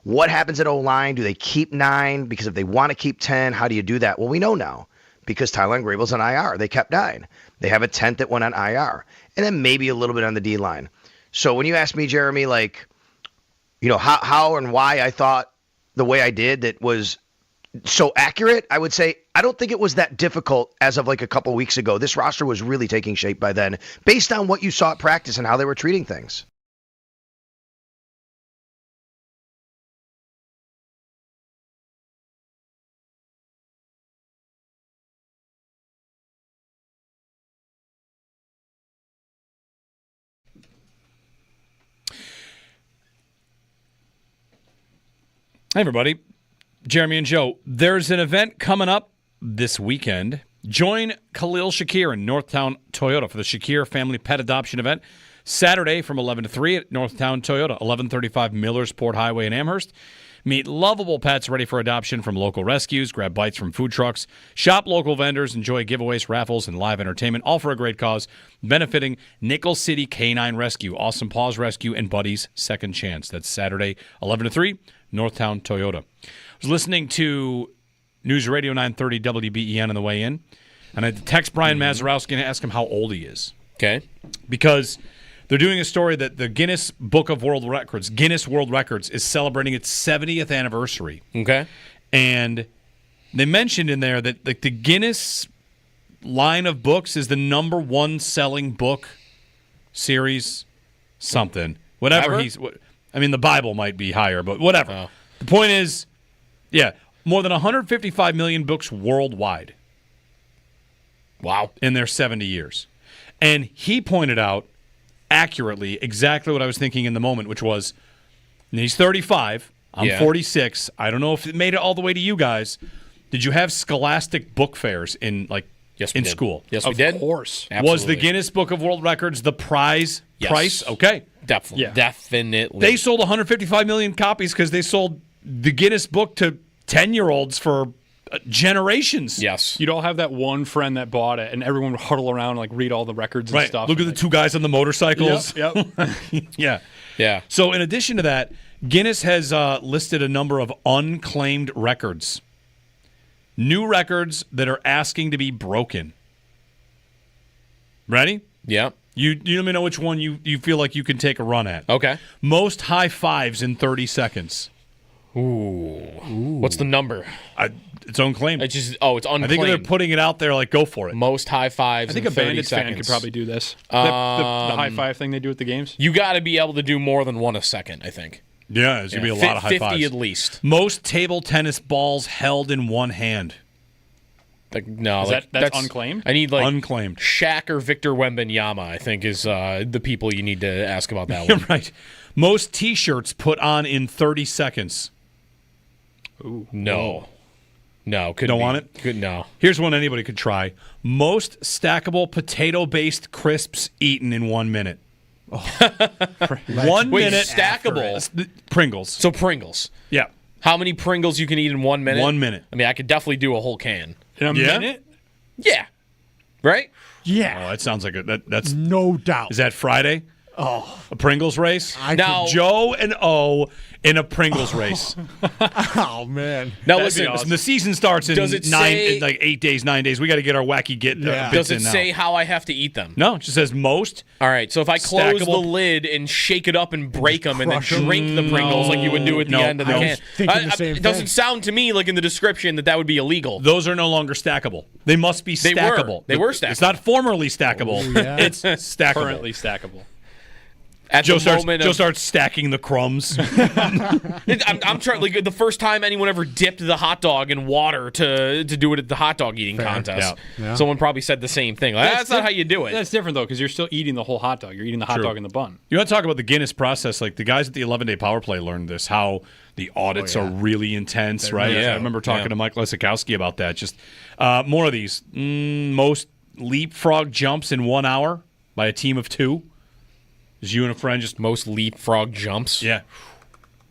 what happens at O-line? Do they keep 9? Because if they want to keep 10, how do you do that? Well, we know now because Tylan Grable's on IR. They kept 9. They have a 10th that went on IR. And then maybe a little bit on the D-line. So when you ask me, Jeremy, how and why I thought the way I did that was so accurate, I would say I don't think it was that difficult as of a couple weeks ago. This roster was really taking shape by then based on what you saw at practice and how they were treating things. Hey, everybody. Jeremy and Joe. There's an event coming up this weekend. Join Khalil Shakir in Northtown Toyota for the Shakir Family Pet Adoption Event. Saturday from 11 to 3 at Northtown Toyota, 1135 Millersport Highway in Amherst. Meet lovable pets ready for adoption from local rescues, grab bites from food trucks, shop local vendors, enjoy giveaways, raffles, and live entertainment, all for a great cause, benefiting Nickel City Canine Rescue, Awesome Paws Rescue, and Buddy's Second Chance. That's Saturday, 11 to 3, Northtown Toyota. I was listening to News Radio 930 WBEN on the way in, and I text Brian Mazurowski and ask him how old he is. Okay. Because they're doing a story that the Guinness World Records, is celebrating its 70th anniversary. Okay. And they mentioned in there that the Guinness line of books is the number 1 selling book series, something. Whatever the Bible might be higher, but whatever. Oh. The point is, more than 155 million books worldwide. Wow. In their 70 years. And he pointed out accurately exactly what I was thinking in the moment, which was, he's 35, I'm 46. I don't know if it made it all the way to you guys. Did you have scholastic book fairs in school? Yes, we did. Of course. Absolutely. Was the Guinness Book of World Records the prize? Okay. Definitely. Yeah. Definitely. They sold 155 million copies because they sold the Guinness book to 10-year-olds for generations. Yes. You'd all have that one friend that bought it, and everyone would huddle around and read all the records and stuff. Look at the 2 guys on the motorcycles. Yep. Yeah. Yeah. So in addition to that, Guinness has listed a number of unclaimed records. New records that are asking to be broken. Ready? Yeah. You let me know which one you feel like you can take a run at. Okay. Most high fives in 30 seconds. Ooh. What's the number? It's unclaimed. It's unclaimed. I think they're putting it out there like, go for it. Most high fives. I think in a 30 Bandits seconds. fan could probably do this. The high five thing they do at the games. You got to be able to do more than one a second, I think. Yeah, there's going to be a lot of high 50 fives. 50 at least. Most table tennis balls held in one hand. That's unclaimed? I need unclaimed. Shaq or Victor Wembanyama, I think, is the people you need to ask about that one. Right. Most T-shirts put on in 30 seconds. Ooh. No. No. Don't want it? No. Here's one anybody could try. Most stackable potato-based crisps eaten in 1 minute. 1 Wait, minute. stackable. Pringles. So Pringles. Yeah. How many Pringles you can eat in 1 minute? 1 minute. I mean, I could definitely do a whole can. In a minute? Yeah. Right? Yeah. Oh, that sounds like that's no doubt. Is that Friday? Oh, a Pringles race? Now Joe and O in a Pringles race. Oh man! Now That'd listen, awesome. The season starts in in like 8 days, 9 days. We got to get our wacky bits Does it in now. say how I have to eat them? No, it just says most. All right, so if I close Stackable. the lid and shake it up and break them and then drink the Pringles like you would do at the end of the can, it doesn't sound to me like in the description that would be illegal. Those are no longer stackable. They must be stackable. They were stackable. It's not formerly stackable. Oh, yeah. It's stackable. Currently stackable. At Joe the starts stacking the crumbs. I'm trying. Like the first time anyone ever dipped the hot dog in water to do it at the hot dog eating contest, someone probably said the same thing. Like, that's not how you do it. That's different though, because you're still eating the whole hot dog. You're eating the hot dog in the bun. You want to talk about the Guinness process? Like the guys at the 11-day power play learned this. How the audits are really intense, right? Yeah. I remember talking to Mike Lesikowski about that. Just more of these. Most leapfrog jumps in 1 hour by a team of 2. Is you and a friend just most leapfrog jumps? Yeah.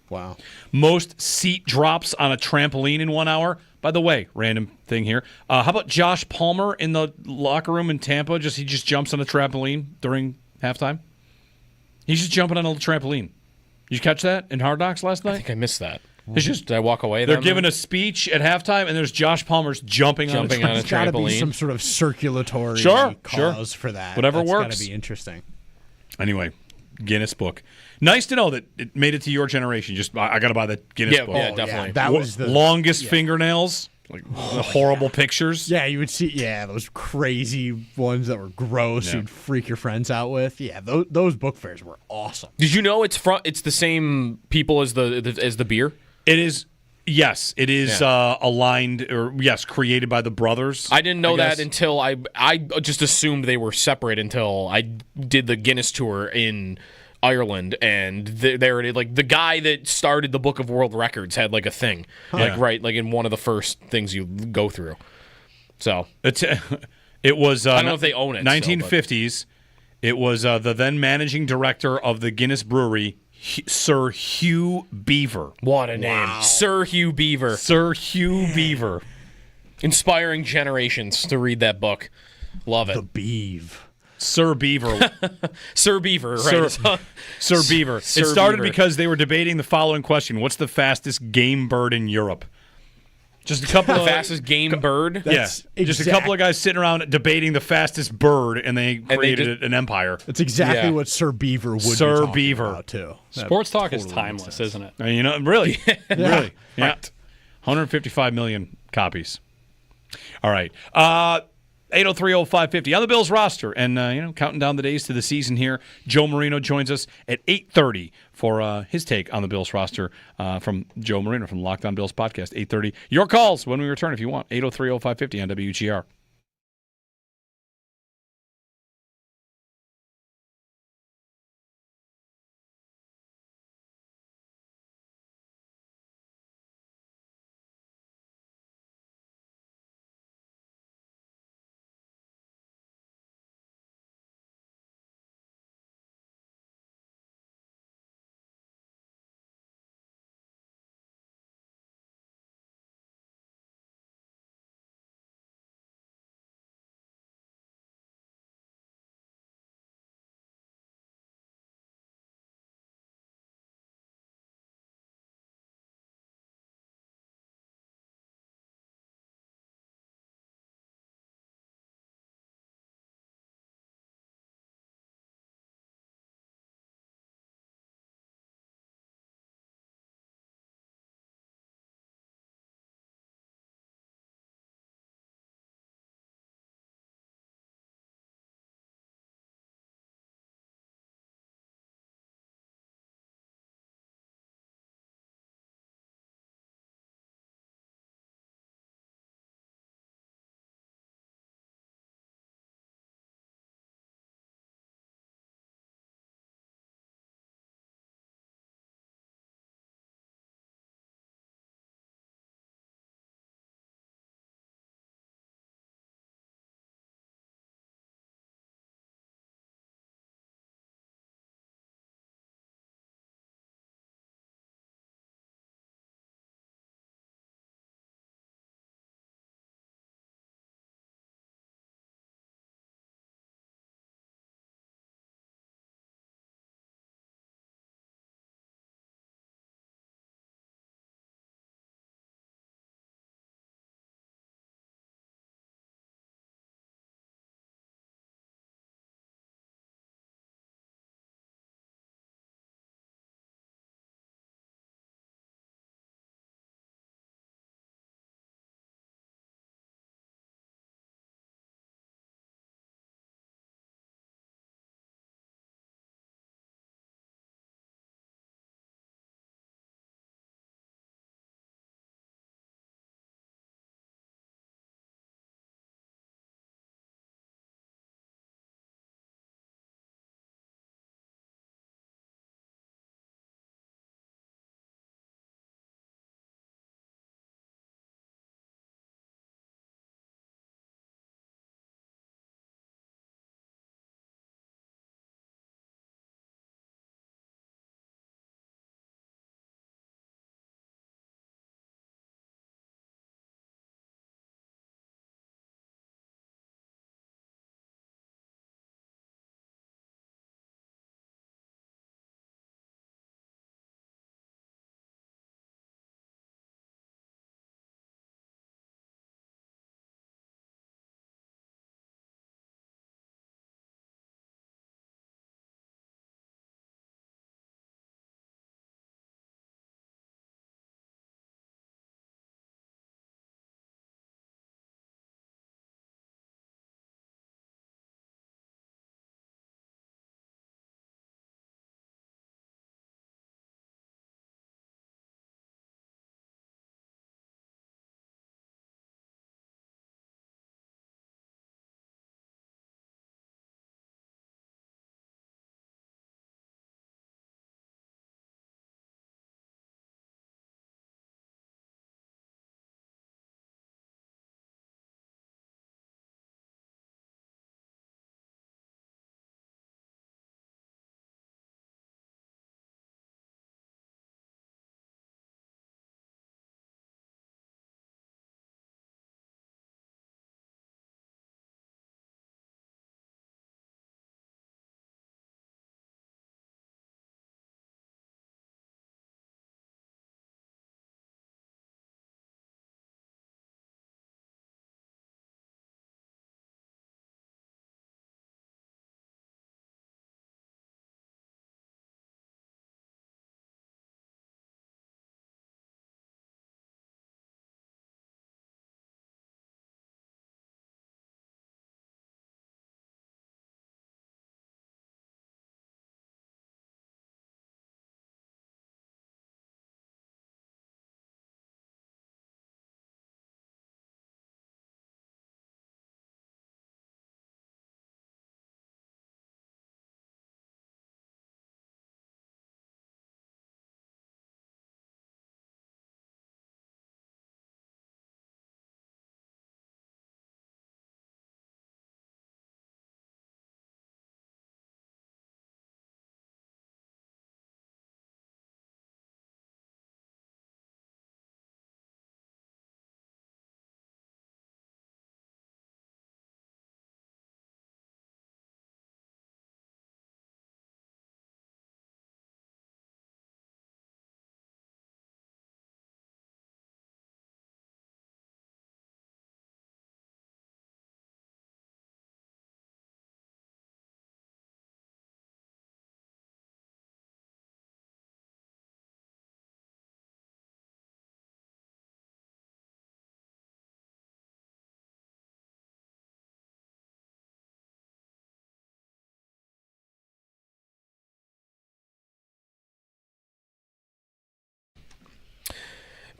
Wow. Most seat drops on a trampoline in 1 hour. By the way, random thing here. How about Josh Palmer in the locker room in Tampa? He just jumps on a trampoline during halftime. He's just jumping on a trampoline. Did you catch that in Hard Knocks last night? I think I missed that. It's just, did I walk away? They're giving a speech at halftime, and there's Josh Palmer's jumping on a trampoline. There's got to be some sort of circulatory cause for that. Whatever That's works. Got to be interesting. Anyway, Guinness book. Nice to know that it made it to your generation. Just I got to buy the Guinness book. Yeah, definitely. That was the longest fingernails, like the horrible pictures. Yeah, you would see. Yeah, those crazy ones that were gross. Yeah. You'd freak your friends out with. Yeah, those book fairs were awesome. Did you know it's the same people as the beer? It is. Yes, it is aligned, or created by the brothers. I didn't know that until I just assumed they were separate until I did the Guinness tour in Ireland, and there like the guy that started the Book of World Records had like a thing, like in one of the first things you go through. So it was. I don't know if they own it. 1950s. It was the then managing director of the Guinness Brewery, Sir Hugh Beaver. What a name. Sir Hugh Beaver. Sir Hugh Beaver. Inspiring generations to read that book. Love it. The Beeve. Sir Beaver. Sir Beaver, right? Sir Beaver. It started because they were debating the following question. What's the fastest game bird in Europe? Just a couple of fastest game bird? Just a couple of guys sitting around debating the fastest bird, and they created an empire. That's exactly what Sir Beaver would be talking about, too. Sports talk is timeless, isn't it? You know, really. Really. Yeah. Right. 155 million copies. All right. 8030550 on the Bills roster, and counting down the days to the season here. Joe Marino joins us at 8:30 for his take on the Bills roster from Joe Marino from Locked On Bills podcast. 8:30. Your calls when we return if you want. 8030550 on WGR.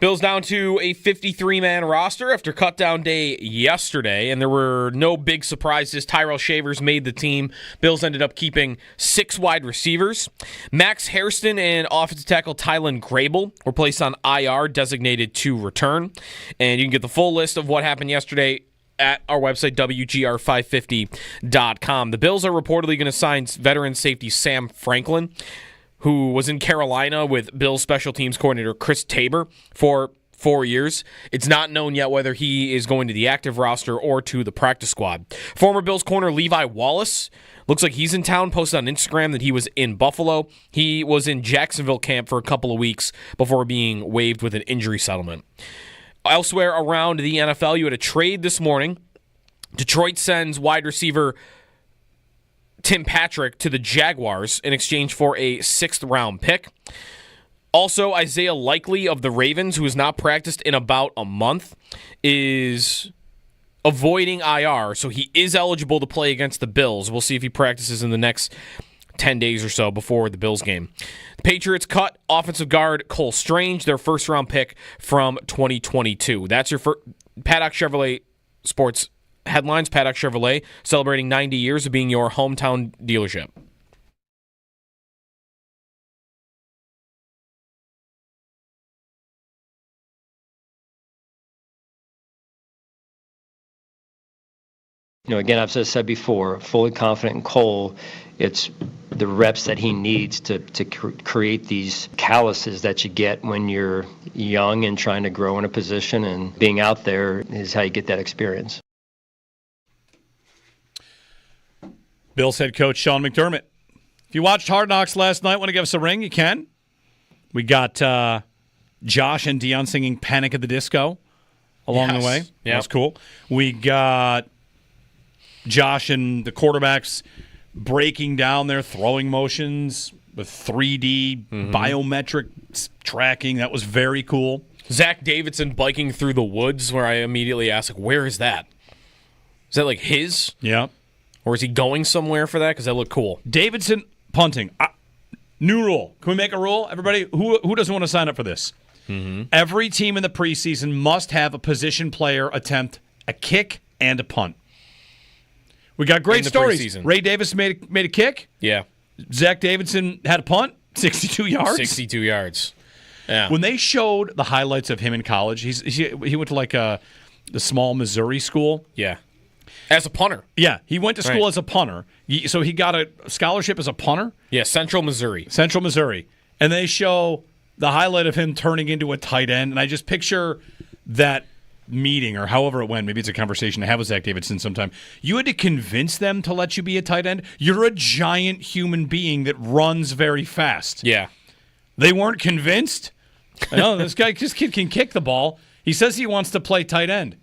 Bills down to a 53-man roster after cutdown day yesterday, and there were no big surprises. Tyrell Shavers made the team. Bills ended up keeping 6 wide receivers. Max Hairston and offensive tackle Tylan Grable were placed on IR, designated to return. And you can get the full list of what happened yesterday at our website, WGR550.com. The Bills are reportedly going to sign veteran safety Sam Franklin, who was in Carolina with Bills special teams coordinator Chris Tabor for 4 years. It's not known yet whether he is going to the active roster or to the practice squad. Former Bills corner Levi Wallace looks like he's in town, posted on Instagram that he was in Buffalo. He was in Jacksonville camp for a couple of weeks before being waived with an injury settlement. Elsewhere around the NFL, you had a trade this morning. Detroit sends wide receiver Tim Patrick to the Jaguars in exchange for a 6th-round pick. Also, Isaiah Likely of the Ravens, who has not practiced in about a month, is avoiding IR, so he is eligible to play against the Bills. We'll see if he practices in the next 10 days or so before the Bills game. The Patriots cut offensive guard Cole Strange, their first-round pick from 2022. That's your Paddock Chevrolet Sports headlines. Paddock Chevrolet celebrating 90 years of being your hometown dealership. Again, I've said before, fully confident in Cole. It's the reps that he needs to create these calluses that you get when you're young and trying to grow in a position, and being out there is how you get that experience. Bills head coach Sean McDermott. If you watched Hard Knocks last night, want to give us a ring, you can. We got Josh and Dion singing Panic at the Disco along the way. Yeah, that's cool. We got Josh and the quarterbacks breaking down their throwing motions with 3D biometric tracking. That was very cool. Zach Davidson biking through the woods, where I immediately asked, where is that? Is that like his? Yeah. Or is he going somewhere for that? Because that looked cool. Davidson punting. New rule. Can we make a rule? Everybody, who doesn't want to sign up for this? Every team in the preseason must have a position player attempt a kick and a punt. We got great stories. Preseason. Ray Davis made a kick. Yeah. Zach Davidson had a punt, 62 yards. 62 yards. Yeah. When they showed the highlights of him in college, he went to like the small Missouri school. Yeah. As a punter. Yeah, he went to school as a punter. So he got a scholarship as a punter? Yeah, Central Missouri. Central Missouri. And they show the highlight of him turning into a tight end, and I just picture that meeting, or however it went. Maybe it's a conversation to have with Zach Davidson sometime. You had to convince them to let you be a tight end? You're a giant human being that runs very fast. Yeah. They weren't convinced? This kid can kick the ball. He says he wants to play tight end.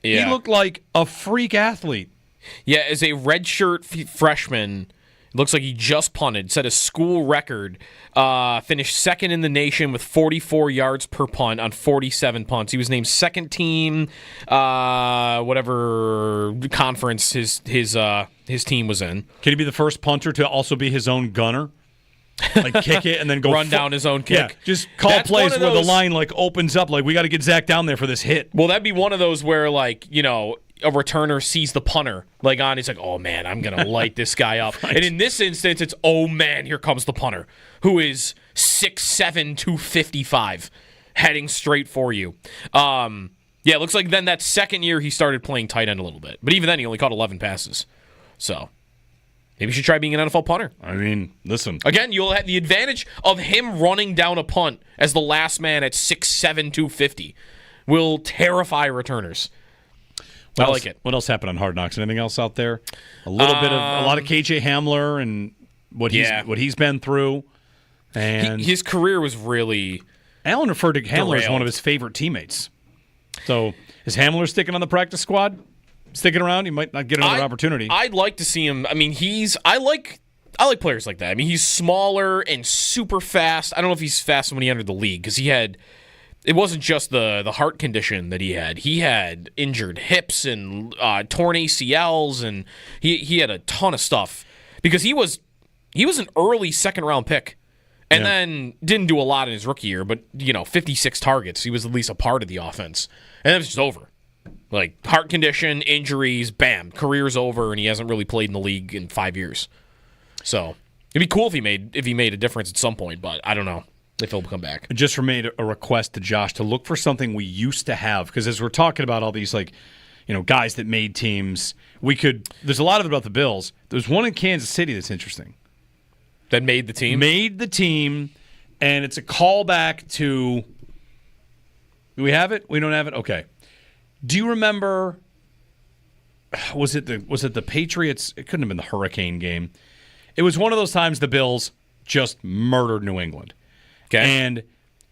Yeah. He looked like a freak athlete. Yeah, as a redshirt freshman, it looks like he just punted, set a school record, finished second in the nation with 44 yards per punt on 47 punts. He was named second team, whatever conference his team was in. Can he be the first punter to also be his own gunner? Like kick it and then go run down his own kick. Yeah, just call plays where the line like opens up. Like, we got to get Zach down there for this hit. Well, that'd be one of those where, like, a returner sees the punter like on. He's like, oh man, I'm gonna light this guy up. Right. And in this instance, it's, oh man, here comes the punter, who is 6'7", 255, heading straight for you. Yeah, it looks like then that second year he started playing tight end a little bit, but even then he only caught 11 passes. So maybe you should try being an NFL punter. I mean, listen. Again, you'll have the advantage of him running down a punt as the last man at 6'7", 250. Will terrify returners. I like it. What else happened on Hard Knocks? Anything else out there? A lot of KJ Hamler and what he's been through. And his career was really. Allen referred to Hamler as one of his favorite teammates. So is Hamler sticking on the practice squad? Sticking around? He might not get another opportunity. I'd like to see him. I mean, I like players like that. I mean, he's smaller and super fast. I don't know if he's fast when he entered the league, because it wasn't just the heart condition that he had. He had injured hips and torn ACLs, and he had a ton of stuff, because he was an early second-round pick And then didn't do a lot in his rookie year, but 56 targets. He was at least a part of the offense. And it was just over. Like heart condition, injuries, bam, career's over, and he hasn't really played in the league in 5 years. So it'd be cool if he made a difference at some point, but I don't know if he'll come back. I just made a request to Josh to look for something we used to have, because as we're talking about all these guys that made teams, there's a lot of it about the Bills. There's one in Kansas City that's interesting. That made the team? Made the team, and it's a callback to... Do we have it? We don't have it? Okay. Do you remember... Was it the Patriots? It couldn't have been the Hurricane game. It was one of those times the Bills just murdered New England. Okay. And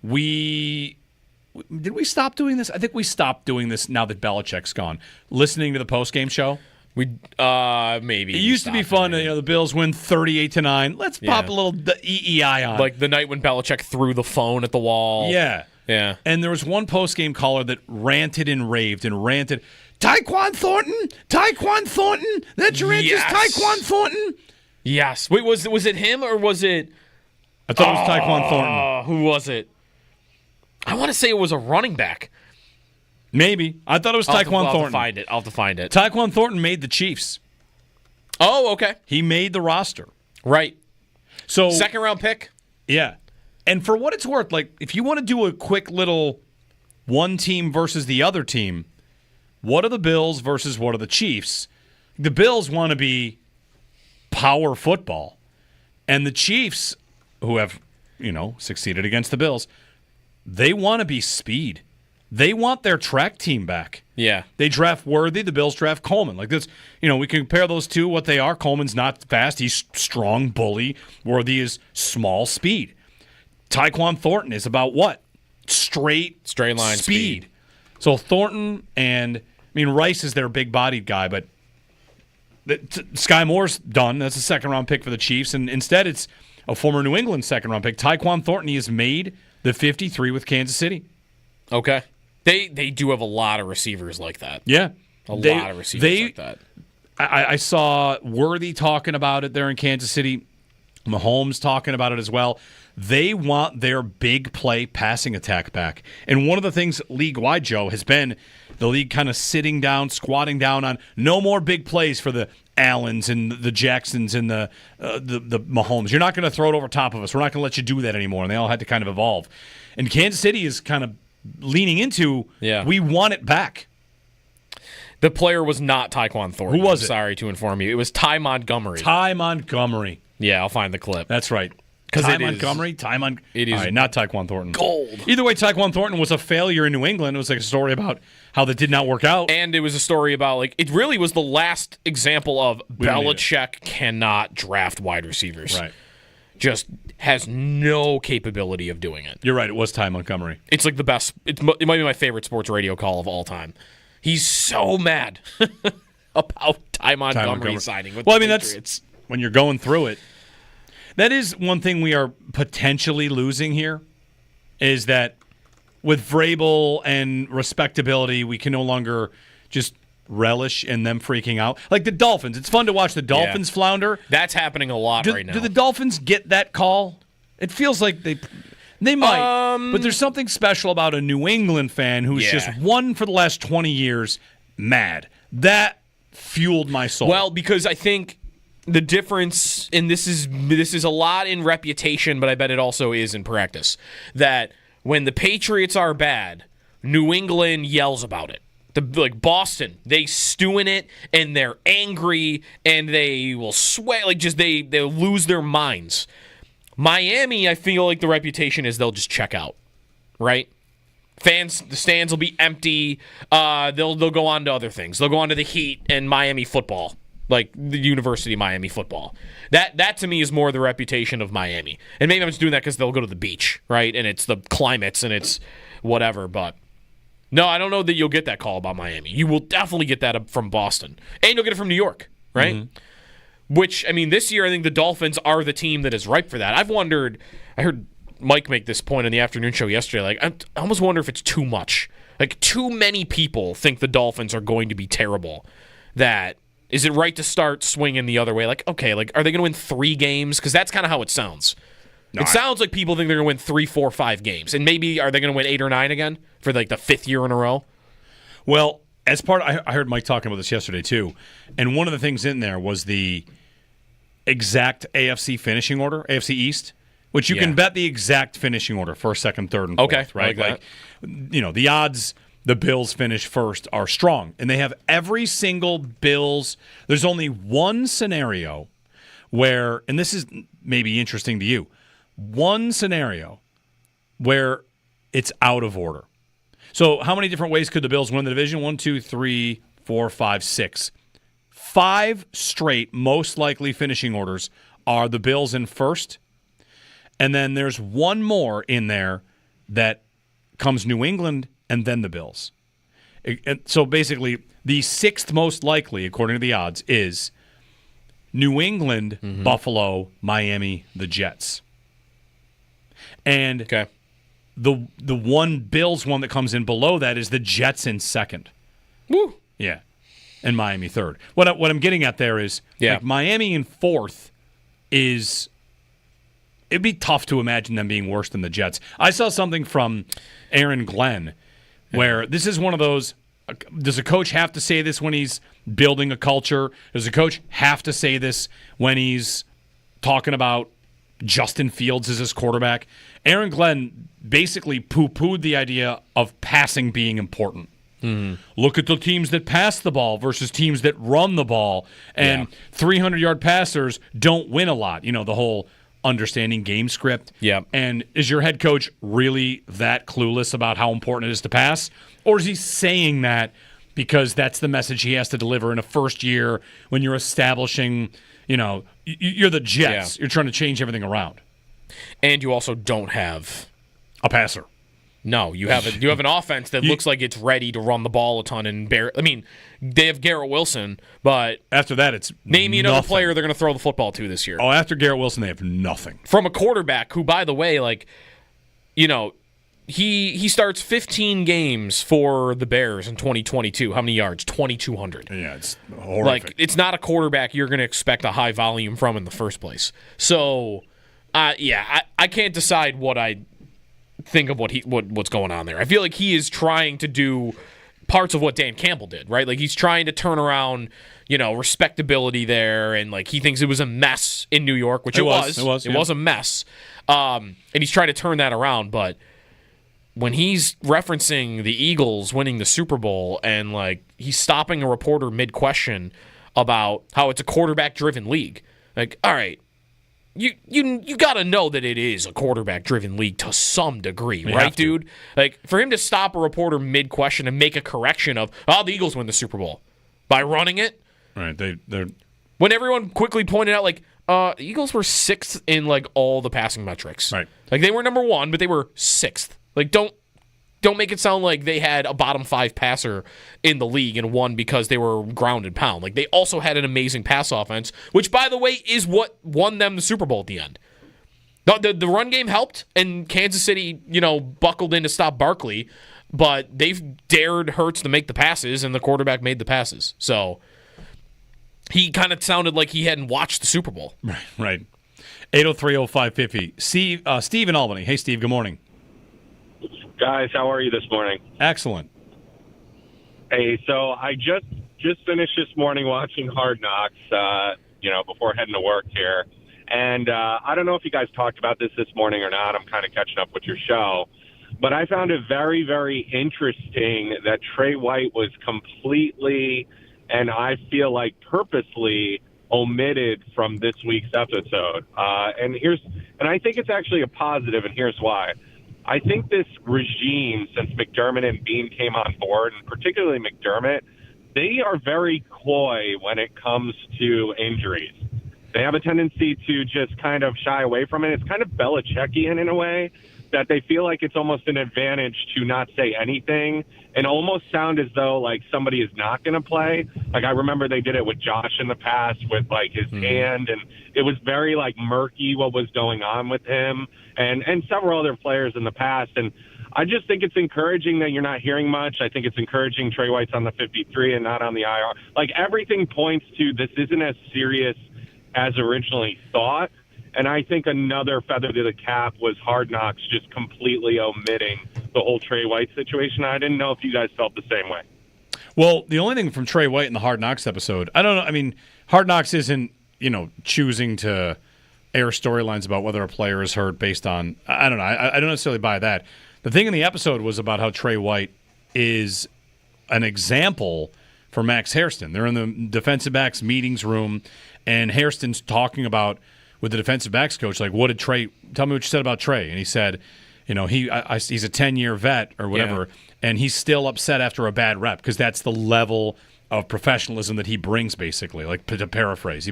did we stop doing this? I think we stopped doing this now that Belichick's gone. Listening to the postgame show. We maybe it used to be fun. The Bills win 38-9. Let's pop a little EEI on, like the night when Belichick threw the phone at the wall. Yeah. And there was one postgame caller that ranted and raved and ranted. Tyquan Thornton. That's your answer, Tyquan Thornton. Yes. Wait, was it him or was it? I thought it was Tyquan Thornton. Who was it? I want to say it was a running back. Maybe. I thought it was Tyquan Thornton. I'll have to find it. Tyquan Thornton made the Chiefs. Oh, okay. He made the roster. Right. So second round pick? Yeah. And for what it's worth, like if you want to do a quick little one team versus the other team, what are the Bills versus what are the Chiefs? The Bills want to be power football. And the Chiefs, who have, succeeded against the Bills, they want to be speed. They want their track team back. Yeah. They draft Worthy, the Bills draft Coleman. Like this, we compare those two, what they are. Coleman's not fast. He's strong, bully. Worthy is small speed. Tyquan Thornton is about what? Straight line speed. So Thornton and, Rice is their big-bodied guy, but Sky Moore's done. That's a second-round pick for the Chiefs, and instead it's a former New England second-round pick. Tyquan Thornton, he has made the 53 with Kansas City. Okay. They do have a lot of receivers like that. Yeah. A lot of receivers like that. I saw Worthy talking about it there in Kansas City. Mahomes talking about it as well. They want their big play passing attack back. And one of the things league-wide, Joe, has been the league kind of sitting down, squatting down on no more big plays for the Allens and the Jacksons and the Mahomes. You're not going to throw it over top of us. We're not going to let you do that anymore. And they all had to kind of evolve. And Kansas City is kind of leaning into, we want it back. The player was not Tyquan Thornton. Who was it? Sorry to inform you. It was Ty Montgomery. Ty Montgomery. Yeah, I'll find the clip. That's right. Ty Montgomery? It is. All right, not Tyquan Thornton. Gold. Either way, Tyquan Thornton was a failure in New England. It was like a story about how that did not work out. And it was a story about, it really was the last example of Belichick cannot draft wide receivers. Right. Just has no capability of doing it. You're right. It was Ty Montgomery. It's like the best. It might be my favorite sports radio call of all time. He's so mad about Ty Montgomery signing with the Patriots. That's when you're going through it. That is one thing we are potentially losing here, is that with Vrabel and respectability, we can no longer just relish in them freaking out. Like the Dolphins. It's fun to watch the Dolphins flounder. That's happening a lot right now. Do the Dolphins get that call? It feels like they might. But there's something special about a New England fan who's just won for the last 20 years mad. That fueled my soul. Well, because I think the difference, and this is a lot in reputation, but I bet it also is in practice, that when the Patriots are bad, New England yells about it. Like Boston, they stew in it, and they're angry, and they will sweat. They'll lose their minds. Miami, I feel like the reputation is they'll just check out, right? The stands will be empty. They'll go on to other things. They'll go on to the Heat and Miami football, like the University of Miami football. That to me is more the reputation of Miami. And maybe I'm just doing that because they'll go to the beach, right? And it's the climates and it's whatever. But no, I don't know that you'll get that call about Miami. You will definitely get that from Boston, and you'll get it from New York, right? Mm-hmm. Which, this year I think the Dolphins are the team that is ripe for that. I heard Mike make this point on the afternoon show yesterday. I almost wonder if it's too much. Too many people think the Dolphins are going to be terrible. Is it right to start swinging the other way? Okay, are they going to win 3 games? Because that's kind of how it sounds. It sounds like people think they're going to win 3, 4, 5 games. And maybe are they going to win 8 or 9 again for like the 5th year in a row? Well, as part I heard Mike talking about this yesterday too. And one of the things in there was the exact AFC finishing order, AFC East, which you can bet the exact finishing order, first, second, third, and fourth, right? Like the odds the Bills finish first are strong. And they have every single Bills. There's only one scenario where, and this is maybe interesting to you, one scenario where it's out of order. So how many different ways could the Bills win the division? 1, 2, 3, 4, 5, 6. 5 straight most likely finishing orders are the Bills in first. And then there's one more in there that comes New England and then the Bills. So basically, the 6th most likely, according to the odds, is New England, Buffalo, Miami, the Jets. And the one Bills one that comes in below that is the Jets in second. Woo! Yeah. And Miami third. What I'm getting at there is like Miami in fourth is it'd be tough to imagine them being worse than the Jets. I saw something from Aaron Glenn where this is one of those, does a coach have to say this when he's building a culture? Does a coach have to say this when he's talking about Justin Fields as his quarterback? Aaron Glenn basically poo-pooed the idea of passing being important. Look at the teams that pass the ball versus teams that run the ball. And 300-yard passers don't win a lot. You know, the whole understanding game script. Yeah. And is your head coach really that clueless about how important it is to pass? Or is he saying that because that's the message he has to deliver in a first year when you're establishing, you're the Jets. Yeah. You're trying to change everything around. And you also don't have a passer. No, you have an offense that looks like it's ready to run the ball a ton. And they have Garrett Wilson, but after that, it's name me another player they're going to throw the football to this year. Oh, after Garrett Wilson, they have nothing from a quarterback who, by the way, he starts 15 games for the Bears in 2022. How many yards? 2,200. Yeah, it's horrific. It's not a quarterback you're going to expect a high volume from in the first place. So, I can't decide what I think of what's going on there. I feel like he is trying to do parts of what Dan Campbell did, right? Like he's trying to turn around, respectability there, and like he thinks it was a mess in New York, which it was. It was a mess, and he's trying to turn that around. But when he's referencing the Eagles winning the Super Bowl and like he's stopping a reporter mid-question about how it's a quarterback-driven league, like, all right. You got to know that it is a quarterback-driven league to some degree, right, dude? Like, for him to stop a reporter mid-question and make a correction of, the Eagles win the Super Bowl by running it. Right. They're when everyone quickly pointed out, like, Eagles were 6th in, like, all the passing metrics. Right. Like, they were number 1, but they were 6th. Like, don't make it sound like they had a bottom 5 passer in the league and won because they were ground and pound. Like, they also had an amazing pass offense, which, by the way, is what won them the Super Bowl at the end. The run game helped, and Kansas City, buckled in to stop Barkley, but they've dared Hurts to make the passes, and the quarterback made the passes. So he kind of sounded like he hadn't watched the Super Bowl. Right. 803-0550. Steve in Albany. Hey, Steve, good morning. Guys, how are you this morning? Excellent. Hey, so I just finished this morning watching Hard Knocks, before heading to work here. And I don't know if you guys talked about this morning or not. I'm kind of catching up with your show. But I found it very, very interesting that Trey White was completely, and I feel like purposely, omitted from this week's episode. And I think it's actually a positive, and here's why. I think this regime, since McDermott and Bean came on board, and particularly McDermott, they are very coy when it comes to injuries. They have a tendency to just kind of shy away from it. It's kind of Belichickian in a way, that they feel like it's almost an advantage to not say anything and almost sound as though like somebody is not going to play. Like I remember they did it with Josh in the past with like his hand, and it was very like murky what was going on with him and several other players in the past. And I just think it's encouraging that you're not hearing much. I think it's encouraging Trey White's on the 53 and not on the IR. Like everything points to this isn't as serious as originally thought. And I think another feather to the cap was Hard Knocks just completely omitting the whole Trey White situation. I didn't know if you guys felt the same way. Well, the only thing from Trey White in the Hard Knocks episode, I don't know. I mean, Hard Knocks isn't, choosing to air storylines about whether a player is hurt based on, I don't know. I don't necessarily buy that. The thing in the episode was about how Trey White is an example for Max Hairston. They're in the defensive backs meetings room, and Hairston's talking about with the defensive backs coach, like, what did Trey, tell me what you said about Trey. And he said, he's a 10-year vet or whatever, and he's still upset after a bad rep because that's the level of professionalism that he brings, basically, like to paraphrase.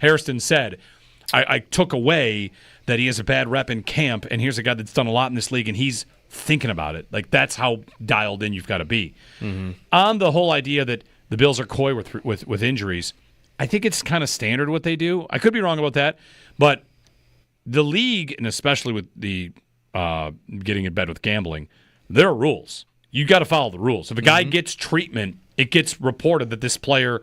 Hairston said, I took away that he has a bad rep in camp, and here's a guy that's done a lot in this league, and he's thinking about it. Like, that's how dialed in you've got to be. Mm-hmm. On the whole idea that the Bills are coy with injuries, I think it's kind of standard what they do. I could be wrong about that, but the league, and especially with the getting in bed with gambling, there are rules. You got to follow the rules. If a guy gets treatment, it gets reported that this player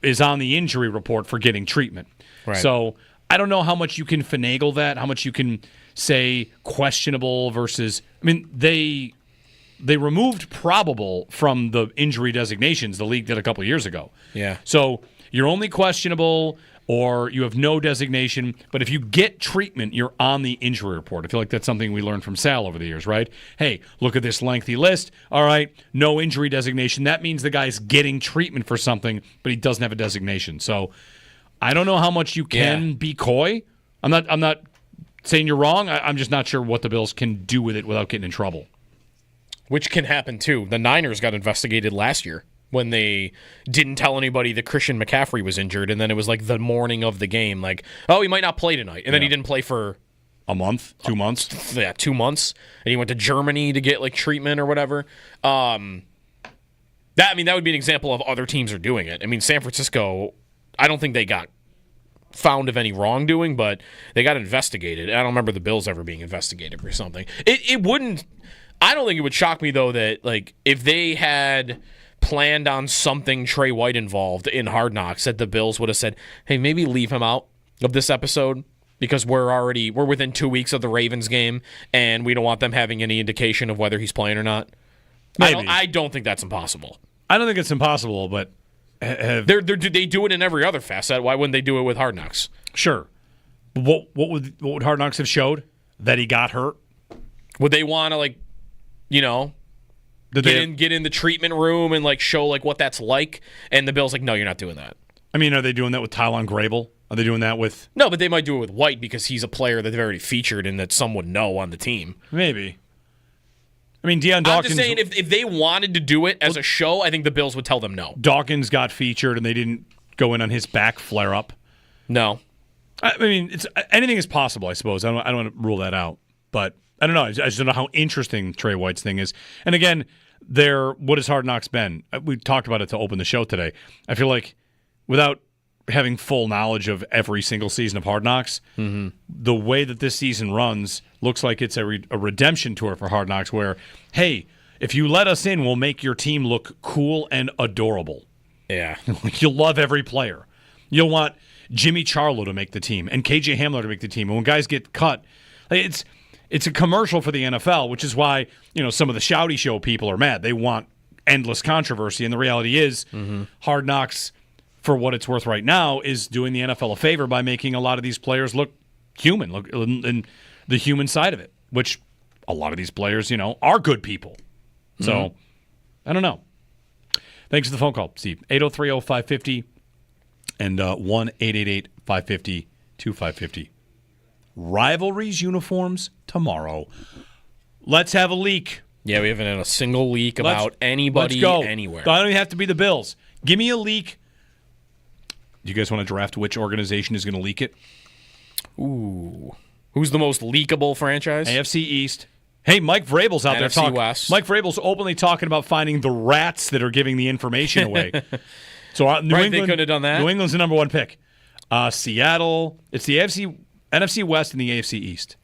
is on the injury report for getting treatment. Right. So I don't know how much you can finagle that, how much you can say questionable versus. I mean, they removed probable from the injury designations the league did a couple of years ago. Yeah. So you're only questionable or you have no designation, but if you get treatment, you're on the injury report. I feel like that's something we learned from Sal over the years, right? Hey, look at this lengthy list. All right, no injury designation. That means the guy's getting treatment for something, but he doesn't have a designation. So I don't know how much you can be coy. I'm not saying you're wrong. I'm just not sure what the Bills can do with it without getting in trouble. Which can happen, too. The Niners got investigated last year when they didn't tell anybody that Christian McCaffrey was injured, and then it was like the morning of the game, like, oh, he might not play tonight. And then he didn't play for a month, 2 months. Yeah, 2 months. And he went to Germany to get like treatment or whatever. That would be an example of other teams are doing it. I mean, San Francisco, I don't think they got found of any wrongdoing, but they got investigated. I don't remember the Bills ever being investigated for something. It wouldn't. I don't think it would shock me, though, that like if they had planned on something Trey White involved in Hard Knocks, that the Bills would have said, hey, maybe leave him out of this episode because we're within 2 weeks of the Ravens game and we don't want them having any indication of whether he's playing or not. I don't think that's impossible. I don't think it's impossible, but they do it in every other facet. Why wouldn't they do it with Hard Knocks? Sure. What would Hard Knocks have showed? That he got hurt? Would they want to get in the treatment room and like show like what that's like? And the Bills like, no, you're not doing that. I mean, are they doing that with Tylan Grable? Are they doing that with? No, but they might do it with White because he's a player that they've already featured and that some would know on the team. Maybe. I mean, Deion Dawkins. I'm just saying, if they wanted to do it as a show, I think the Bills would tell them no. Dawkins got featured and they didn't go in on his back flare up. No. I mean, anything is possible, I suppose. I don't want to rule that out, but I don't know. I just don't know how interesting Trey White's thing is. And again, what has Hard Knocks been? We talked about it to open the show today. I feel like without having full knowledge of every single season of Hard Knocks, the way that this season runs looks like it's a redemption tour for Hard Knocks where, hey, if you let us in, we'll make your team look cool and adorable. Yeah. You'll love every player. You'll want Jimmy Charlo to make the team and KJ Hamler to make the team. And when guys get cut, it's a commercial for the NFL, which is why some of the Shouty Show people are mad. They want endless controversy, and the reality is Hard Knocks, for what it's worth right now, is doing the NFL a favor by making a lot of these players look human, look in the human side of it, which a lot of these players, are good people. So, I don't know. Thanks for the phone call, Steve. 803-0550 and 1-888-550-2550. Rivalries uniforms tomorrow. Let's have a leak. Yeah, we haven't had a single leak about anybody anywhere. I don't even have to be the Bills. Give me a leak. Do you guys want to draft which organization is going to leak it? Ooh. Who's the most leakable franchise? AFC East. Hey, Mike Vrabel's out there talking. West. Mike Vrabel's openly talking about finding the rats that are giving the information away. So New England, they couldn't have done that. New England's the number one pick. Seattle. It's the NFC West and the AFC East.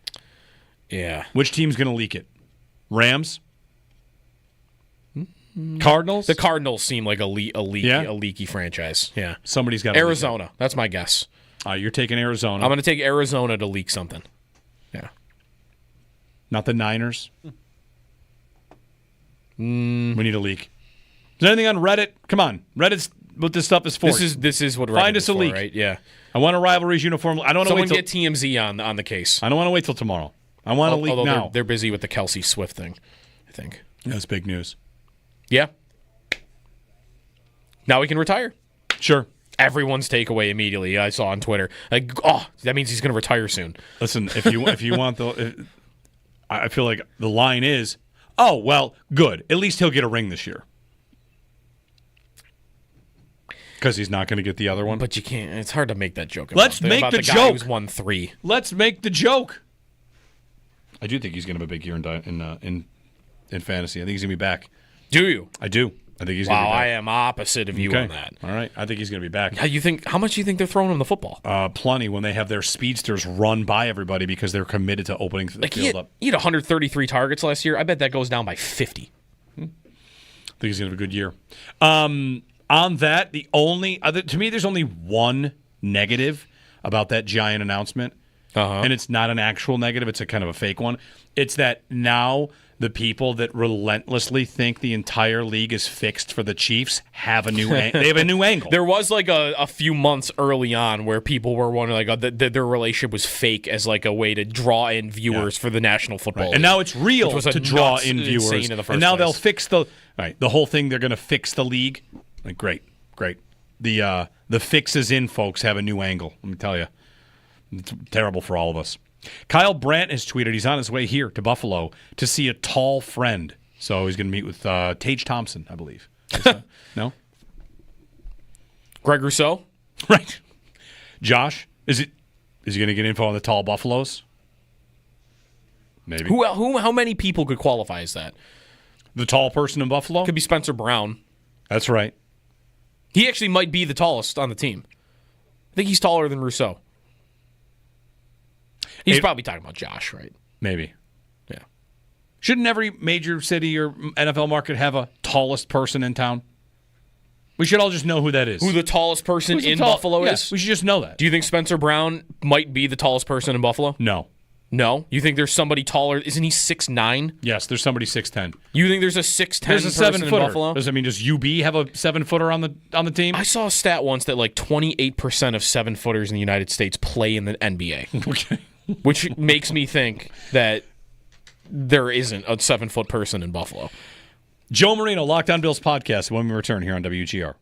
Yeah. Which team's going to leak it? Rams? Cardinals? The Cardinals seem like a leaky franchise. Yeah. Somebody's got Arizona. That's my guess. You're taking Arizona. I'm going to take Arizona to leak something. Yeah. Not the Niners? We need a leak. Is there anything on Reddit? Come on. Reddit's what this stuff is for. This is what Reddit Find us is a for, leak. Right? Yeah. I want a rivalries uniform. I don't want to wait till get TMZ on the case. I don't want to wait till tomorrow. I want to leak now. They're busy with the Kelsey Swift thing, I think. That's big news. Yeah. Now we can retire. Sure. Everyone's takeaway immediately. I saw on Twitter. Like, that means he's going to retire soon. Listen, if you want I feel like the line is, oh well, good. At least he'll get a ring this year. Because he's not going to get the other one. But you can't. It's hard to make that joke. Let's make about the guy joke. Who's won 3. Let's make the joke. I do think he's going to have a big year in fantasy. I think he's going to be back. Do you? I do. I think he's going to be back. Wow, I am opposite of you on that. All right. I think he's going to be back. How much do you think they're throwing him the football? Plenty when they have their speedsters run by everybody because they're committed to opening the field up. He had 133 targets last year. I bet that goes down by 50. I think he's going to have a good year. On that, the only other to me, there's only one negative about that Giant announcement, and it's not an actual negative; it's a kind of a fake one. It's that now the people that relentlessly think the entire league is fixed for the Chiefs have a new they have a new angle. There was like a few months early on where people were wondering like that their relationship was fake as like a way to draw in viewers for the National Football League. And now it's real to draw in viewers. And now they'll fix the whole thing. They're going to fix the league. Like, great. The fix is in, folks. Have a new angle. Let me tell you, it's terrible for all of us. Kyle Brandt has tweeted he's on his way here to Buffalo to see a tall friend. So he's going to meet with Tage Thompson, I believe. No? Greg Rousseau? Right. Josh, is he going to get info on the tall Buffaloes? Maybe. How many people could qualify as that? The tall person in Buffalo? Could be Spencer Brown. That's right. He actually might be the tallest on the team. I think he's taller than Rousseau. He's probably talking about Josh, right? Maybe. Yeah. Shouldn't every major city or NFL market have a tallest person in town? We should all just know who that is. Who the tallest person in Buffalo is? We should just know that. Do you think Spencer Brown might be the tallest person in Buffalo? No. No? You think there's somebody taller? Isn't he 6'9"? Yes, there's somebody 6'10". You think there's a 6'10" There's a person 7-footer. in Buffalo? Does UB have a 7-footer on the team? I saw a stat once that like 28% of 7-footers in the United States play in the NBA. Okay. Which makes me think that there isn't a 7-foot person in Buffalo. Joe Marino, Lockdown Bills podcast when we return here on WGR.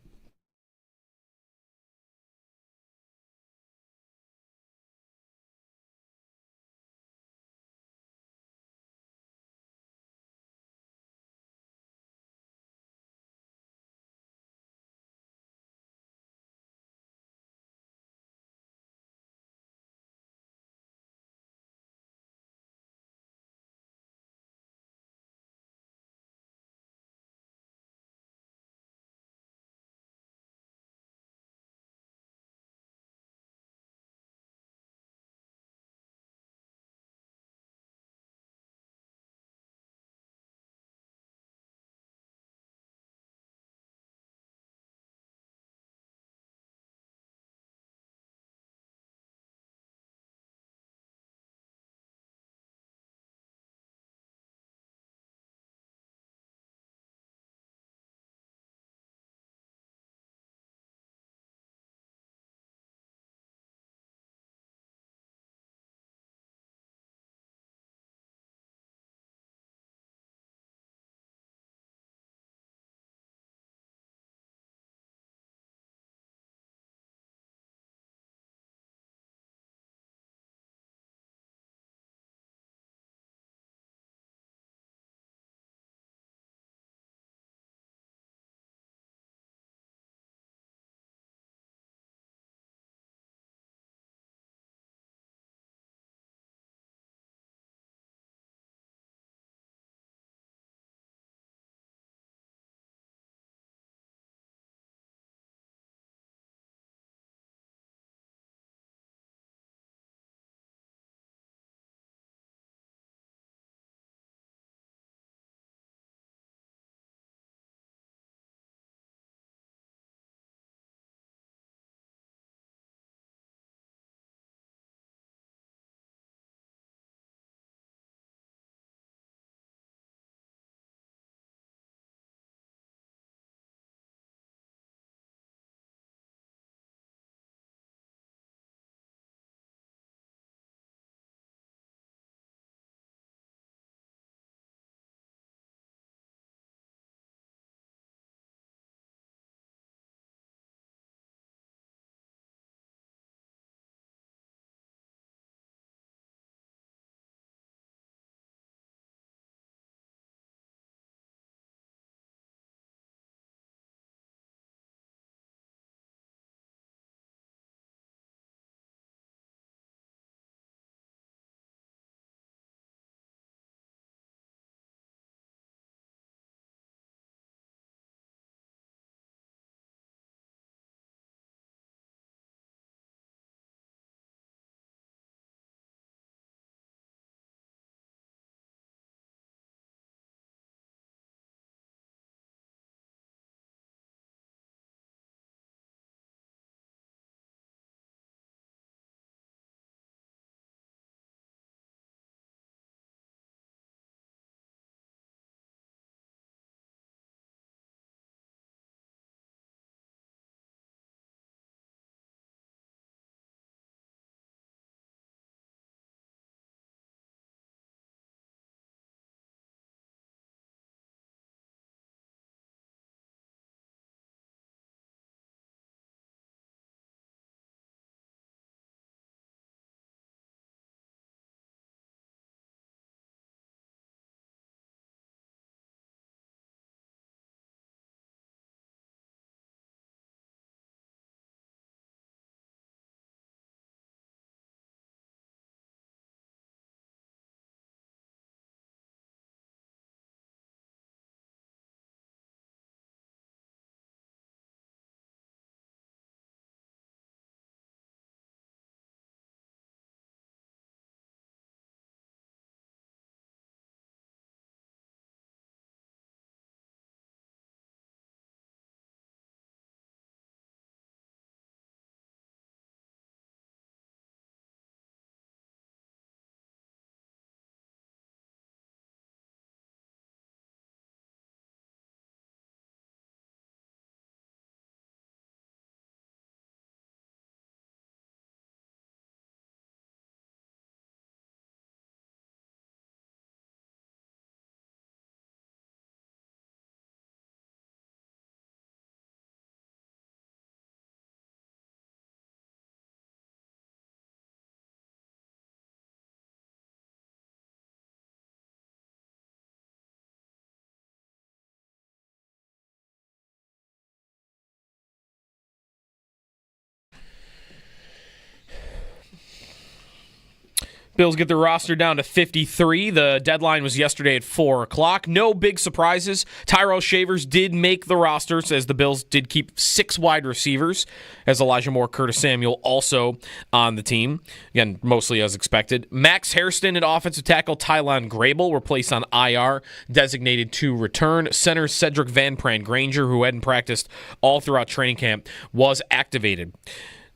Bills get their roster down to 53. The deadline was yesterday at 4 o'clock. No big surprises. Tyrell Shavers did make the roster, as the Bills did keep 6 wide receivers, as Elijah Moore, Curtis Samuel also on the team. Again, mostly as expected. Max Hairston and offensive tackle Tylon Grable were placed on IR, designated to return. Center Cedric Van Pran Granger, who hadn't practiced all throughout training camp, was activated.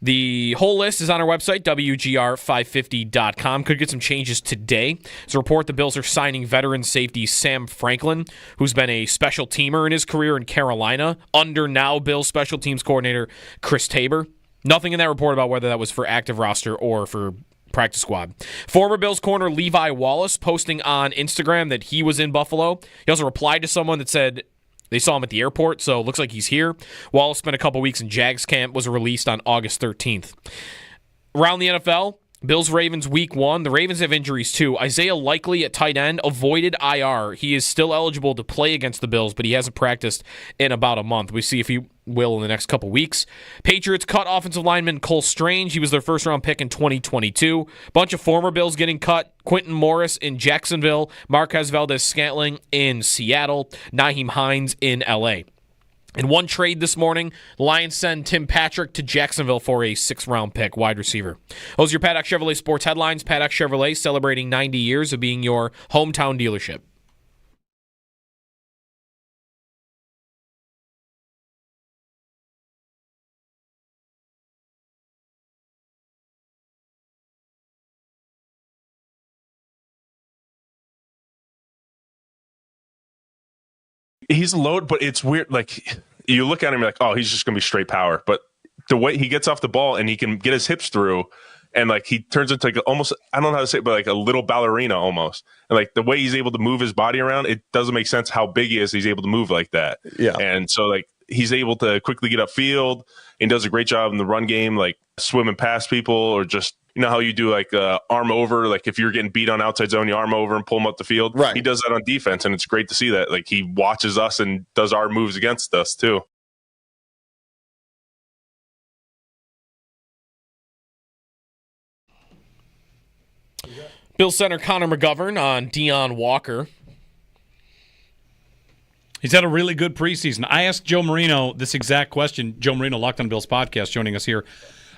The whole list is on our website, WGR550.com. Could get some changes today. There's a report the Bills are signing veteran safety Sam Franklin, who's been a special teamer in his career in Carolina, under now Bills special teams coordinator Chris Tabor. Nothing in that report about whether that was for active roster or for practice squad. Former Bills corner Levi Wallace posting on Instagram that he was in Buffalo. He also replied to someone that said they saw him at the airport, so it looks like he's here. Wallace spent a couple weeks in Jags camp, was released on August 13th. Around the NFL, Bills-Ravens week 1. The Ravens have injuries too. Isaiah Likely at tight end avoided IR. He is still eligible to play against the Bills, but he hasn't practiced in about a month. We see if he will in the next couple weeks. Patriots cut offensive lineman Cole Strange. He was their first-round pick in 2022. Bunch of former Bills getting cut. Quentin Morris in Jacksonville. Marquez Valdez-Scantling in Seattle. Nyheim Hines in L.A. In one trade this morning, the Lions send Tim Patrick to Jacksonville for a 6th-round pick, wide receiver. Those are your Paddock Chevrolet sports headlines. Paddock Chevrolet celebrating 90 years of being your hometown dealership. He's a load, but it's weird. Like, you look at him like, oh, he's just going to be straight power. But the way he gets off the ball and he can get his hips through, and like he turns into like almost, I don't know how to say it, but like a little ballerina almost. And like the way he's able to move his body around, it doesn't make sense how big he is. He's able to move like that. Yeah. And so like he's able to quickly get upfield and does a great job in the run game, like swimming past people, or just, you know how you do like arm over, like if you're getting beat on outside zone, you arm over and pull him up the field. Right. He does that on defense, and it's great to see that. Like he watches us and does our moves against us too. Bills center Connor McGovern on Deion Walker. He's had a really good preseason. I asked Joe Marino this exact question. Joe Marino, Locked on Bills podcast, joining us here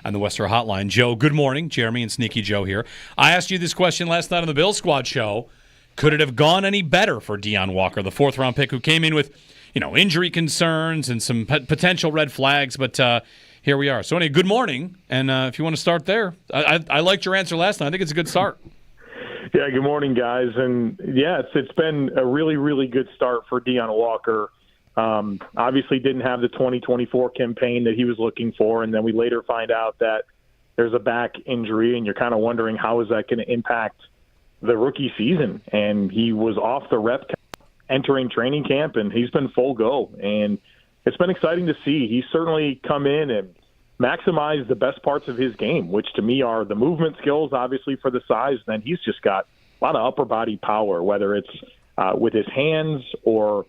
on the Western Hotline. Joe, good morning. Jeremy and Sneaky Joe here. I asked you this question last night on the Bills Squad show. Could it have gone any better for Deion Walker, the 4th-round pick who came in with, injury concerns and some potential red flags, but here we are. So anyway, good morning, and if you want to start there. I liked your answer last night. I think it's a good start. Yeah, good morning, guys. And, yeah, it's been a really, really good start for Deion Walker. Obviously didn't have the 2024 campaign that he was looking for, and then we later find out that there's a back injury, and you're kind of wondering how is that going to impact the rookie season. And he was off the rep entering training camp, and he's been full go. And it's been exciting to see. He's certainly come in and maximize the best parts of his game, which to me are the movement skills, obviously, for the size. Then he's just got a lot of upper body power, whether it's with his hands or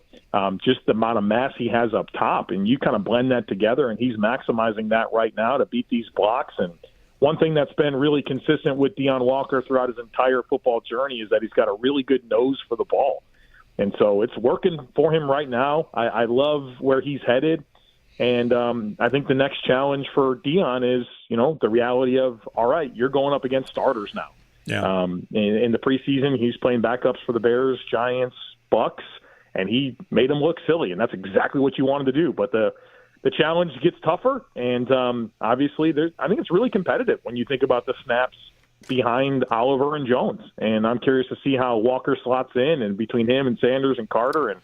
just the amount of mass he has up top. And you kind of blend that together, and he's maximizing that right now to beat these blocks. And one thing that's been really consistent with Deion Walker throughout his entire football journey is that he's got a really good nose for the ball. And so it's working for him right now. I love where he's headed. And I think the next challenge for Deion is, the reality of, all right, you're going up against starters now. Yeah. In the preseason, he's playing backups for the Bears, Giants, Bucks, and he made them look silly, and that's exactly what you wanted to do. But the challenge gets tougher, and obviously I think it's really competitive when you think about the snaps behind Oliver and Jones. And I'm curious to see how Walker slots in, and between him and Sanders and Carter, and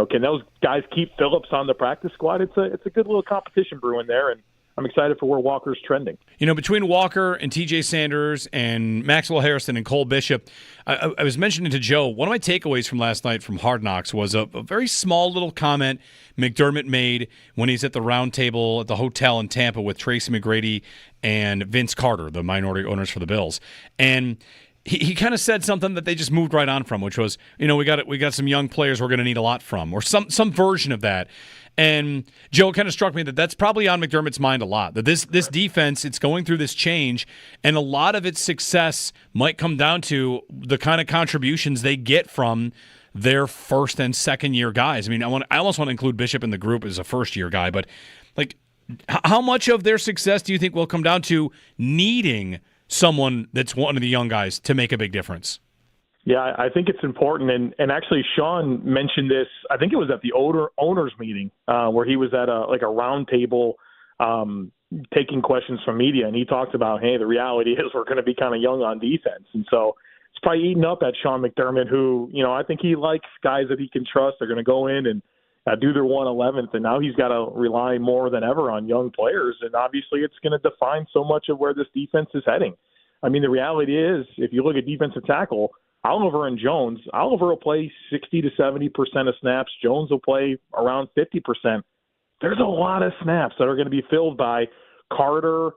can those guys keep Phillips on the practice squad? It's a good little competition brewing there, and I'm excited for where Walker's trending. Between Walker and TJ Sanders and Maxwell Harrison and Cole Bishop, I was mentioning to Joe, one of my takeaways from last night from Hard Knocks was a very small little comment McDermott made when he's at the round table at the hotel in Tampa with Tracy McGrady and Vince Carter, the minority owners for the Bills. And he kind of said something that they just moved right on from, which was, we got some young players we're going to need a lot from, or some version of that. And Joe, kind of struck me that that's probably on McDermott's mind a lot, that this defense, it's going through this change, and a lot of its success might come down to the kind of contributions they get from their first and second year guys. I mean, I almost want to include Bishop in the group as a first year guy, but like, how much of their success do you think will come down to needing someone that's one of the young guys to make a big difference? Yeah, I think it's important. And actually, Sean mentioned this, I think it was at the owners meeting where he was at a round table taking questions from media. And he talked about, hey, the reality is we're going to be kind of young on defense. And so it's probably eating up at Sean McDermott, who, I think he likes guys that he can trust. They're going to go in and do their 1/11th. And now he's got to rely more than ever on young players. And obviously it's going to define so much of where this defense is heading. I mean, the reality is, if you look at defensive tackle, Oliver and Jones, Oliver will play 60 to 70% of snaps. Jones will play around 50%. There's a lot of snaps that are going to be filled by Carter,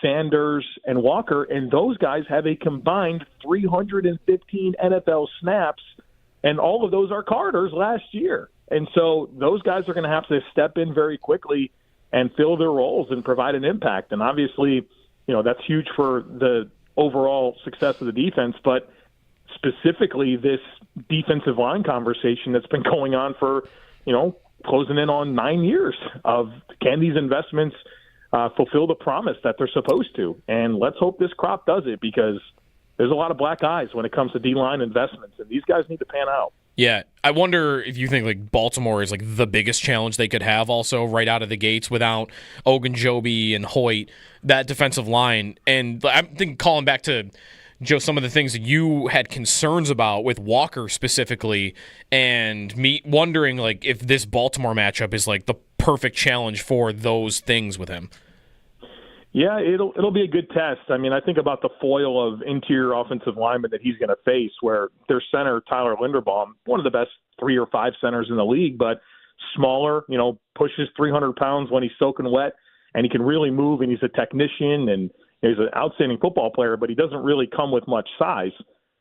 Sanders, and Walker, and those guys have a combined 315 NFL snaps, and all of those are Carter's last year. And so those guys are going to have to step in very quickly and fill their roles and provide an impact. And obviously, that's huge for the overall success of the defense, but specifically this defensive line conversation that's been going on for, closing in on 9 years of, can these investments fulfill the promise that they're supposed to? And let's hope this crop does it, because there's a lot of black eyes when it comes to D-line investments, and these guys need to pan out. Yeah, I wonder if you think like Baltimore is like the biggest challenge they could have also right out of the gates without Ogunjobi and Hoyt, that defensive line. And I'm thinking, calling back to Joe, some of the things that you had concerns about with Walker specifically, and me wondering like if this Baltimore matchup is like the perfect challenge for those things with him. Yeah, it'll be a good test. I mean, I think about the foil of interior offensive linemen that he's going to face, where their center, Tyler Linderbaum, one of the best 3 or 5 centers in the league, but smaller, pushes 300 pounds when he's soaking wet, and he can really move, and he's a technician, and he's an outstanding football player, but he doesn't really come with much size.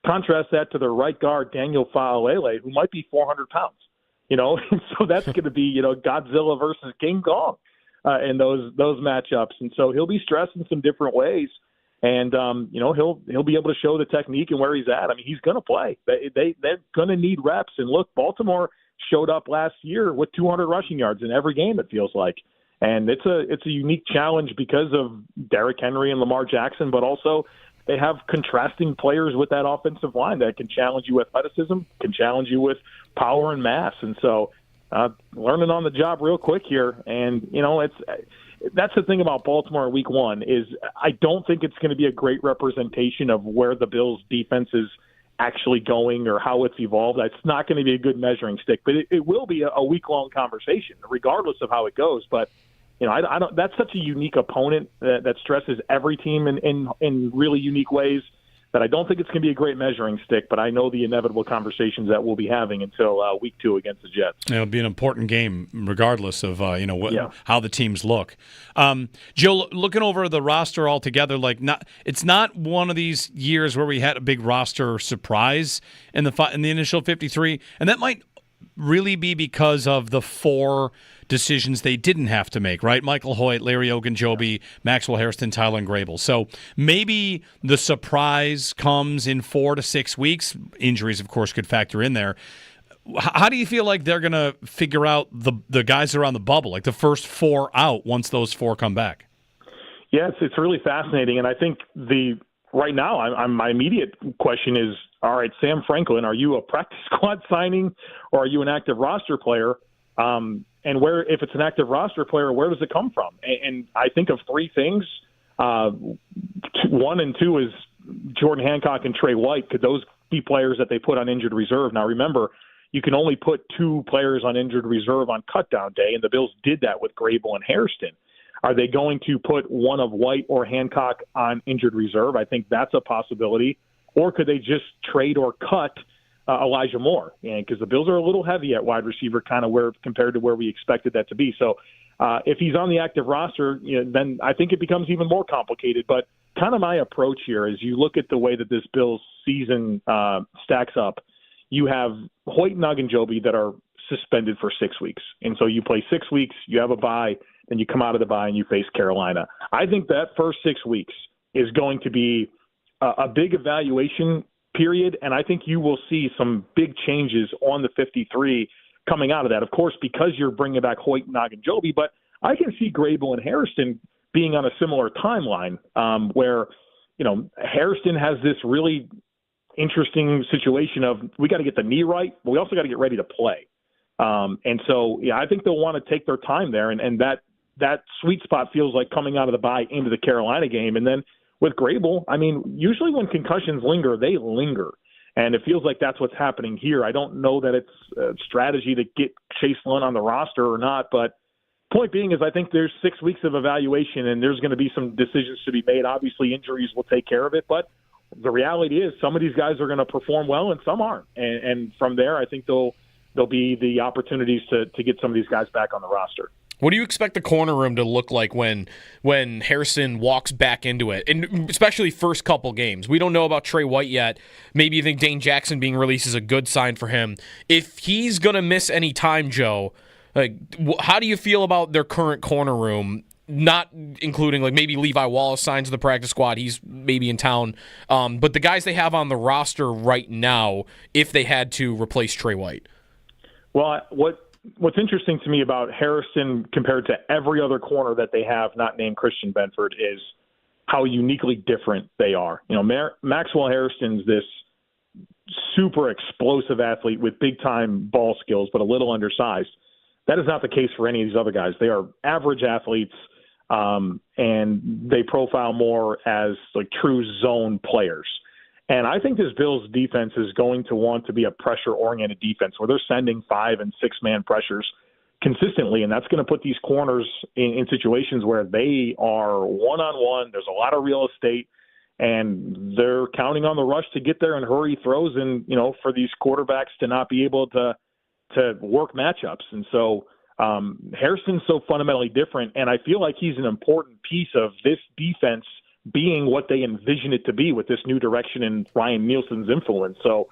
Contrast that to their right guard, Daniel Faalele, who might be 400 pounds, and so that's going to be, Godzilla versus King Kong. In those matchups, and so he'll be stressed in some different ways, and he'll be able to show the technique and where he's at. I mean, he's going to play. They're going to need reps. And look, Baltimore showed up last year with 200 rushing yards in every game, it feels like, and it's a unique challenge because of Derrick Henry and Lamar Jackson, but also they have contrasting players with that offensive line that can challenge you with athleticism, can challenge you with power and mass, and so. Learning on the job real quick here. And, that's the thing about Baltimore in week 1 is I don't think it's going to be a great representation of where the Bills defense is actually going or how it's evolved. It's not going to be a good measuring stick, but it will be a week-long conversation regardless of how it goes. But, I don't, that's such a unique opponent that stresses every team in really unique ways, that I don't think it's going to be a great measuring stick, but I know the inevitable conversations that we'll be having until week 2 against the Jets. It'll be an important game regardless of how the teams look. Joe, looking over the roster altogether, it's not one of these years where we had a big roster surprise in the initial 53, and that might really be because of the 4 decisions they didn't have to make, right? Michael Hoyt, Larry Ogunjobi, Maxwell Hairston, Tyler Grable. So maybe the surprise comes in 4 to 6 weeks. Injuries, of course, could factor in there. How do you feel like they're going to figure out the guys that are on the bubble, like the first 4 out once those 4 come back? Yeah, it's really fascinating. And I think right now, my immediate question is, all right, Sam Franklin, are you a practice squad signing or are you an active roster player? And if it's an active roster player, where does it come from? And I think of 3 things. 1 and 2 is Jordan Hancock and Trey White. Could those be players that they put on injured reserve? Now, remember, you can only put 2 players on injured reserve on cutdown day, and the Bills did that with Grable and Hairston. Are they going to put one of White or Hancock on injured reserve? I think that's a possibility. Or could they just trade or cut Elijah Moore? Because the Bills are a little heavy at wide receiver, kind of compared to where we expected that to be. So if he's on the active roster, then I think it becomes even more complicated. But kind of my approach here is you look at the way that this Bills season stacks up. You have Hoyt and Ogunjobi that are suspended for 6 weeks. And so you play 6 weeks, you have a bye, then you come out of the bye and you face Carolina. I think that first 6 weeks is going to be a big evaluation period, and I think you will see some big changes on the 53 coming out of that. Of course, because you're bringing back Hoyt and Ogunjobi, but I can see Grable and Hairston being on a similar timeline where, Hairston has this really interesting situation of we got to get the knee right, but we also got to get ready to play. And so, I think they'll want to take their time there, and that sweet spot feels like coming out of the bye into the Carolina game. And then with Grable, usually when concussions linger, they linger. And it feels like that's what's happening here. I don't know that it's a strategy to get Chase Lund on the roster or not, but point being is I think there's 6 weeks of evaluation and there's going to be some decisions to be made. Obviously, injuries will take care of it, but the reality is some of these guys are going to perform well and some aren't. And from there, I think there'll be the opportunities to get some of these guys back on the roster. What do you expect the corner room to look like when Hairston walks back into it, and especially first couple games? We don't know about Trey White yet. Maybe you think Dane Jackson being released is a good sign for him. If he's going to miss any time, Joe, how do you feel about their current corner room, not including maybe Levi Wallace signs to the practice squad. He's maybe in town. But the guys they have on the roster right now, if they had to replace Trey White. Well, what's interesting to me about Harrison compared to every other corner that they have not named Christian Benford is how uniquely different they are. Maxwell Harrison's this super explosive athlete with big-time ball skills, but a little undersized. That is not the case for any of these other guys. They are average athletes, and they profile more as true zone players. And I think this Bills defense is going to want to be a pressure-oriented defense where they're sending 5- and 6-man pressures consistently, and that's going to put these corners in situations where they are one-on-one. There's a lot of real estate, and they're counting on the rush to get there and hurry throws and, for these quarterbacks to not be able to work matchups. And so Harrison's so fundamentally different, and I feel like he's an important piece of this defense being what they envision it to be with this new direction in Ryan Nielsen's influence. So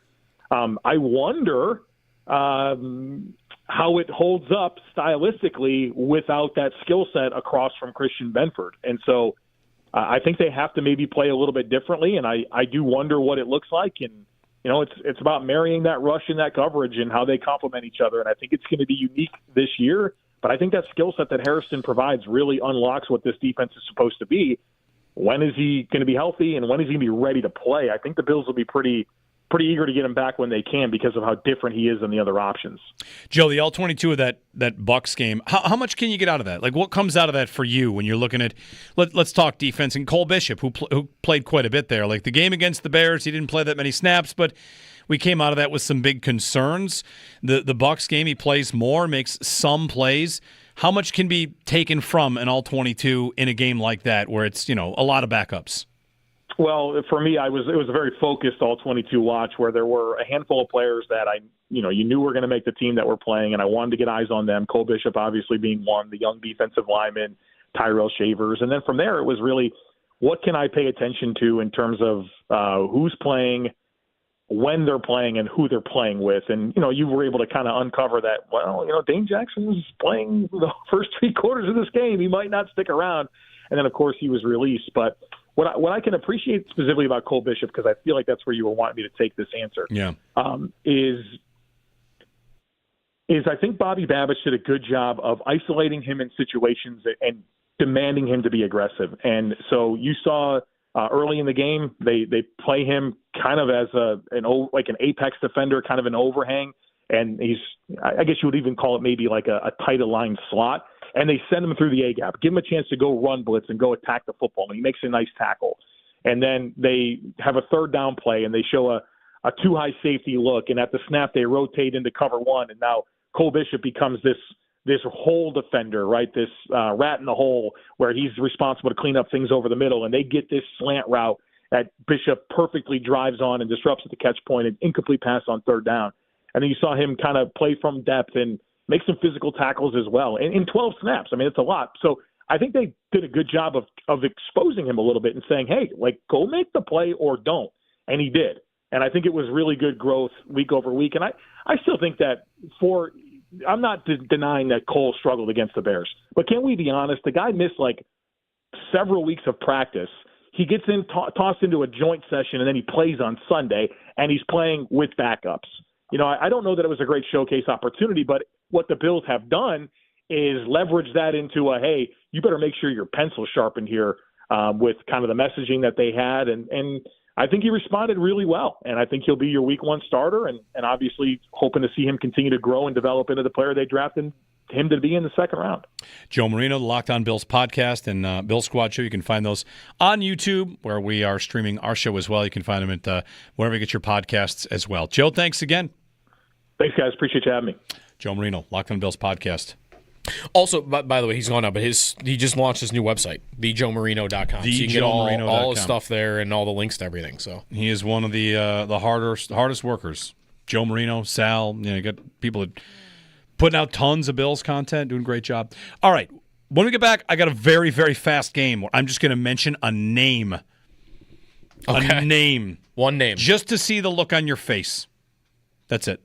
I wonder how it holds up stylistically without that skill set across from Christian Benford. And so I think they have to maybe play a little bit differently, and I do wonder what it looks like. And, it's about marrying that rush and that coverage and how they complement each other. And I think it's going to be unique this year, but I think that skill set that Harrison provides really unlocks what this defense is supposed to be. When is he going to be healthy, and when is he going to be ready to play? I think the Bills will be pretty eager to get him back when they can because of how different he is than the other options. Joe, the all-22 of that Bucks game, how much can you get out of that? What comes out of that for you when you're looking at let's talk defense, and Cole Bishop, who played quite a bit there. The game against the Bears, he didn't play that many snaps, but we came out of that with some big concerns. The Bucks game, he plays more, makes some plays. How much can be taken from an all-22 in a game like that where it's, a lot of backups? Well, for me, it was a very focused all-22 watch where there were a handful of players that you knew were going to make the team that were playing, and I wanted to get eyes on them. Cole Bishop obviously being one, the young defensive lineman, Tyrell Shavers. And then from there, it was really what can I pay attention to in terms of who's playing, when they're playing, and who they're playing with. And, you were able to kind of uncover that, Dane Jackson was playing the first 3 quarters of this game. He might not stick around. And then, of course, he was released. But what I can appreciate specifically about Cole Bishop, because I feel like that's where you were wanting me to take this answer, is I think Bobby Babbitt did a good job of isolating him in situations and demanding him to be aggressive. And so you saw early in the game, they play him kind of as an apex defender, kind of an overhang, and I guess you would even call it maybe like a tight aligned slot. And they send him through the A gap, give him a chance to go run blitz and go attack the football. And he makes a nice tackle. And then they have a third down play and they show a too high safety look. And at the snap, they rotate into cover 1. And now Cole Bishop becomes this hole defender, right? This rat in the hole where he's responsible to clean up things over the middle. And they get this slant route that Bishop perfectly drives on and disrupts at the catch point, an incomplete pass on third down. And then you saw him kind of play from depth and make some physical tackles as well in 12 snaps. I mean, it's a lot. So I think they did a good job of exposing him a little bit and saying, hey, like, go make the play or don't. And he did. And I think it was really good growth week over week. And I still think that I'm not denying that Cole struggled against the Bears. But can we be honest? The guy missed like several weeks of practice. He gets tossed into a joint session, and then he plays on Sunday, and he's playing with backups. I don't know that it was a great showcase opportunity, but what the Bills have done is leverage that into hey, you better make sure your pencil's sharpened here with kind of the messaging that they had. And I think he responded really well. And I think he'll be your week 1 starter and obviously hoping to see him continue to grow and develop into the player they drafted him to be in the second round. Joe Marino, the Locked On Bills podcast and Bill Squad Show. You can find those on YouTube where we are streaming our show as well. You can find them at wherever you get your podcasts as well. Joe, thanks again. Thanks, guys. Appreciate you having me. Joe Marino, Locked On Bills podcast. Also, by the way, he's gone up, but he just launched his new website, thejoemarino.com. So you can get all his stuff there and all the links to everything. So he is one of the hardest workers. Joe Marino, Sal, you got people that putting out tons of Bills content, doing a great job. All right, when we get back, I got a very, very fast game. I'm just going to mention a name. Okay. A name. One name. Just to see the look on your face. That's it.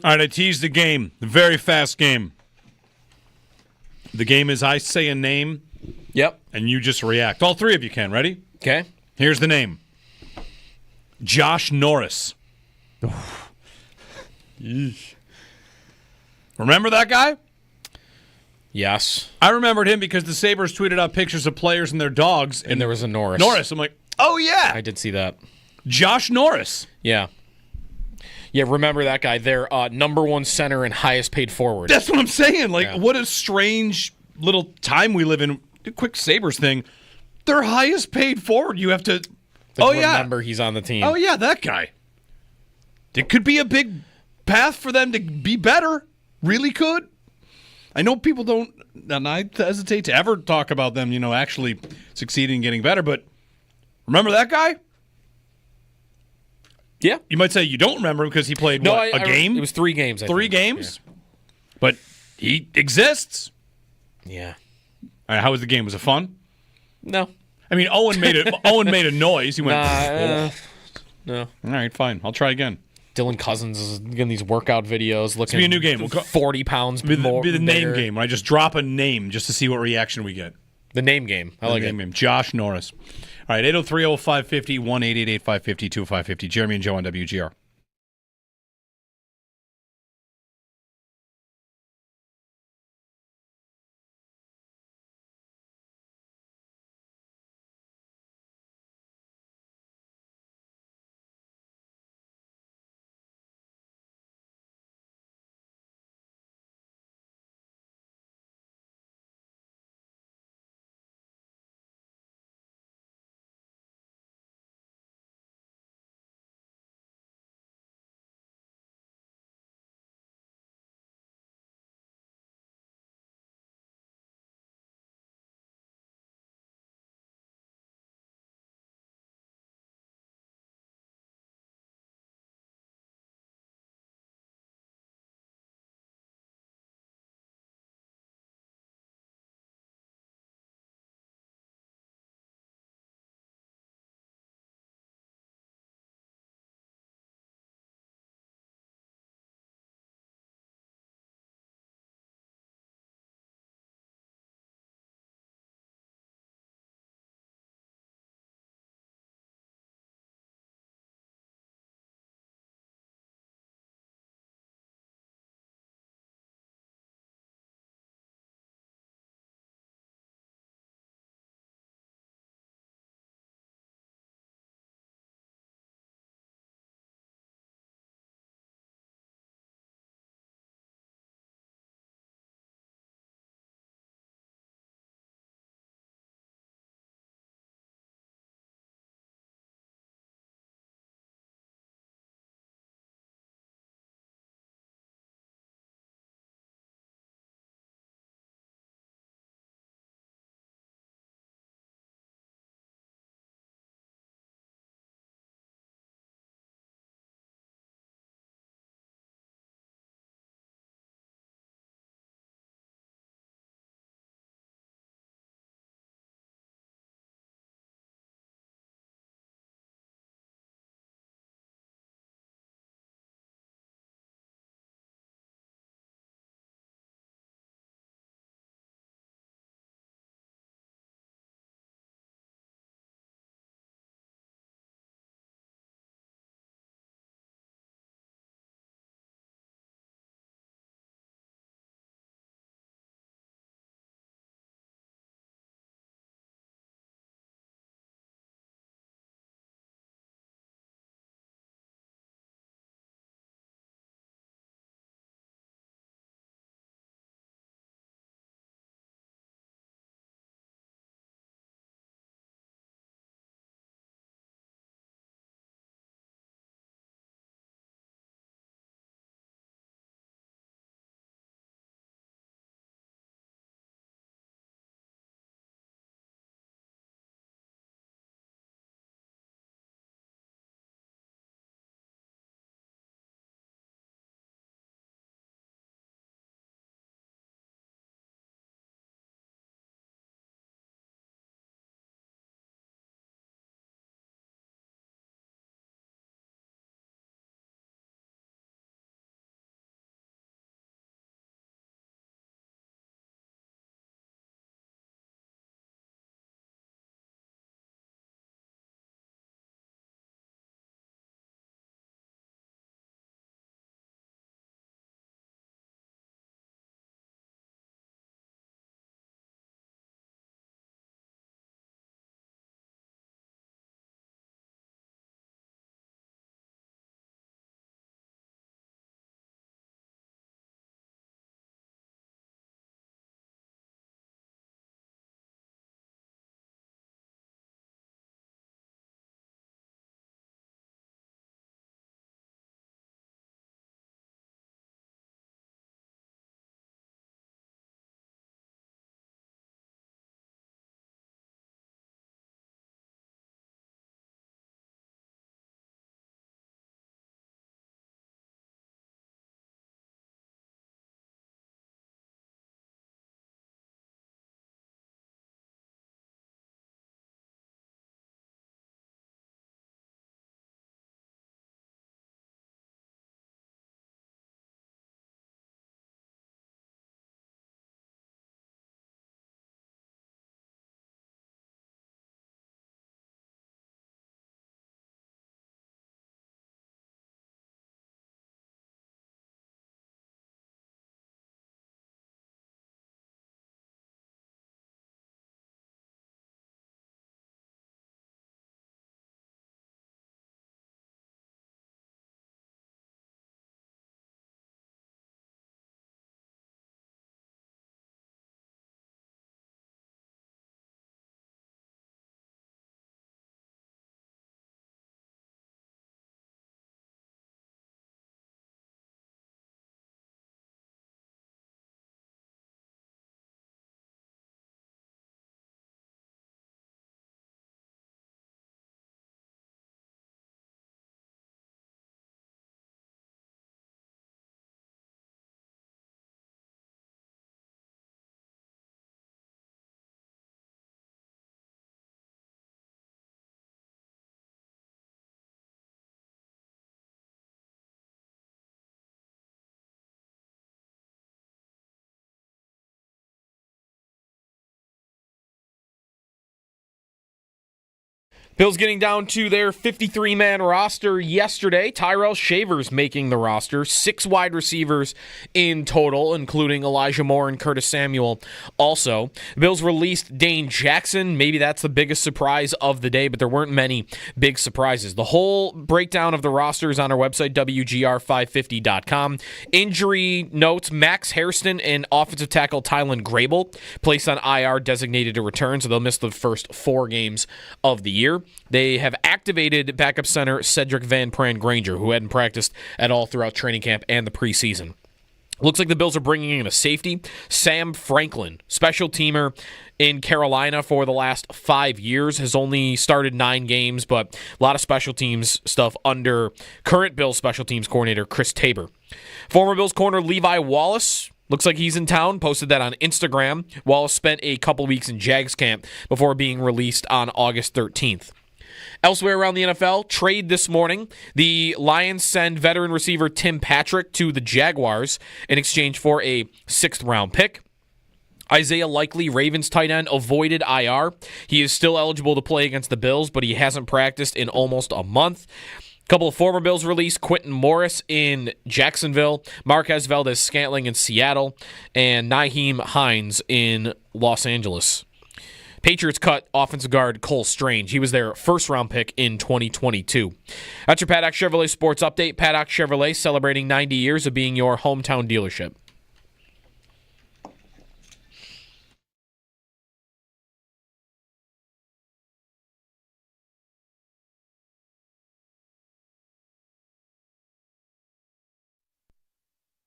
All right, I teased the game. The very fast game. The game is I say a name. Yep. And you just react. All three of you can. Ready? Okay. Here's the name. Josh Norris. Remember that guy? Yes. I remembered him because the Sabres tweeted out pictures of players and their dogs. And there was a Norris. Norris. I'm like, oh, yeah. I did see that. Josh Norris. Yeah. Yeah, remember that guy. Their number one center and highest paid forward. That's what I'm saying. Like, what a strange little time we live in. A quick Sabres thing. Their highest paid forward, you have to... remember he's on the team. Oh, yeah, that guy. It could be a big path for them to be better. Really could. I know people don't, and I hesitate to ever talk about them, actually succeeding and getting better, but remember that guy? Yeah. You might say you don't remember him because he played, a game? It was 3 games, I think. 3 games? Yeah. But he exists. Yeah. All right, how was the game? Was it fun? No. I mean, Owen made a noise. He went, no. All right, fine. I'll try again. Dylan Cousins is getting these workout videos looking. It's be a new game. 40 pounds more. Be the name game. Where I just drop a name just to see what reaction we get. The name game. I like it. Name. Josh Norris. All right, 803-0550, 1-888-550-2550. Jeremy and Joe on WGR. Bills getting down to their 53-man roster yesterday. Tyrell Shavers making the roster. 6 wide receivers in total, including Elijah Moore and Curtis Samuel also. The Bills released Dane Jackson. Maybe that's the biggest surprise of the day, but there weren't many big surprises. The whole breakdown of the roster is on our website, WGR550.com. Injury notes, Max Hairston and offensive tackle Tylan Grable placed on IR designated to return, so they'll miss the first 4 games of the year. They have activated backup center Cedric Van Pran Granger, who hadn't practiced at all throughout training camp and the preseason. Looks like the Bills are bringing in a safety, Sam Franklin, special teamer in Carolina for the last 5 years, has only started 9 games, but a lot of special teams stuff under current Bills special teams coordinator Chris Tabor. Former Bills corner Levi Wallace, looks like he's in town, posted that on Instagram. Wallace spent a couple weeks in Jags camp before being released on August 13th. Elsewhere around the NFL, trade this morning. The Lions send veteran receiver Tim Patrick to the Jaguars in exchange for a 6th-round pick. Isaiah Likely, Ravens tight end, avoided IR. He is still eligible to play against the Bills, but he hasn't practiced in almost a month. A couple of former Bills released, Quentin Morris in Jacksonville, Marquez Valdez-Scantling in Seattle, and Nyheim Hines in Los Angeles. Patriots cut offensive guard Cole Strange. He was their first-round pick in 2022. That's your Paddock Chevrolet Sports Update. Paddock Chevrolet celebrating 90 years of being your hometown dealership.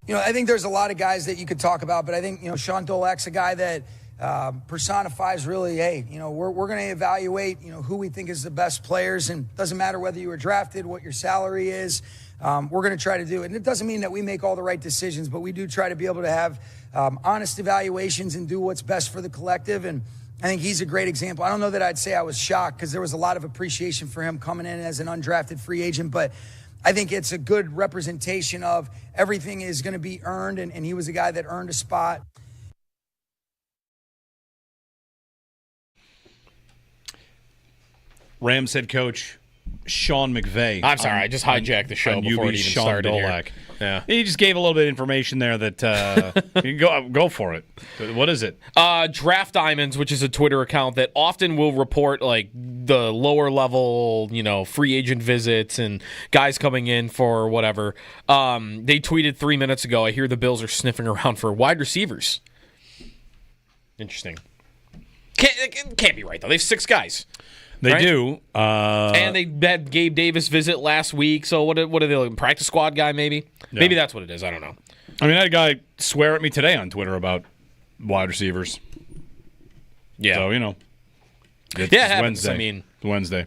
I think there's a lot of guys that you could talk about, but I think, Sean Dolak's a guy that personifies really, hey, we're going to evaluate, who we think is the best players, and it doesn't matter whether you were drafted, what your salary is. We're going to try to do it. And it doesn't mean that we make all the right decisions, but we do try to be able to have honest evaluations and do what's best for the collective. And I think he's a great example. I don't know that I'd say I was shocked because there was a lot of appreciation for him coming in as an undrafted free agent, but I think it's a good representation of everything is going to be earned, and he was a guy that earned a spot. Rams head coach Sean McVay. I'm sorry, I just hijacked the show before it even Sean started Dolak. here. Yeah. He just gave a little bit of information there that you can go for it. What is it? Draft Diamonds, which is a Twitter account that often will report like the lower level, free agent visits and guys coming in for whatever. They tweeted 3 minutes ago, I hear the Bills are sniffing around for wide receivers. Interesting. Can't be right, though. They have 6 guys. They right? do. And they had Gabe Davis visit last week. So what are they looking? Practice squad guy, maybe? Yeah. Maybe that's what it is. I don't know. I mean, I had a guy swear at me today on Twitter about wide receivers. Yeah. So, it happens. Wednesday. I mean, Wednesday.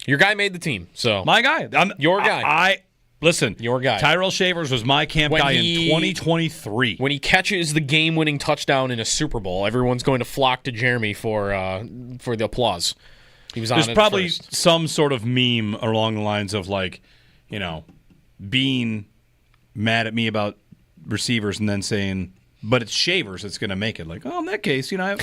Your guy made the team. So my guy. Your guy. Listen, your guy. Tyrell Shavers was my camp guy in 2023. When he catches the game-winning touchdown in a Super Bowl, everyone's going to flock to Jeremy for the applause. He was on. There's probably some sort of meme along the lines of being mad at me about receivers and then saying, but it's Shavers that's going to make it. In that case, I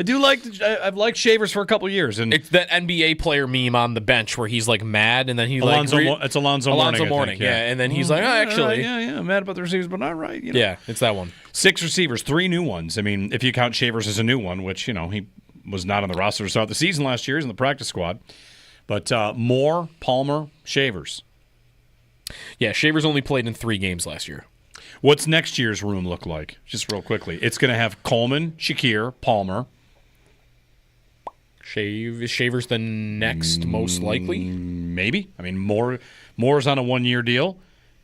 do I've liked Shavers for a couple of years, and it's that NBA player meme on the bench where he's mad, and then he it's Alonzo Mourning, yeah, and then he's actually, I'm mad about the receivers, but not right. Yeah, it's that one. 6 receivers, 3 new ones. I mean, if you count Shavers as a new one, which he was not on the roster to start the season last year, he's in the practice squad. But Moore, Palmer, Shavers. Yeah, Shavers only played in 3 games last year. What's next year's room look like? Just real quickly. It's going to have Coleman, Shakir, Palmer. Shavers the next most likely? Maybe. I mean, Moore's on a 1-year deal.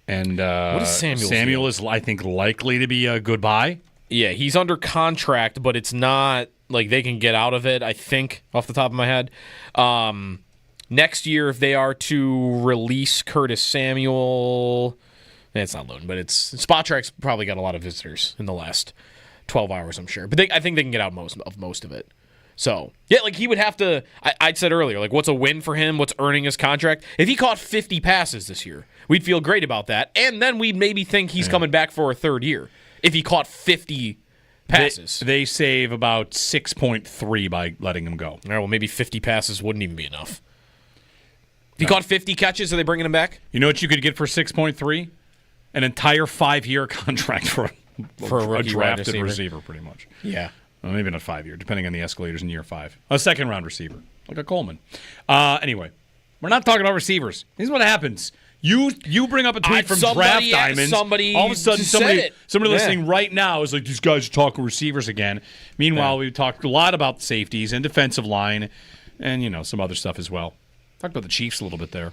And what is Samuel is, I think, likely to be a goodbye. Yeah, he's under contract, but it's not like they can get out of it, I think, off the top of my head. Next year, if they are to release Curtis Samuel... It's not loading, but Spot Track's probably got a lot of visitors in the last 12 hours, I'm sure. But I think they can get out most of it. So, yeah, he would have to, I'd said earlier, what's a win for him? What's earning his contract? If he caught 50 passes this year, we'd feel great about that. And then we'd maybe think he's coming back for a 3rd year if he caught 50 passes. They save about 6.3 by letting him go. All right, well, maybe 50 passes wouldn't even be enough. If he caught 50 catches, are they bringing him back? You know what you could get for 6.3? An entire 5-year contract for a drafted receiver, pretty much. Yeah. Well, maybe not 5-year, depending on the escalators in year 5. A second-round receiver, like a Coleman. Anyway, we're not talking about receivers. This is what happens. You bring up a tweet from Draft Diamonds. All of a sudden, somebody listening right now is like, these guys are talking receivers again. Meanwhile, we talked a lot about the safeties and defensive line and, some other stuff as well. Talked about the Chiefs a little bit there.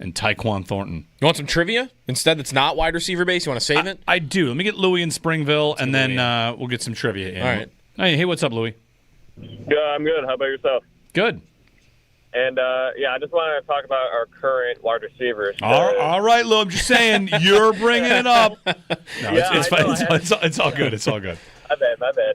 And Tyquan Thornton. You want some trivia? Instead, that's not wide receiver base. You want to save it? I do. Let me get Louie in Springville, and then we'll get some trivia in. All right. Hey, what's up, Louie? I'm good. How about yourself? Good. And, I just wanted to talk about our current wide receivers. All right, Lou. I'm just saying, you're bringing it up. No, it's fine. It's all good. It's all good. My bad.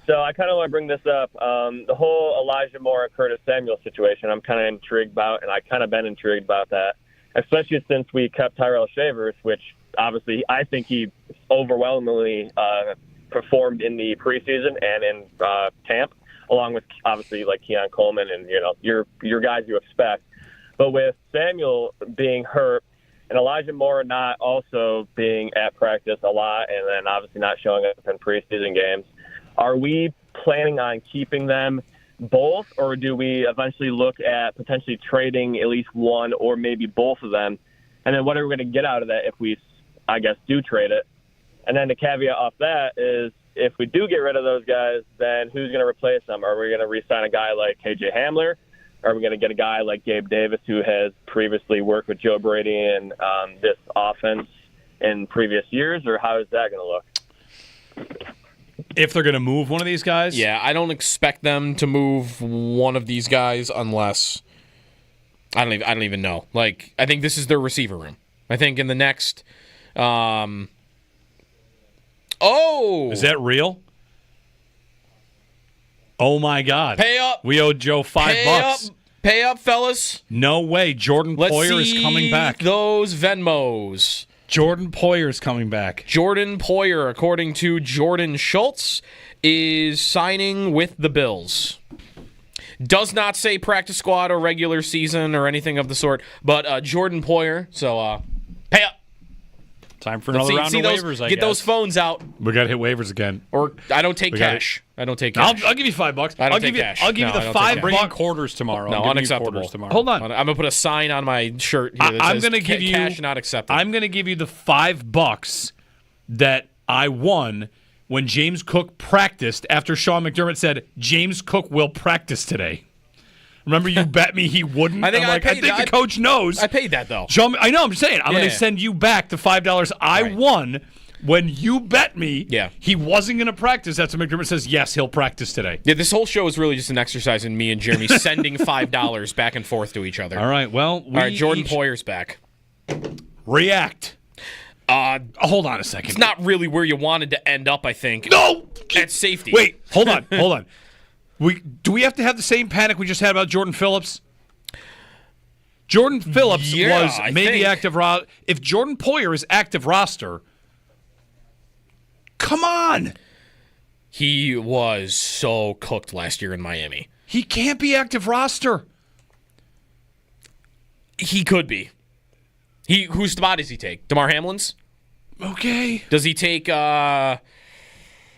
So I kind of want to bring this up. The whole Elijah Moore and Curtis Samuel situation, I'm kind of intrigued about, and I kind of been intrigued about that, especially since we kept Tyrell Shavers, which obviously I think he overwhelmingly performed in the preseason and in camp, along with obviously like Keon Coleman and your guys you expect. But with Samuel being hurt and Elijah Moore not also being at practice a lot, and then obviously not showing up in preseason games, are we planning on keeping them both, or do we eventually look at potentially trading at least one or maybe both of them? And then what are we going to get out of that if we, I guess, do trade it? And then the caveat off that is if we do get rid of those guys, then who's going to replace them? Are we going to re-sign a guy like KJ Hamler? Are we going to get a guy like Gabe Davis, who has previously worked with Joe Brady and this offense in previous years, or how is that going to look? If they're going to move one of these guys? Yeah, I don't expect them to move one of these guys unless I don't even know. Like, I think this is their receiver room. I think in the next Is that real? Oh my God. Pay up. We owed Joe $5. Pay up, fellas. No way. Jordan Poyer is coming back. Those Venmos. Jordan Poyer is coming back. Jordan Poyer, according to Jordan Schultz, is signing with the Bills. Does not say practice squad or regular season or anything of the sort, but Jordan Poyer. So pay up. Time for another round of waivers, I guess. Get those phones out. We got to hit waivers again. Or I don't take cash. I don't take cash. I'll give you $5. I don't take cash. I'll give you the $5. Bring in quarters tomorrow. No, unacceptable. Hold on. I'm gonna put a sign on my shirt here that I'm says gonna give you cash not accepted. I'm going to give you the $5 that I won when James Cook practiced after Sean McDermott said James Cook will practice today. Remember, you bet me he wouldn't. I think the coach knows. I paid that though. I know. I'm saying I'm going to send you back the $5 I won when you bet me. He wasn't going to practice. That's what McDermott says. Yes, he'll practice today. Yeah, this whole show is really just an exercise in me and Jeremy sending $5 back and forth to each other. All right. Well, all right. Jordan Poyer's back. React. Hold on a second. It's not really where you wanted to end up. I think. No. At safety. Wait. Hold on. Do we have to have the same panic we just had about Jordan Phillips? Jordan Phillips was maybe active roster. If Jordan Poyer is active roster, come on. He was so cooked last year in Miami. He can't be active roster. He could be. Whose spot does he take? DeMar Hamlin's? Okay. Does he take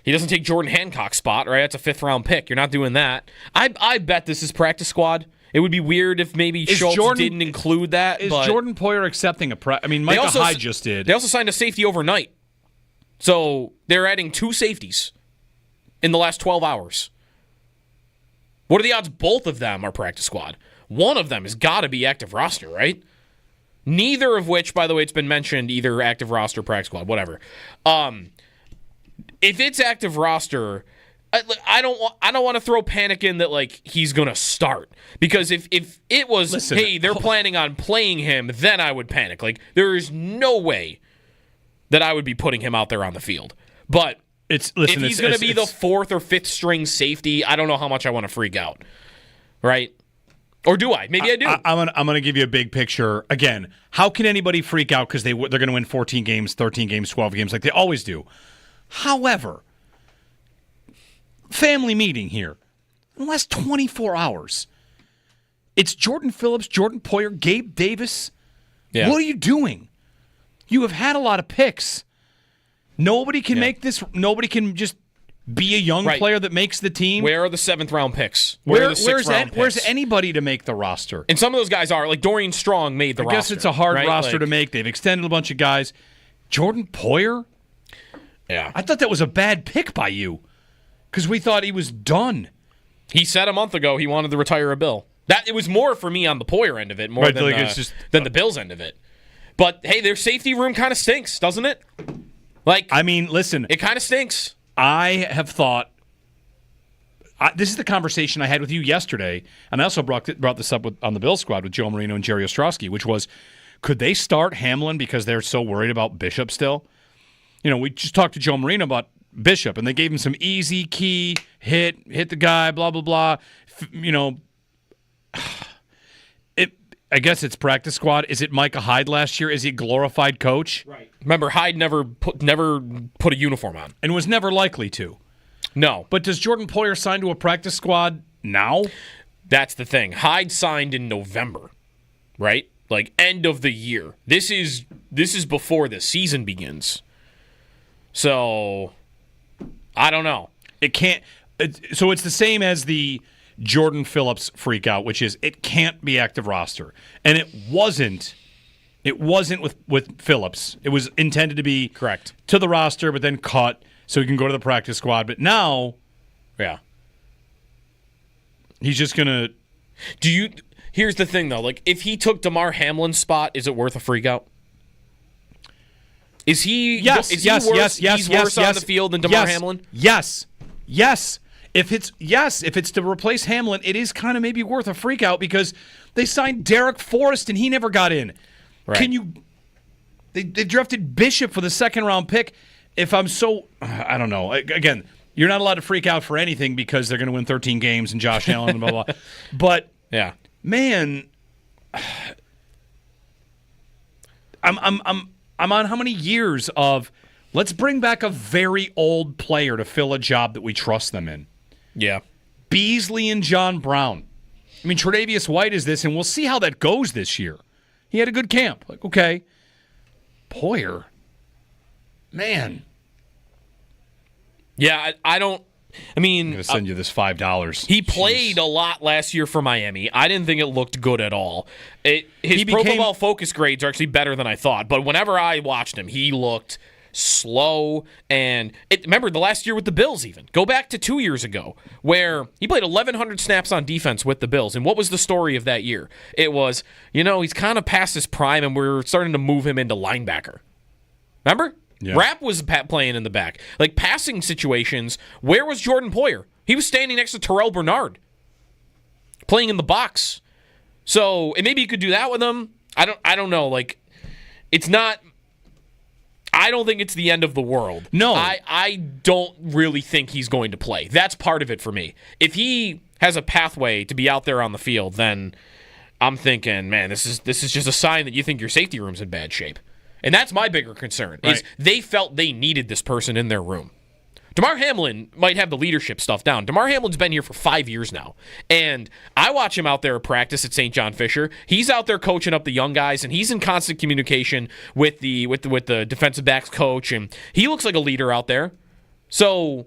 he doesn't take Jordan Hancock's spot, right? That's a 5th-round pick. You're not doing that. I bet this is practice squad. It would be weird if maybe Schultz didn't include that. Is Jordan Poyer accepting Micah Hyde just did. They also signed a safety overnight. So they're adding 2 safeties in the last 12 hours. What are the odds both of them are practice squad? One of them has got to be active roster, right? Neither of which, by the way, it's been mentioned, either active roster, practice squad, whatever. If it's active roster, I don't want to throw panic in that like he's gonna start, because if it was they're planning on playing him, then I would panic. Like there is no way that I would be putting him out there on the field. But if he's gonna be the 4th or 5th string safety, I don't know how much I want to freak out, right? Or do I? Maybe I do. I'm gonna give you a big picture again. How can anybody freak out because they're gonna win 14 games, 13 games, 12 games like they always do? However, family meeting here in the last 24 hours. It's Jordan Phillips, Jordan Poyer, Gabe Davis. Yeah. What are you doing? You have had a lot of picks. Nobody can make this. Nobody can just be a young player that makes the team. Where are the 7th-round picks? Where's anybody to make the roster? And some of those guys are, like Dorian Strong made the roster. I guess it's a hard right? roster to make. They've extended a bunch of guys. Jordan Poyer? Yeah. I thought that was a bad pick by you because we thought he was done. He said a month ago he wanted to retire a Bill. It was more for me on the Poyer end of it, more than the Bills end of it. But, hey, their safety room kind of stinks, doesn't it? Listen. It kind of stinks. I have thought, this is the conversation I had with you yesterday, and I also brought this up on the Bill squad with Joe Marino and Jerry Ostrowski, which was, could they start Hamlin because they're so worried about Bishop still? We just talked to Joe Marino about Bishop, and they gave him some easy key, hit the guy, blah, blah, blah. I guess it's practice squad. Is it Micah Hyde last year? Is he a glorified coach? Right. Remember, Hyde never put a uniform on. And was never likely to. No. But does Jordan Poyer sign to a practice squad now? That's the thing. Hyde signed in November, right? Like, end of the year. This is before the season begins. So, I don't know. It can't. So it's the same as the Jordan Phillips freak out, which is it can't be active roster. And it wasn't with Phillips. It was intended to be correct to the roster, but then cut so he can go to the practice squad. But now, he's just going to... Here's the thing, though. Like, if he took DeMar Hamlin's spot, is it worth a freak out? Is he Yes. worse on the field than DeMar Hamlin? Yes. If it's to replace Hamlin, it is kind of maybe worth a freak out because they signed Derek Forrest and he never got in. Right. They drafted Bishop for the 2nd-round pick. I don't know. Again, you're not allowed to freak out for anything because they're going to win 13 games and Josh Allen and blah, blah, blah. But, man, I'm on how many years of let's bring back a very old player to fill a job that we trust them in. Yeah. Beasley and John Brown. I mean, Tre'Davious White is this, and we'll see how that goes this year. He had a good camp. Like, okay. Poyer. Man. Yeah, I don't... I mean... I'm going to send you this $5. He played a lot last year for Miami. I didn't think it looked good at all. His Pro Football Focus grades are actually better than I thought, but whenever I watched him, he looked slow. And remember the last year with the Bills even. Go back to 2 years ago where he played 1,100 snaps on defense with the Bills. And what was the story of that year? It was, he's kind of past his prime and we're starting to move him into linebacker. Remember? Yeah. Rapp was playing in the back. Like passing situations, where was Jordan Poyer? He was standing next to Terrell Bernard playing in the box. So, and maybe you could do that with him. I don't know. Like, it's not... I don't think it's the end of the world. No. I don't really think he's going to play. That's part of it for me. If he has a pathway to be out there on the field, then I'm thinking, man, this is just a sign that you think your safety room's in bad shape. And that's my bigger concern, is they felt they needed this person in their room. DeMar Hamlin might have the leadership stuff down. DeMar Hamlin's been here for 5 years now. And I watch him out there at practice at St. John Fisher. He's out there coaching up the young guys, and he's in constant communication with the defensive backs coach, and he looks like a leader out there. So,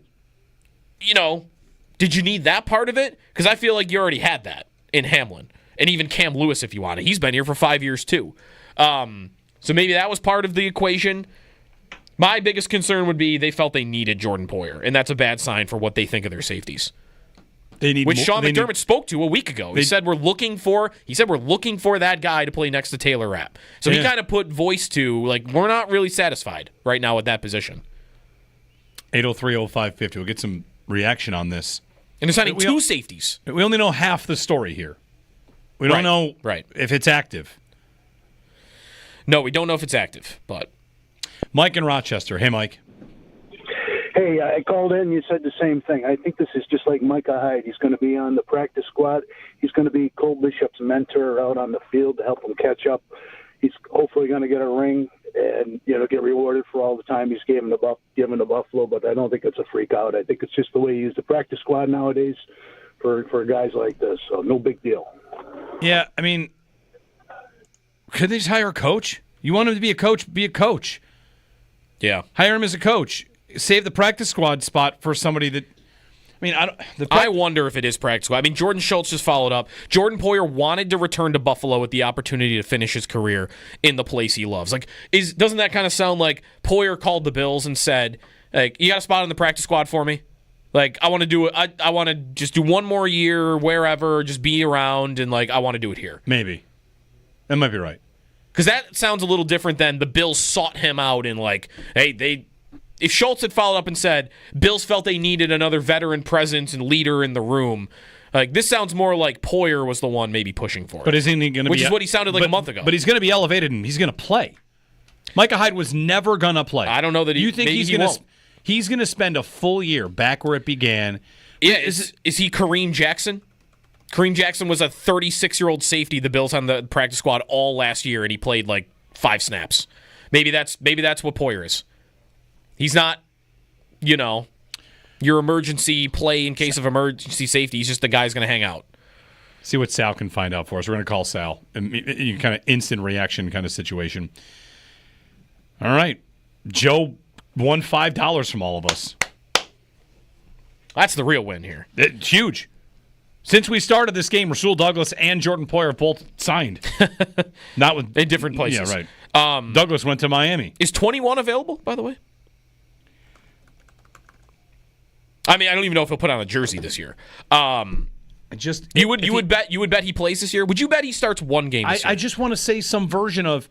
did you need that part of it? Because I feel like you already had that in Hamlin. And even Cam Lewis, if you want it. He's been here for 5 years, too. So maybe that was part of the equation. My biggest concern would be they felt they needed Jordan Poyer, and that's a bad sign for what they think of their safeties. Which Sean McDermott spoke to a week ago. He said we're looking for that guy to play next to Taylor Rapp. So he kind of put voice to, like, we're not really satisfied right now with that position. 803-0550. We'll get some reaction on this. And they're signing two safeties. We only know half the story here. We don't know if it's active. No, we don't know if it's active, but... Mike in Rochester. Hey, Mike. Hey, I called in. You said the same thing. I think this is just like Micah Hyde. He's going to be on the practice squad. He's going to be Cole Bishop's mentor out on the field to help him catch up. he's hopefully going to get a ring and get rewarded for all the time he's given to Buffalo. But I don't think it's a freak out. I think it's just the way you use the practice squad nowadays for guys like this. So no big deal. Yeah, I mean, could they just hire a coach? You want him to be a coach? Be a coach. Yeah, hire him as a coach. Save the practice squad spot for somebody that. I mean, I wonder if it is practice squad. I mean, Jordan Schultz just followed up. Jordan Poyer wanted to return to Buffalo with the opportunity to finish his career in the place he loves. Like, doesn't that kind of sound like Poyer called the Bills and said, like, you got a spot in the practice squad for me? Like, I want to do it. I want to just do one more year wherever, just be around, and, like, I want to do it here. Maybe. That might be right. Because that sounds a little different than the Bills sought him out and, like, hey, if Schultz had followed up and said, Bills felt they needed another veteran presence and leader in the room, like, this sounds more like Poyer was the one maybe pushing for it. But isn't he going to be... Which is what he sounded like a month ago. But he's going to be elevated and he's going to play. Micah Hyde was never going to play. I don't know that you think he's going to spend a full year back where it began. Yeah, is he Kareem Jackson? Kareem Jackson was a 36-year-old safety the Bills on the practice squad all last year, and he played like 5 snaps. Maybe that's what Poyer is. He's not, your emergency play in case of emergency safety. He's just the guy who's going to hang out. See what Sal can find out for us. We're going to call Sal. Kind of instant reaction kind of situation. All right. Joe won $5 from all of us. That's the real win here. It's huge. Since we started this game, Rasul Douglas and Jordan Poyer have both signed. Not with in different places. Yeah, right. Douglas went to Miami. Is 21 available, by the way? I mean, I don't even know if he'll put on a jersey this year. You would bet he plays this year? Would you bet he starts one game this year? I just want to say some version of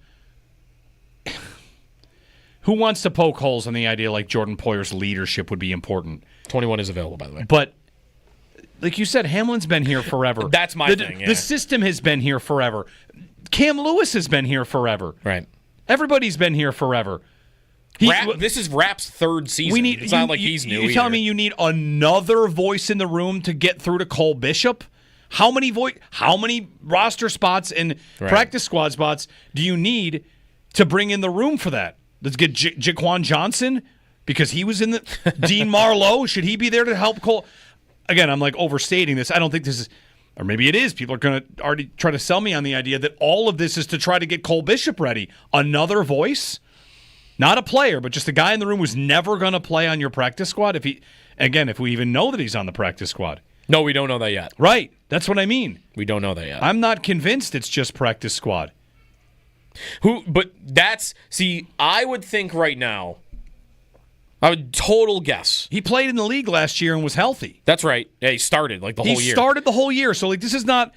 who wants to poke holes on the idea like Jordan Poyer's leadership would be important. 21 is available, by the way. But like you said, Hamlin's been here forever. That's my thing. Yeah. The system has been here forever. Cam Lewis has been here forever. Right. Everybody's been here forever. This is Rapp's third season. It's not like he's new. You're telling me you need another voice in the room to get through to Cole Bishop? How many roster spots and practice squad spots do you need to bring in the room for that? Let's get Jaquan Johnson because he was in the Dean Marlowe. Should he be there to help Cole? Again, I'm like overstating this. I don't think this is, or maybe it is. People are going to already try to sell me on the idea that all of this is to try to get Cole Bishop ready. Another voice? Not a player, but just a guy in the room who's never going to play on your practice squad. If we even know that he's on the practice squad. No, we don't know that yet. Right. That's what I mean. We don't know that yet. I'm not convinced it's just practice squad. I would think right now, I would total guess. He played in the league last year and was healthy. That's right. Yeah, he started like the whole year. He started the whole year, so like this is not...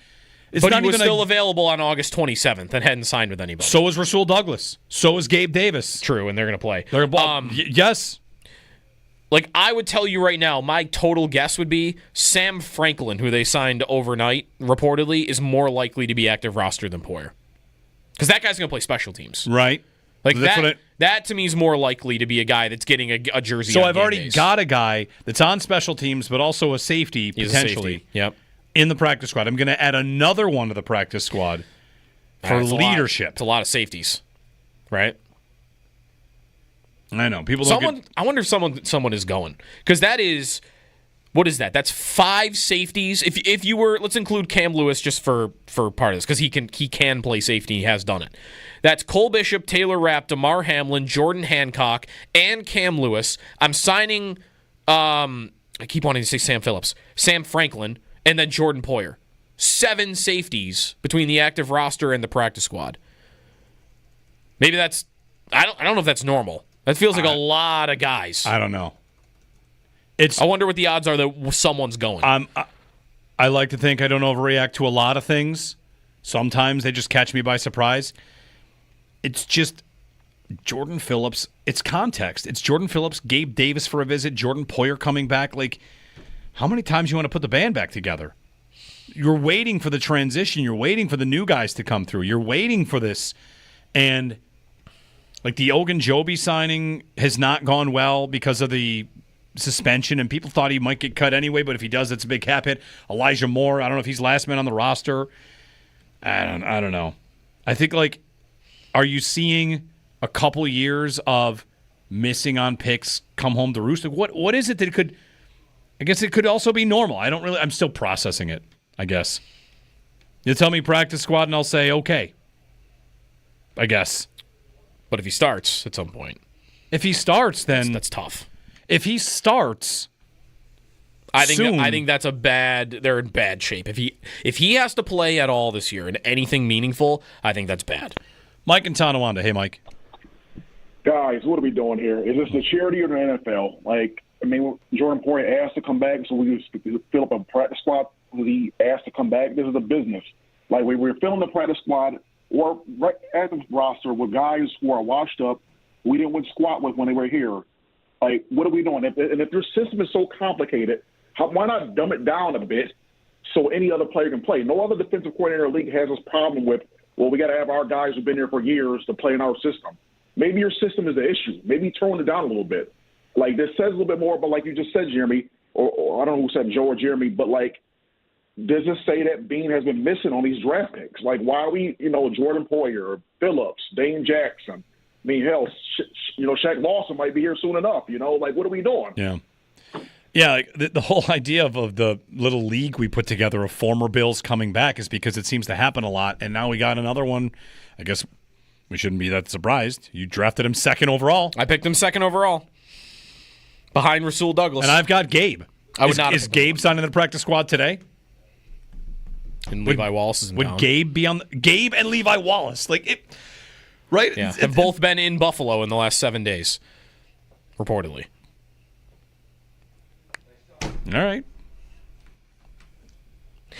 But he was still available on August 27th and hadn't signed with anybody. So is Rasul Douglas. So is Gabe Davis. True, and they're going to play. Yes. Like, I would tell you right now, my total guess would be Sam Franklin, who they signed overnight, reportedly, is more likely to be active roster than Poyer. Because that guy's going to play special teams. Right. Like, that to me is more likely to be a guy that's getting a jersey So on I've already got a guy that's on special teams, but also a safety, potentially. Yep. In the practice squad. I'm going to add another one to the practice squad for leadership. It's a lot of safeties, right? I know. I wonder if someone is going. Because that is, what is that? That's 5 safeties. If you were, let's include Cam Lewis just for part of this, because he can play safety. He has done it. That's Cole Bishop, Taylor Rapp, DeMar Hamlin, Jordan Hancock, and Cam Lewis. I'm signing, I keep wanting to say Sam Franklin, and then Jordan Poyer. 7 safeties between the active roster and the practice squad. Maybe that's... I don't know if that's normal. That feels like a lot of guys. I don't know. I wonder what the odds are that someone's going. I like to think I don't overreact to a lot of things. Sometimes they just catch me by surprise. It's just Jordan Phillips. It's context. It's Jordan Phillips, Gabe Davis for a visit, Jordan Poyer coming back. Like... How many times you want to put the band back together? You're waiting for the transition. You're waiting for the new guys to come through. You're waiting for this. And like the Ogunjobi signing has not gone well because of the suspension, and people thought he might get cut anyway, but if he does, it's a big cap hit. Elijah Moore, I don't know if he's last man on the roster. I don't know. I think like are you seeing a couple years of missing on picks come home to roost? What is it that it could? I guess it could also be normal. I'm still processing it, I guess. You tell me practice squad and I'll say, okay. I guess. But if he starts at some point. If he starts, then that's tough. If he starts, I think that's they're in bad shape. If he has to play at all this year in anything meaningful, I think that's bad. Mike in Tonawanda. Hey, Mike. Guys, what are we doing here? Is this the charity or the NFL? Jordan Poyer asked to come back, so we just fill up a practice squad. He asked to come back. This is a business. We're filling the practice squad or right at the roster with guys who are washed up, we didn't win squat with when they were here. What are we doing? If your system is so complicated, why not dumb it down a bit so any other player can play? No other defensive coordinator in the league has this problem with, we got to have our guys who've been here for years to play in our system. Maybe your system is the issue. Maybe tone it down a little bit. This says a little bit more about, like you just said, Jeremy, or I don't know who said Joe or Jeremy, but does this say that Bean has been missing on these draft picks? Why are we, Jordan Poyer, Phillips, Dane Jackson? Hell, Shaq Lawson might be here soon enough. What are we doing? Yeah. Yeah, the whole idea of the little league we put together of former Bills coming back is because it seems to happen a lot, and now we got another one. I guess we shouldn't be that surprised. You drafted him second overall. I picked him second overall. Behind Rasul Douglas. And I've got Gabe. Is Gabe signing the practice squad today? And Levi Wallace is in town. Would Gabe be on Gabe and Levi Wallace? Right? Yeah, have both been in Buffalo in the last 7 days, reportedly. All right.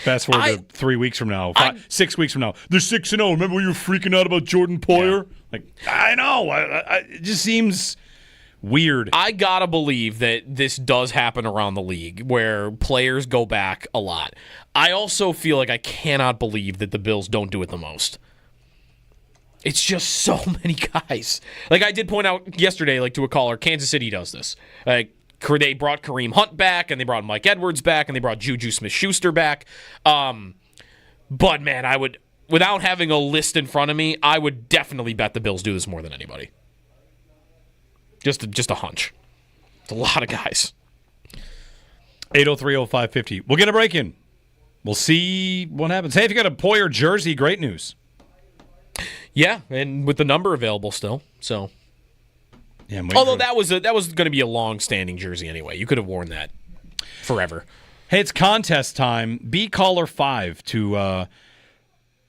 Fast forward to 3 weeks from now, 6 weeks from now. They're 6-0. Remember when you were freaking out about Jordan Poyer? Yeah. I know. It just seems weird. I gotta believe that this does happen around the league where players go back a lot. I also feel like I cannot believe that the Bills don't do it the most. It's just so many guys. I did point out yesterday, to a caller, Kansas City does this. They brought Kareem Hunt back, and they brought Mike Edwards back, and they brought Juju Smith-Schuster back. But, man, I would, without having a list in front of me, I would definitely bet the Bills do this more than anybody. Just a hunch. It's a lot of guys. 803-0550. We'll get a break in. We'll see what happens. Hey, if you got a Poyer jersey, great news. Yeah, and with the number available still, so. Yeah, although that was going to be a long-standing jersey anyway. You could have worn that forever. Hey, it's contest time. Be caller 5 to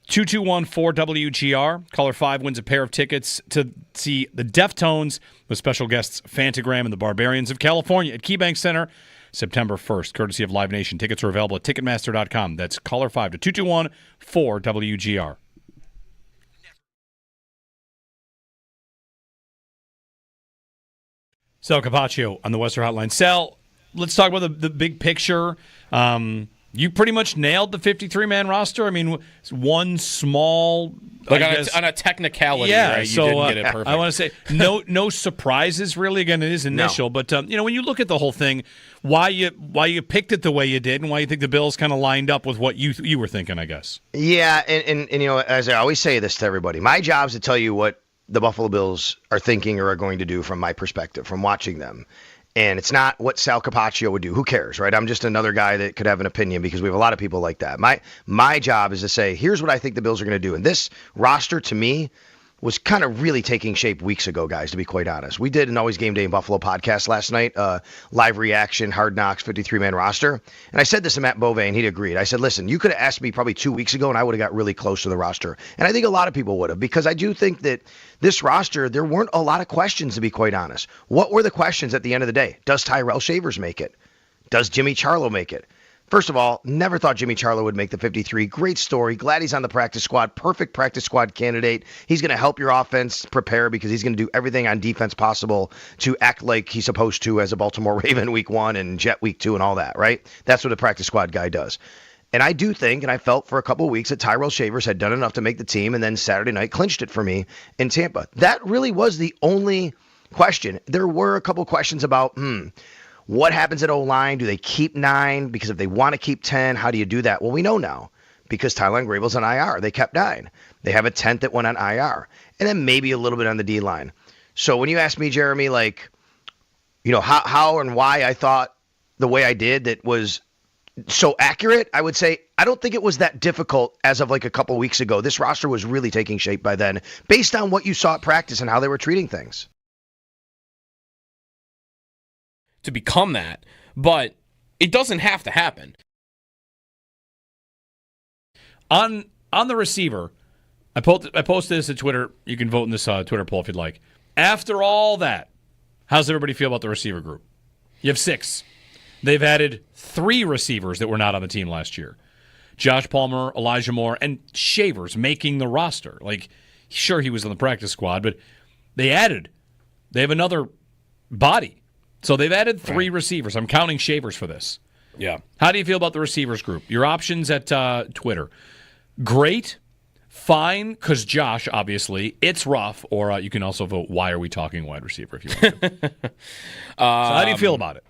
221-4WGR. Caller 5 wins a pair of tickets to see the Deftones with special guests Fantagram and the Barbarians of California at KeyBank Center September 1st, courtesy of Live Nation. Tickets are available at Ticketmaster.com. That's caller 5 to 221-4WGR. Sal Capaccio on the Western Hotline. Sal, let's talk about the big picture. You pretty much nailed the 53-man roster. It's one small... on a technicality, right? You didn't get it perfect. I want to say no surprises, really. Again, it is initial. No. But, when you look at the whole thing, why you picked it the way you did and why you think the Bills kind of lined up with what you were thinking, I guess. Yeah, and as I always say this to everybody, my job is to tell you what the Buffalo Bills are thinking or are going to do from my perspective, from watching them. And it's not what Sal Capaccio would do. Who cares, right? I'm just another guy that could have an opinion because we have a lot of people like that. My job is to say, here's what I think the Bills are going to do. And this roster, to me, was kind of really taking shape weeks ago, guys, to be quite honest. We did an Always Game Day in Buffalo podcast last night, live reaction, Hard Knocks, 53-man roster. And I said this to Matt Bove, and he'd agreed. I said, listen, you could have asked me probably 2 weeks ago, and I would have got really close to the roster. And I think a lot of people would have, because I do think that this roster, there weren't a lot of questions, to be quite honest. What were the questions at the end of the day? Does Tyrell Shavers make it? Does Jimmy Charlo make it? First of all, never thought Jimmy Charlo would make the 53. Great story. Glad he's on the practice squad. Perfect practice squad candidate. He's going to help your offense prepare because he's going to do everything on defense possible to act like he's supposed to as a Baltimore Raven week 1 and Jet week 2 and all that, right? That's what a practice squad guy does. And I do think, and I felt for a couple of weeks, that Tyrell Shavers had done enough to make the team, and then Saturday night clinched it for me in Tampa. That really was the only question. There were a couple of questions about, what happens at O-line? Do they keep 9? Because if they want to keep 10, how do you do that? Well, we know now. because Tylan Grable's on IR. They kept 9. They have a 10th that went on IR. And then maybe a little bit on the D-line. So when you ask me, Jeremy, like, you know, how and why I thought the way I did that was so accurate, I would say I don't think it was that difficult as of like a couple weeks ago. This roster was really taking shape by then based on what you saw at practice and how they were treating things. To become that, but it doesn't have to happen. On the receiver, I posted this at Twitter. You can vote in this Twitter poll if you'd like. After all that, how's everybody feel about the receiver group? You have 6. They've added 3 receivers that were not on the team last year. Josh Palmer, Elijah Moore, and Shavers making the roster. Like, sure, he was on the practice squad, but they have another body. So they've added 3 receivers. I'm counting Shavers for this. Yeah. How do you feel about the receivers group? Your options at Twitter. Great, fine, because Josh, obviously, it's rough, or you can also vote, why are we talking wide receiver if you want to. So how do you feel about it?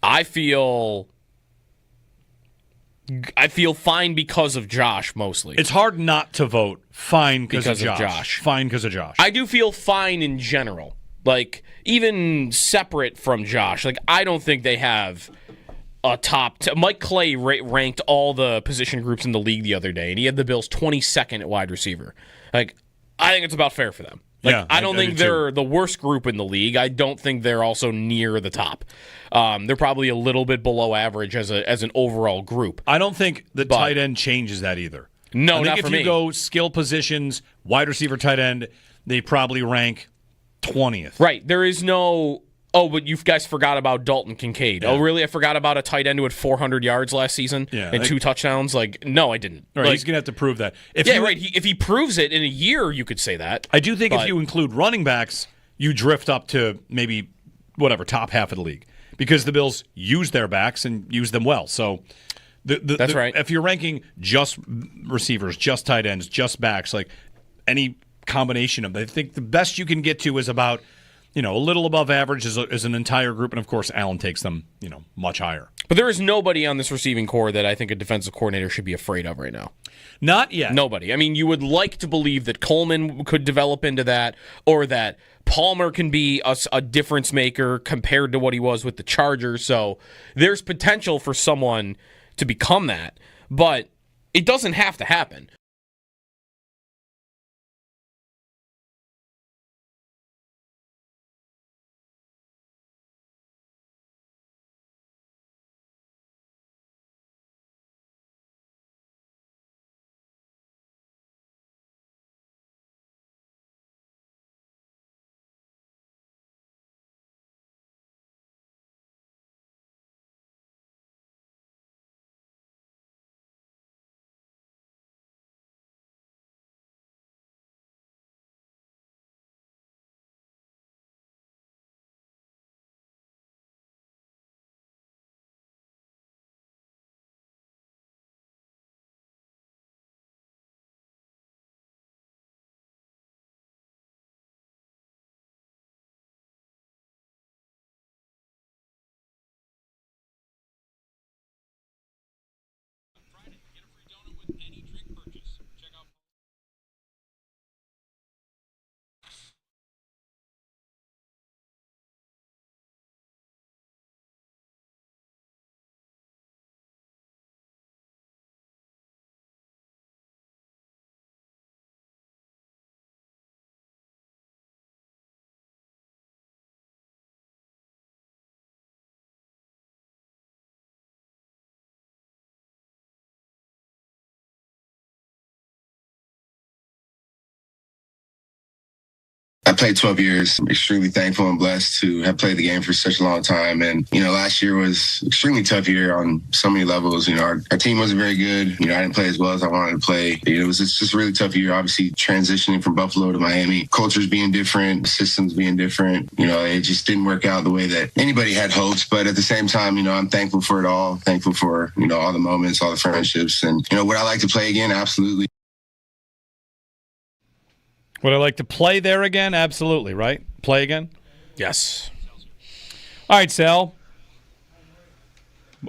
I feel fine because of Josh, mostly. It's hard not to vote fine because of Josh. Fine because of Josh. I do feel fine in general. Like, even separate from Josh. Like, I don't think they have a top... Mike Clay ranked all the position groups in the league the other day, and he had the Bills 22nd at wide receiver. Like, I think it's about fair for them. Like, yeah, I don't think they're the worst group in the league. I don't think they're also near the top. They're probably a little bit below average as an overall group. I don't think the tight end changes that either. No, I think not for me. if you go skill positions, wide receiver, tight end, they probably rank 20th. Right. There is no... Oh, but you guys forgot about Dalton Kincaid. Yeah. Oh, really? I forgot about a tight end who had 400 yards last season and 2 touchdowns? Like, no, I didn't. Right, like, he's going to have to prove that. If he proves it in a year, you could say that. I do think if you include running backs, you drift up to maybe, top half of the league. Because the Bills use their backs and use them well. So that's right. If you're ranking just receivers, just tight ends, just backs, like any combination of them, I think the best you can get to is about... a little above average as an entire group, and of course, Allen takes them, much higher. But there is nobody on this receiving core that I think a defensive coordinator should be afraid of right now. Not yet. Nobody. I mean, you would like to believe that Coleman could develop into that, or that Palmer can be a difference maker compared to what he was with the Chargers. So there's potential for someone to become that, but it doesn't have to happen. I played 12 years. I'm extremely thankful and blessed to have played the game for such a long time. And, last year was extremely tough year on so many levels. Our team wasn't very good. I didn't play as well as I wanted to play. It was just a really tough year, obviously transitioning from Buffalo to Miami. Cultures being different, systems being different. It just didn't work out the way that anybody had hopes. But at the same time, I'm thankful for it all. Thankful for, all the moments, all the friendships. And, would I like to play again? Absolutely. Would I like to play there again? Absolutely, right? Play again? Yes. All right, Sal.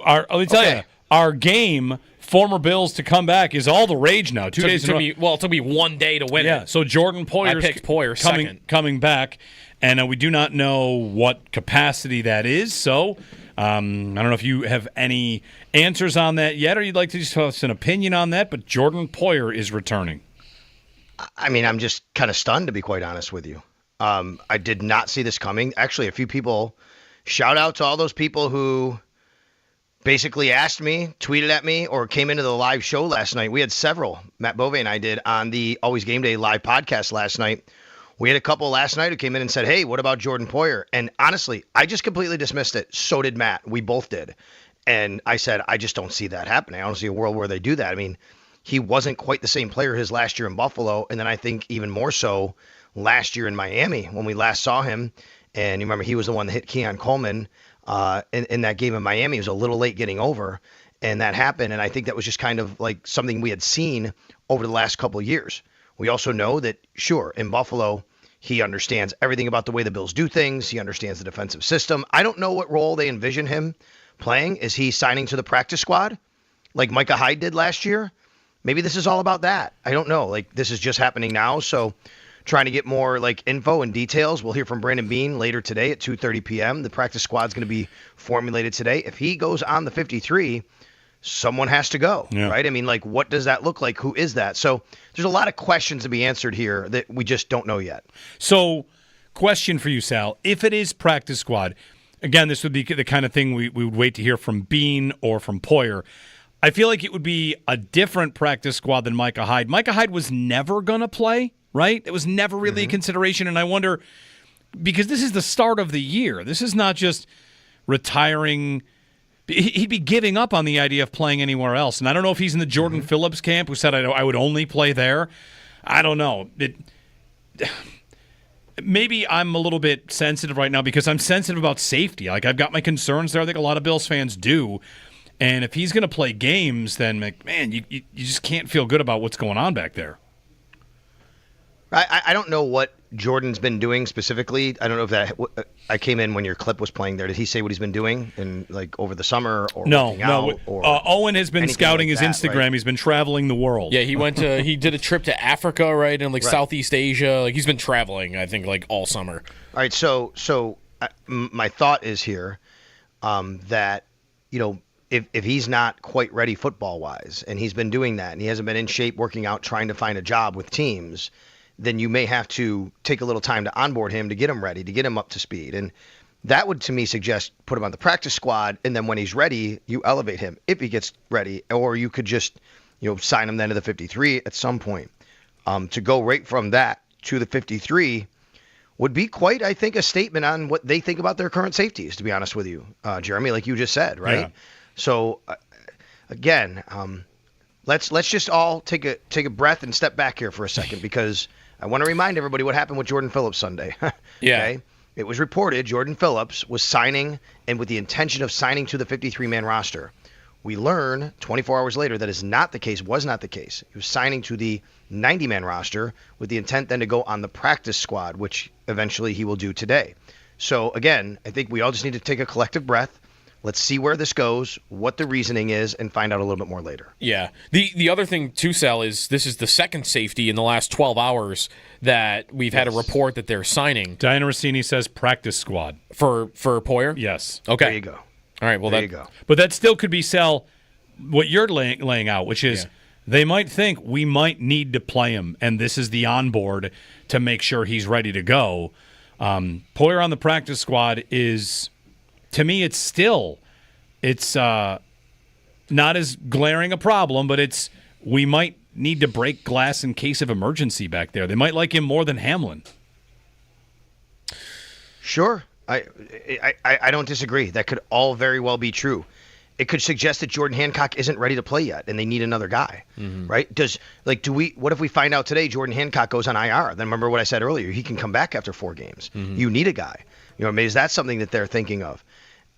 Let me tell you, our game former Bills to come back is all the rage now. 2 days in a row. It took me 1 day to win it. So Jordan Poyer's I picked Poyer coming back, and we do not know what capacity that is. So I don't know if you have any answers on that yet, or you'd like to just have us an opinion on that, but Jordan Poyer is returning. I mean, I'm just kind of stunned, to be quite honest with you. I did not see this coming. Actually, a few people, shout out to all those people who basically asked me, tweeted at me, or came into the live show last night. We had several, Matt Bove and I did, on the Always Game Day live podcast last night. We had a couple last night who came in and said, hey, what about Jordan Poyer? And honestly, I just completely dismissed it. So did Matt. We both did. And I said, I just don't see that happening. I don't see a world where they do that. I mean, he wasn't quite the same player his last year in Buffalo. And then I think even more so last year in Miami when we last saw him. And you remember he was the one that hit Keon Coleman in that game in Miami. He was a little late getting over, and that happened. And I think that was just kind of like something we had seen over the last couple of years. We also know that, sure, in Buffalo, he understands everything about the way the Bills do things. He understands the defensive system. I don't know what role they envision him playing. Is he signing to the practice squad like Micah Hyde did last year? Maybe this is all about that. I don't know. Like, this is just happening now, so trying to get more like info and details. We'll hear from Brandon Beane later today at 2:30 p.m. The practice squad's going to be formulated today. If he goes on the 53, someone has to go, right? I mean, like, what does that look like? Who is that? So there's a lot of questions to be answered here that we just don't know yet. So, question for you, Sal. If it is practice squad, again, this would be the kind of thing we would wait to hear from Beane or from Poyer. I feel like it would be a different practice squad than Micah Hyde. Micah Hyde was never going to play, right? It was never really a consideration, and I wonder, because this is the start of the year. This is not just retiring. He'd be giving up on the idea of playing anywhere else. And I don't know if he's in the Jordan Phillips camp who said I would only play there. I don't know. Maybe I'm a little bit sensitive right now because I'm sensitive about safety. Like, I've got my concerns there. I think a lot of Bills fans do. And if he's going to play games, then, man, you just can't feel good about what's going on back there. I don't know what Jordan's been doing specifically. I don't know if that I came in when your clip was playing there. Did he say what he's been doing in like over the summer or no? Owen has been scouting his Instagram. Right? He's been traveling the world. Yeah, he did a trip to Africa, right, and Southeast Asia. Like, he's been traveling, I think, like all summer. All right, so my thought is here that, you know, if he's not quite ready football-wise, and he's been doing that, and he hasn't been in shape working out, trying to find a job with teams, then you may have to take a little time to onboard him to get him ready, to get him up to speed. And that would, to me, suggest put him on the practice squad, and then when he's ready, you elevate him if he gets ready. Or you could just, sign him then to the 53 at some point. To go right from that to the 53 would be quite, I think, a statement on what they think about their current safeties, to be honest with you, Jeremy, like you just said, right? Yeah. So, again, let's just all take a breath and step back here for a second, because I want to remind everybody what happened with Jordan Phillips Sunday. Yeah. Okay? It was reported Jordan Phillips was signing, and with the intention of signing to the 53-man roster. We learn 24 hours later that is not the case, was not the case. He was signing to the 90-man roster with the intent then to go on the practice squad, which eventually he will do today. So, again, I think we all just need to take a collective breath. Let's see where this goes, what the reasoning is, and find out a little bit more later. Yeah. The other thing, too, Sal, is this is the second safety in the last 12 hours that we've had a report that they're signing. Diana Rossini says practice squad. For Poyer? Yes. Okay. There you go. All right. Well, there you go. But that still could be, Sal, what you're laying out, which is they might think we might need to play him, and this is the onboard to make sure he's ready to go. Poyer on the practice squad is... To me, it's not as glaring a problem, but we might need to break glass in case of emergency back there. They might like him more than Hamlin. Sure. I don't disagree. That could all very well be true. It could suggest that Jordan Hancock isn't ready to play yet, and they need another guy, right? What if we find out today Jordan Hancock goes on IR? Then remember what I said earlier, he can come back after 4 games. You need a guy. Maybe is that something that they're thinking of?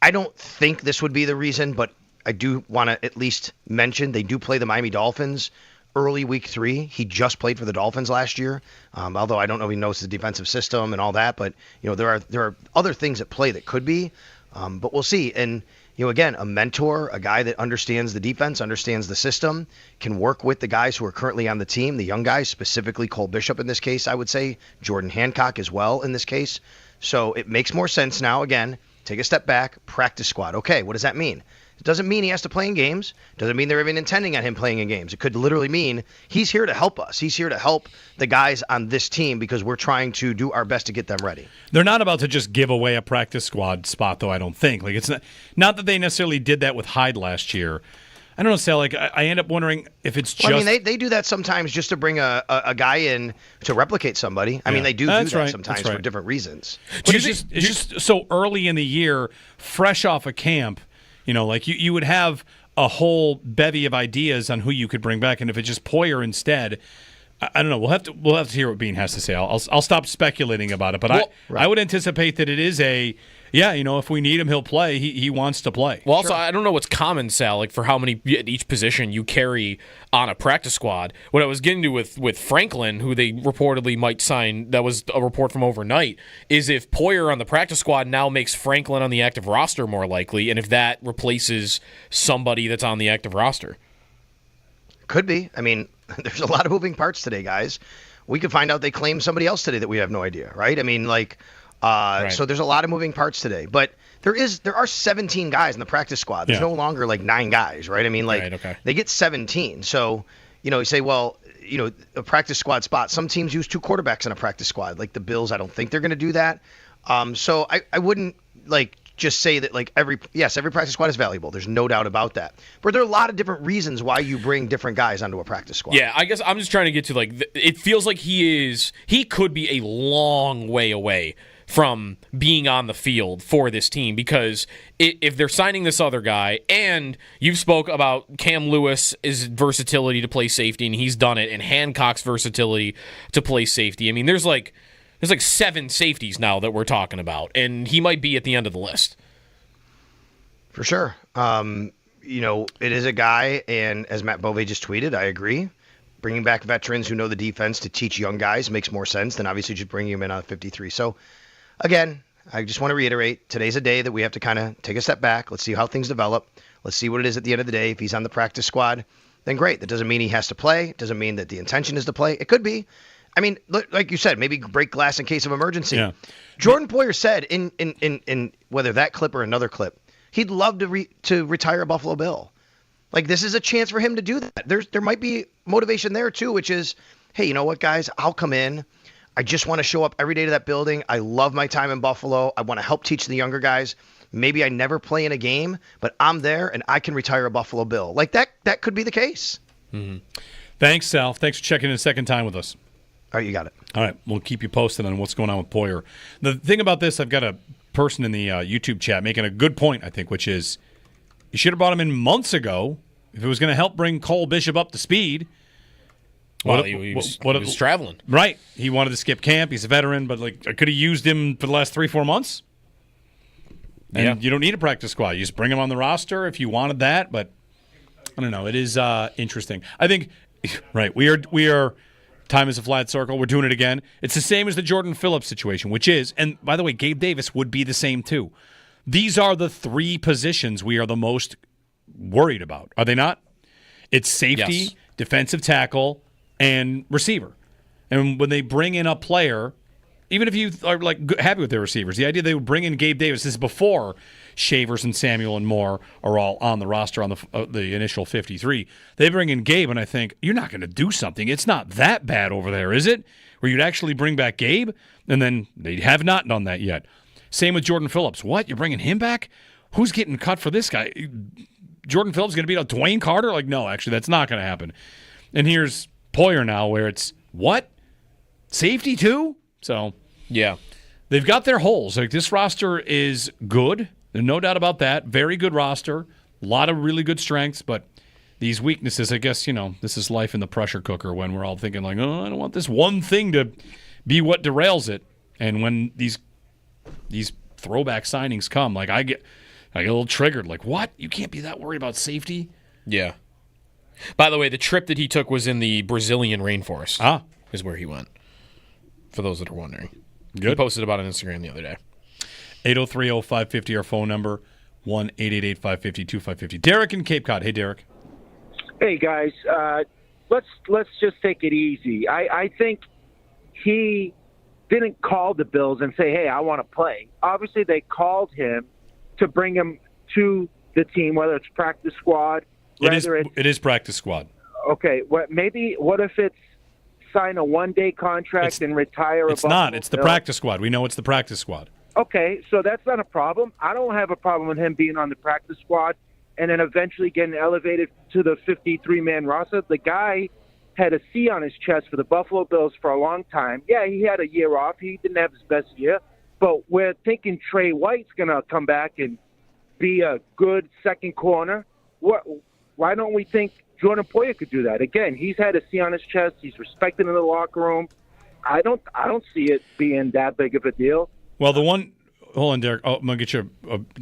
I don't think this would be the reason, but I do want to at least mention they do play the Miami Dolphins early week 3. He just played for the Dolphins last year, although I don't know if he knows the defensive system and all that. But there are other things at play that could be, but we'll see. And again, a mentor, a guy that understands the defense, understands the system, can work with the guys who are currently on the team, the young guys, specifically Cole Bishop in this case, I would say, Jordan Hancock as well in this case. So it makes more sense now, again, take a step back, practice squad. Okay, what does that mean? It doesn't mean he has to play in games. Doesn't mean they're even intending on him playing in games. It could literally mean he's here to help us. He's here to help the guys on this team because we're trying to do our best to get them ready. They're not about to just give away a practice squad spot, though, I don't think. Like, it's not that they necessarily did that with Hyde last year. I don't know, Sal. Like, I end up wondering if it's just. Well, I mean, they do that sometimes just to bring a guy in to replicate somebody. I mean, they do that sometimes for different reasons. But it's just so early in the year, fresh off of camp. Like you would have a whole bevy of ideas on who you could bring back, and if it's just Poyer instead, I don't know. We'll have to hear what Bean has to say. I'll stop speculating about it, but I would anticipate that it is if we need him, he'll play. He wants to play. Well, also, I don't know what's common, Sal, like for how many at each position you carry on a practice squad. What I was getting to with Franklin, who they reportedly might sign, that was a report from overnight, is if Poyer on the practice squad now makes Franklin on the active roster more likely, and if that replaces somebody that's on the active roster. Could be. I mean, there's a lot of moving parts today, guys. We could find out they claim somebody else today that we have no idea, right? I mean, so there's a lot of moving parts today. But there are 17 guys in the practice squad. There's no longer 9 guys, right? I mean, they get 17. So, you say, well, a practice squad spot. Some teams use 2 quarterbacks in a practice squad. Like the Bills, I don't think they're going to do that. So I wouldn't just say that every practice squad is valuable. There's no doubt about that. But there are a lot of different reasons why you bring different guys onto a practice squad. Yeah, I guess I'm just trying to get to it feels like he could be a long way away from being on the field for this team, because if they're signing this other guy, and you've spoke about Cam Lewis's versatility to play safety, and he's done it, and Hancock's versatility to play safety. I mean, there's 7 safeties now that we're talking about, and he might be at the end of the list. For sure. It is a guy, and as Matt Bove just tweeted, I agree. Bringing back veterans who know the defense to teach young guys makes more sense than obviously just bringing them in on 53. So, again, I just want to reiterate, today's a day that we have to kind of take a step back. Let's see how things develop. Let's see what it is at the end of the day. If he's on the practice squad, then great. That doesn't mean he has to play. It doesn't mean that the intention is to play. It could be. I mean, like you said, maybe break glass in case of emergency. Yeah. Jordan Poyer said in whether that clip or another clip, he'd love to retire a Buffalo Bill. This is a chance for him to do that. There might be motivation there too, which is, hey, you know what, guys? I'll come in. I just want to show up every day to that building. I love my time in Buffalo. I want to help teach the younger guys. Maybe I never play in a game, but I'm there and I can retire a Buffalo Bill. That could be the case. Mm-hmm. Thanks, Sal. Thanks for checking in a second time with us. All right, you got it. All right, we'll keep you posted on what's going on with Poyer. The thing about this, I've got a person in the YouTube chat making a good point, I think, which is you should have brought him in months ago if it was going to help bring Cole Bishop up to speed. Well, he was traveling. Right. He wanted to skip camp. He's a veteran, but I could have used him for the last 3-4 months. And you don't need a practice squad. You just bring him on the roster if you wanted that. But I don't know. It is interesting. I think, right, we are time is a flat circle. We're doing it again. It's the same as the Jordan Phillips situation, which is, and by the way, Gabe Davis would be the same too. These are the 3 positions we are the most worried about. Are they not? It's safety, defensive tackle, and receiver. And when they bring in a player, even if you are happy with their receivers, the idea they would bring in Gabe Davis, this is before Shavers and Samuel and Moore are all on the roster on the initial 53. They bring in Gabe, and I think, you're not going to do something. It's not that bad over there, is it? Where you'd actually bring back Gabe? And then they have not done that yet. Same with Jordan Phillips. What? You're bringing him back? Who's getting cut for this guy? Jordan Phillips going to beat out Dwayne Carter? No, actually, that's not going to happen. And here's Poyer now, where it's, what? Safety too? So, yeah. They've got their holes. This roster is good. There's no doubt about that. Very good roster. A lot of really good strengths, but these weaknesses, I guess, this is life in the pressure cooker when we're all thinking I don't want this one thing to be what derails it. And when these throwback signings come, I get a little triggered. What? You can't be that worried about safety? Yeah. By the way, the trip that he took was in the Brazilian rainforest. Is where he went, for those that are wondering. Good. He posted about it on Instagram the other day. 803-0550, our phone number. 1-888-550-2550. Derek in Cape Cod. Hey, Derek. Hey, guys. Let's just take it easy. I think he didn't call the Bills and say, hey, I want to play. Obviously, they called him to bring him to the team, whether it's practice squad. It is practice squad. Okay. What if it's sign a one-day contract and retire? It's not. It's the practice squad. We know it's the practice squad. Okay, so that's not a problem. I don't have a problem with him being on the practice squad and then eventually getting elevated to the 53-man roster. The guy had a C on his chest for the Buffalo Bills for a long time. Yeah, he had a year off. He didn't have his best year. But we're thinking Trey White's going to come back and be a good second corner. Why don't we think Jordan Poyer could do that? Again, he's had a C on his chest. He's respected in the locker room. I don't see it being that big of a deal. Well, hold on, Derek. Oh, I'm going to get you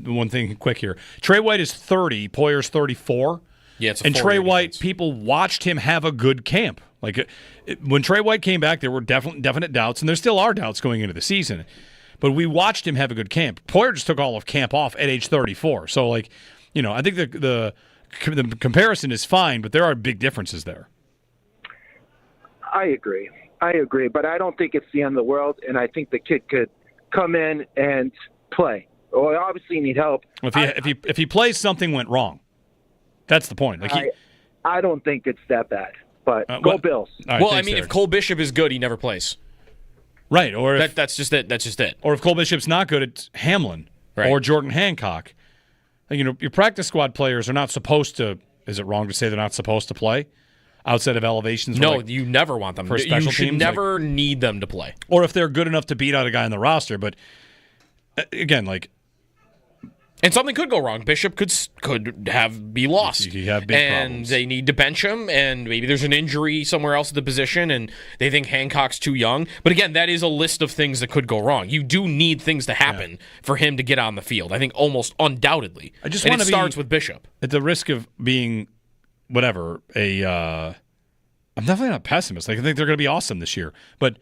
one thing quick here. Trey White is 30. Poyer's 34. Yeah, it's a and Trey White, difference. people watched him have a good camp. When Trey White came back, there were definite doubts, and there still are doubts going into the season. But we watched him have a good camp. Poyer just took all of camp off at age 34. So, I think the comparison is fine, but there are big differences there. I agree, but I don't think it's the end of the world, and I think the kid could come in and play. Well, obviously you need help. If he plays, something went wrong. That's the point. I don't think it's that bad, but go Bills. Right, well, if Cole Bishop is good, he never plays. Right, or that's just it. That's just it. Or if Cole Bishop's not good, it's Hamlin or Jordan Hancock. Your practice squad players are not supposed to. Is it wrong to say they're not supposed to play outside of elevations? No, you never want them. For special you should teams, never need them to play. Or if they're good enough to beat out a guy on the roster. But again, and something could go wrong. Bishop could be lost. You have big problems. They need to bench him, and maybe there's an injury somewhere else at the position, and they think Hancock's too young. But again, that is a list of things that could go wrong. You do need things to happen for him to get on the field. I think almost undoubtedly. I just want to starts with Bishop. At the risk of being, I'm definitely not a pessimist. I think they're going to be awesome this year, but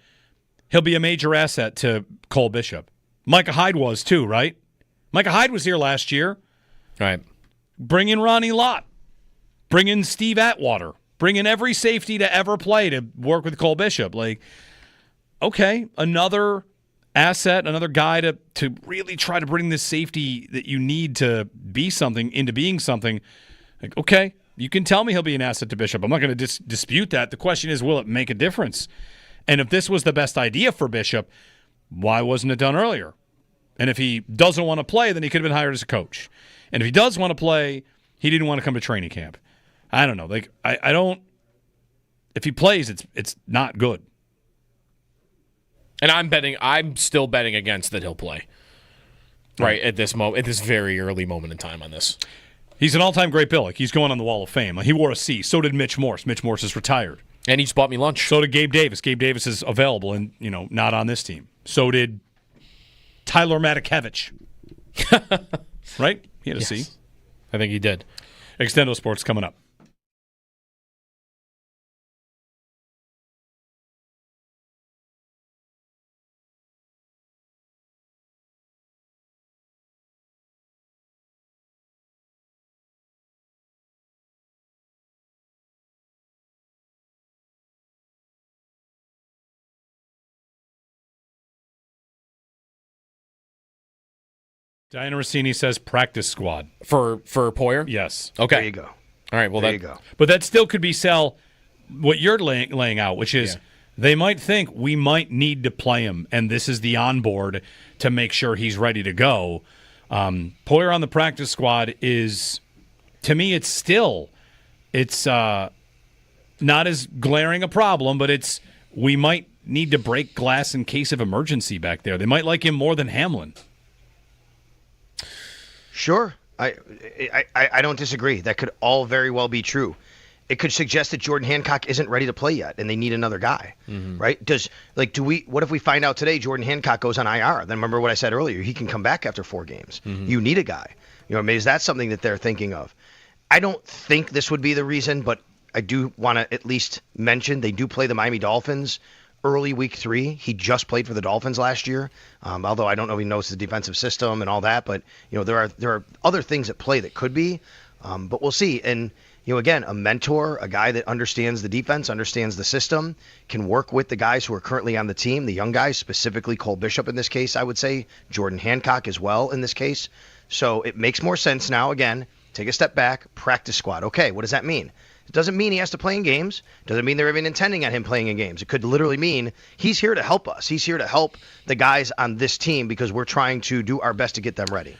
he'll be a major asset to Cole Bishop. Micah Hyde was too, right? Micah Hyde was here last year. Right. Bring in Ronnie Lott. Bring in Steve Atwater. Bring in every safety to ever play to work with Cole Bishop. Okay, another asset, another guy to really try to bring this safety that you need to be something into being something. Okay, you can tell me he'll be an asset to Bishop. I'm not going to dispute that. The question is, will it make a difference? And if this was the best idea for Bishop, why wasn't it done earlier? And if he doesn't want to play, then he could have been hired as a coach. And if he does want to play, he didn't want to come to training camp. I don't know. I don't. If he plays, it's not good. And I'm still betting against that he'll play. Right at this moment, at this very early moment in time on this. He's an all-time great Bill. He's going on the Wall of Fame. He wore a C. So did Mitch Morse. Mitch Morse is retired. And he just bought me lunch. So did Gabe Davis. Gabe Davis is available and not on this team. So did Tyler Matakevich. Right? He had a C. I think he did. Extendo Sports coming up. Diana Rossini says practice squad. For Poyer? Yes. Okay. There you go. All right, well, there you go. But that still could be what you're laying out, which is they might think we might need to play him, and this is the onboard to make sure he's ready to go. Poyer on the practice squad is, to me, it's not as glaring a problem, but we might need to break glass in case of emergency back there. They might like him more than Hamlin. Sure. I don't disagree. That could all very well be true. It could suggest that Jordan Hancock isn't ready to play yet, and they need another guy, right? What if we find out today Jordan Hancock goes on IR? Then remember what I said earlier. He can come back after 4 games. You need a guy. Is that something that they're thinking of? I don't think this would be the reason, but I do want to at least mention they do play the Miami Dolphins early week 3. He just played for the Dolphins last year, although I don't know if he knows the defensive system and all that. But there are other things at play that could be, but we'll see. And again, a mentor, a guy that understands the defense, understands the system, can work with the guys who are currently on the team, the young guys, specifically Cole Bishop in this case, I would say, Jordan Hancock as well in this case. So it makes more sense now. Again, take a step back, practice squad. Okay, what does that mean? It doesn't mean he has to play in games. Doesn't mean they're even intending on him playing in games. It could literally mean he's here to help us. He's here to help the guys on this team because we're trying to do our best to get them ready.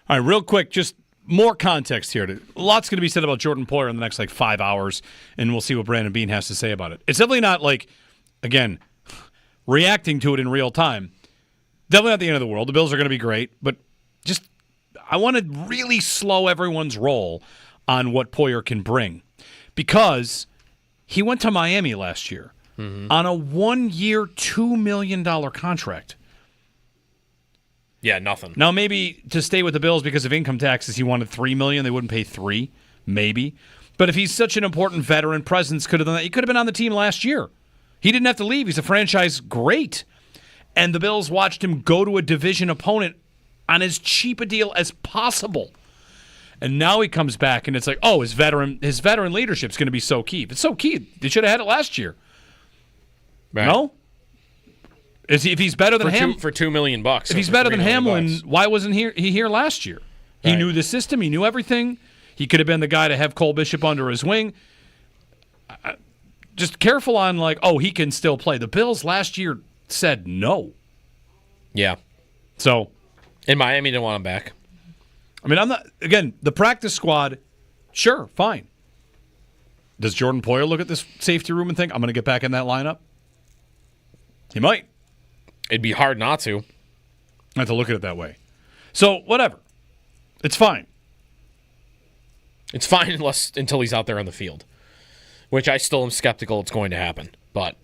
All right, real quick, just more context here. Lots going to be said about Jordan Poyer in the next 5 hours, and we'll see what Brandon Beane has to say about it. It's definitely not again, reacting to it in real time. Definitely not the end of the world. The Bills are going to be great, but just I want to really slow everyone's roll on what Poyer can bring because he went to Miami last year on a 1-year, $2 million contract. Yeah, nothing. Now, maybe to stay with the Bills because of income taxes, he wanted $3 million. They wouldn't pay $3 million, maybe. But if he's such an important veteran presence, could have done that. He could have been on the team last year. He didn't have to leave. He's a franchise great. And the Bills watched him go to a division opponent on as cheap a deal as possible. And now he comes back, and it's like, oh, his veteran leadership is going to be so key. It's so key. They should have had it last year. Right. No? If he's better than Hamlin for $2 million, if he's better than Hamlin, why wasn't he here last year? He knew the system. He knew everything. He could have been the guy to have Cole Bishop under his wing. Just careful on he can still play. The Bills last year said no. Yeah. So, in Miami, didn't want him back. I mean, I'm not. Again, the practice squad, sure, fine. Does Jordan Poyer look at this safety room and think, I'm going to get back in that lineup? He might. It'd be hard not to. I have to look at it that way. So, whatever. It's fine. It's fine until he's out there on the field, which I still am skeptical it's going to happen. But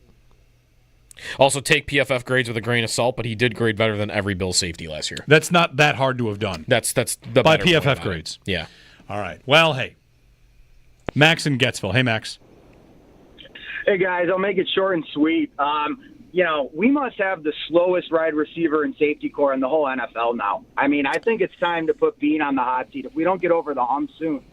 also take PFF grades with a grain of salt, but he did grade better than every Bill safety last year. That's not that hard to have done. That's the by better point PFF grades. Yeah. All right. Well, hey. Max in Gettsville. Hey, Max. Hey, guys. I'll make it short and sweet. We must have the slowest wide receiver and safety core in the whole NFL now. I mean, I think it's time to put Bean on the hot seat. If we don't get over the hump soon,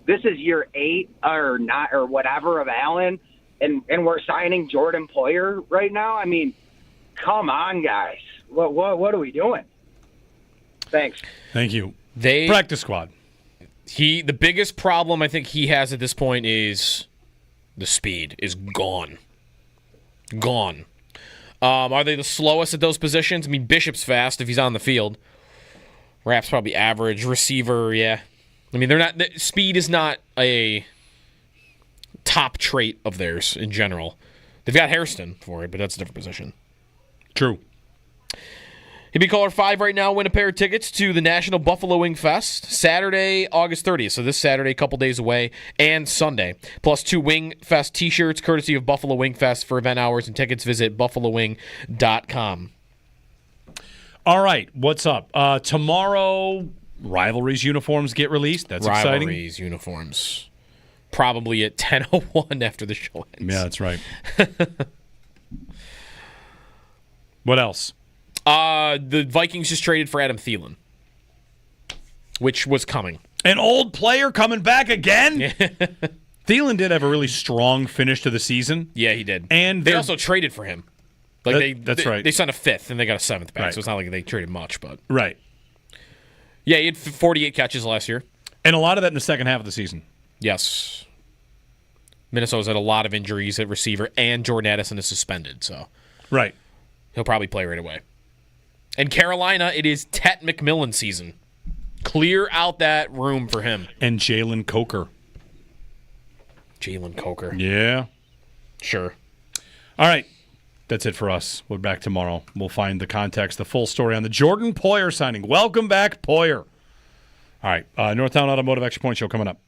this is year 8 or not or whatever of Allen, and we're signing Jordan Poyer right now. I mean, come on, guys. What are we doing? Thanks. Thank you. Practice squad. The biggest problem I think he has at this point is the speed is gone. Gone. Are they the slowest at those positions? I mean, Bishop's fast if he's on the field. Rapp's probably average. Receiver, yeah. I mean, speed is not a top trait of theirs in general. They've got Hairston for it, but that's a different position. True. He'd be caller 5 right now. Win a pair of tickets to the National Buffalo Wing Fest, Saturday, August 30th. So this Saturday, a couple days away, and Sunday. Plus 2 Wing Fest t-shirts, courtesy of Buffalo Wing Fest. For event hours and tickets, visit buffalowing.com. All right, what's up? Tomorrow, Rivalries uniforms get released. That's exciting. Rivalries uniforms. Probably at 10:01 after the show ends. Yeah, that's right. What else? The Vikings just traded for Adam Thielen, which was coming. An old player coming back again? Thielen did have a really strong finish to the season. Yeah, he did. And they also traded for him. That's right. They signed a 5th, and they got a 7th back, Right. so it's not like they traded much. But right. Yeah, he had 48 catches last year. And a lot of that in the second half of the season. Yes. Minnesota's had a lot of injuries at receiver, and Jordan Addison is suspended, so right. He'll probably play right away. And Carolina, it is Tet McMillan season. Clear out that room for him. And Jalen Coker. Jalen Coker. Yeah. Sure. All right. That's it for us. We're back tomorrow. We'll find the context, the full story on the Jordan Poyer signing. Welcome back, Poyer. All right. Northtown Automotive Extra Point Show coming up.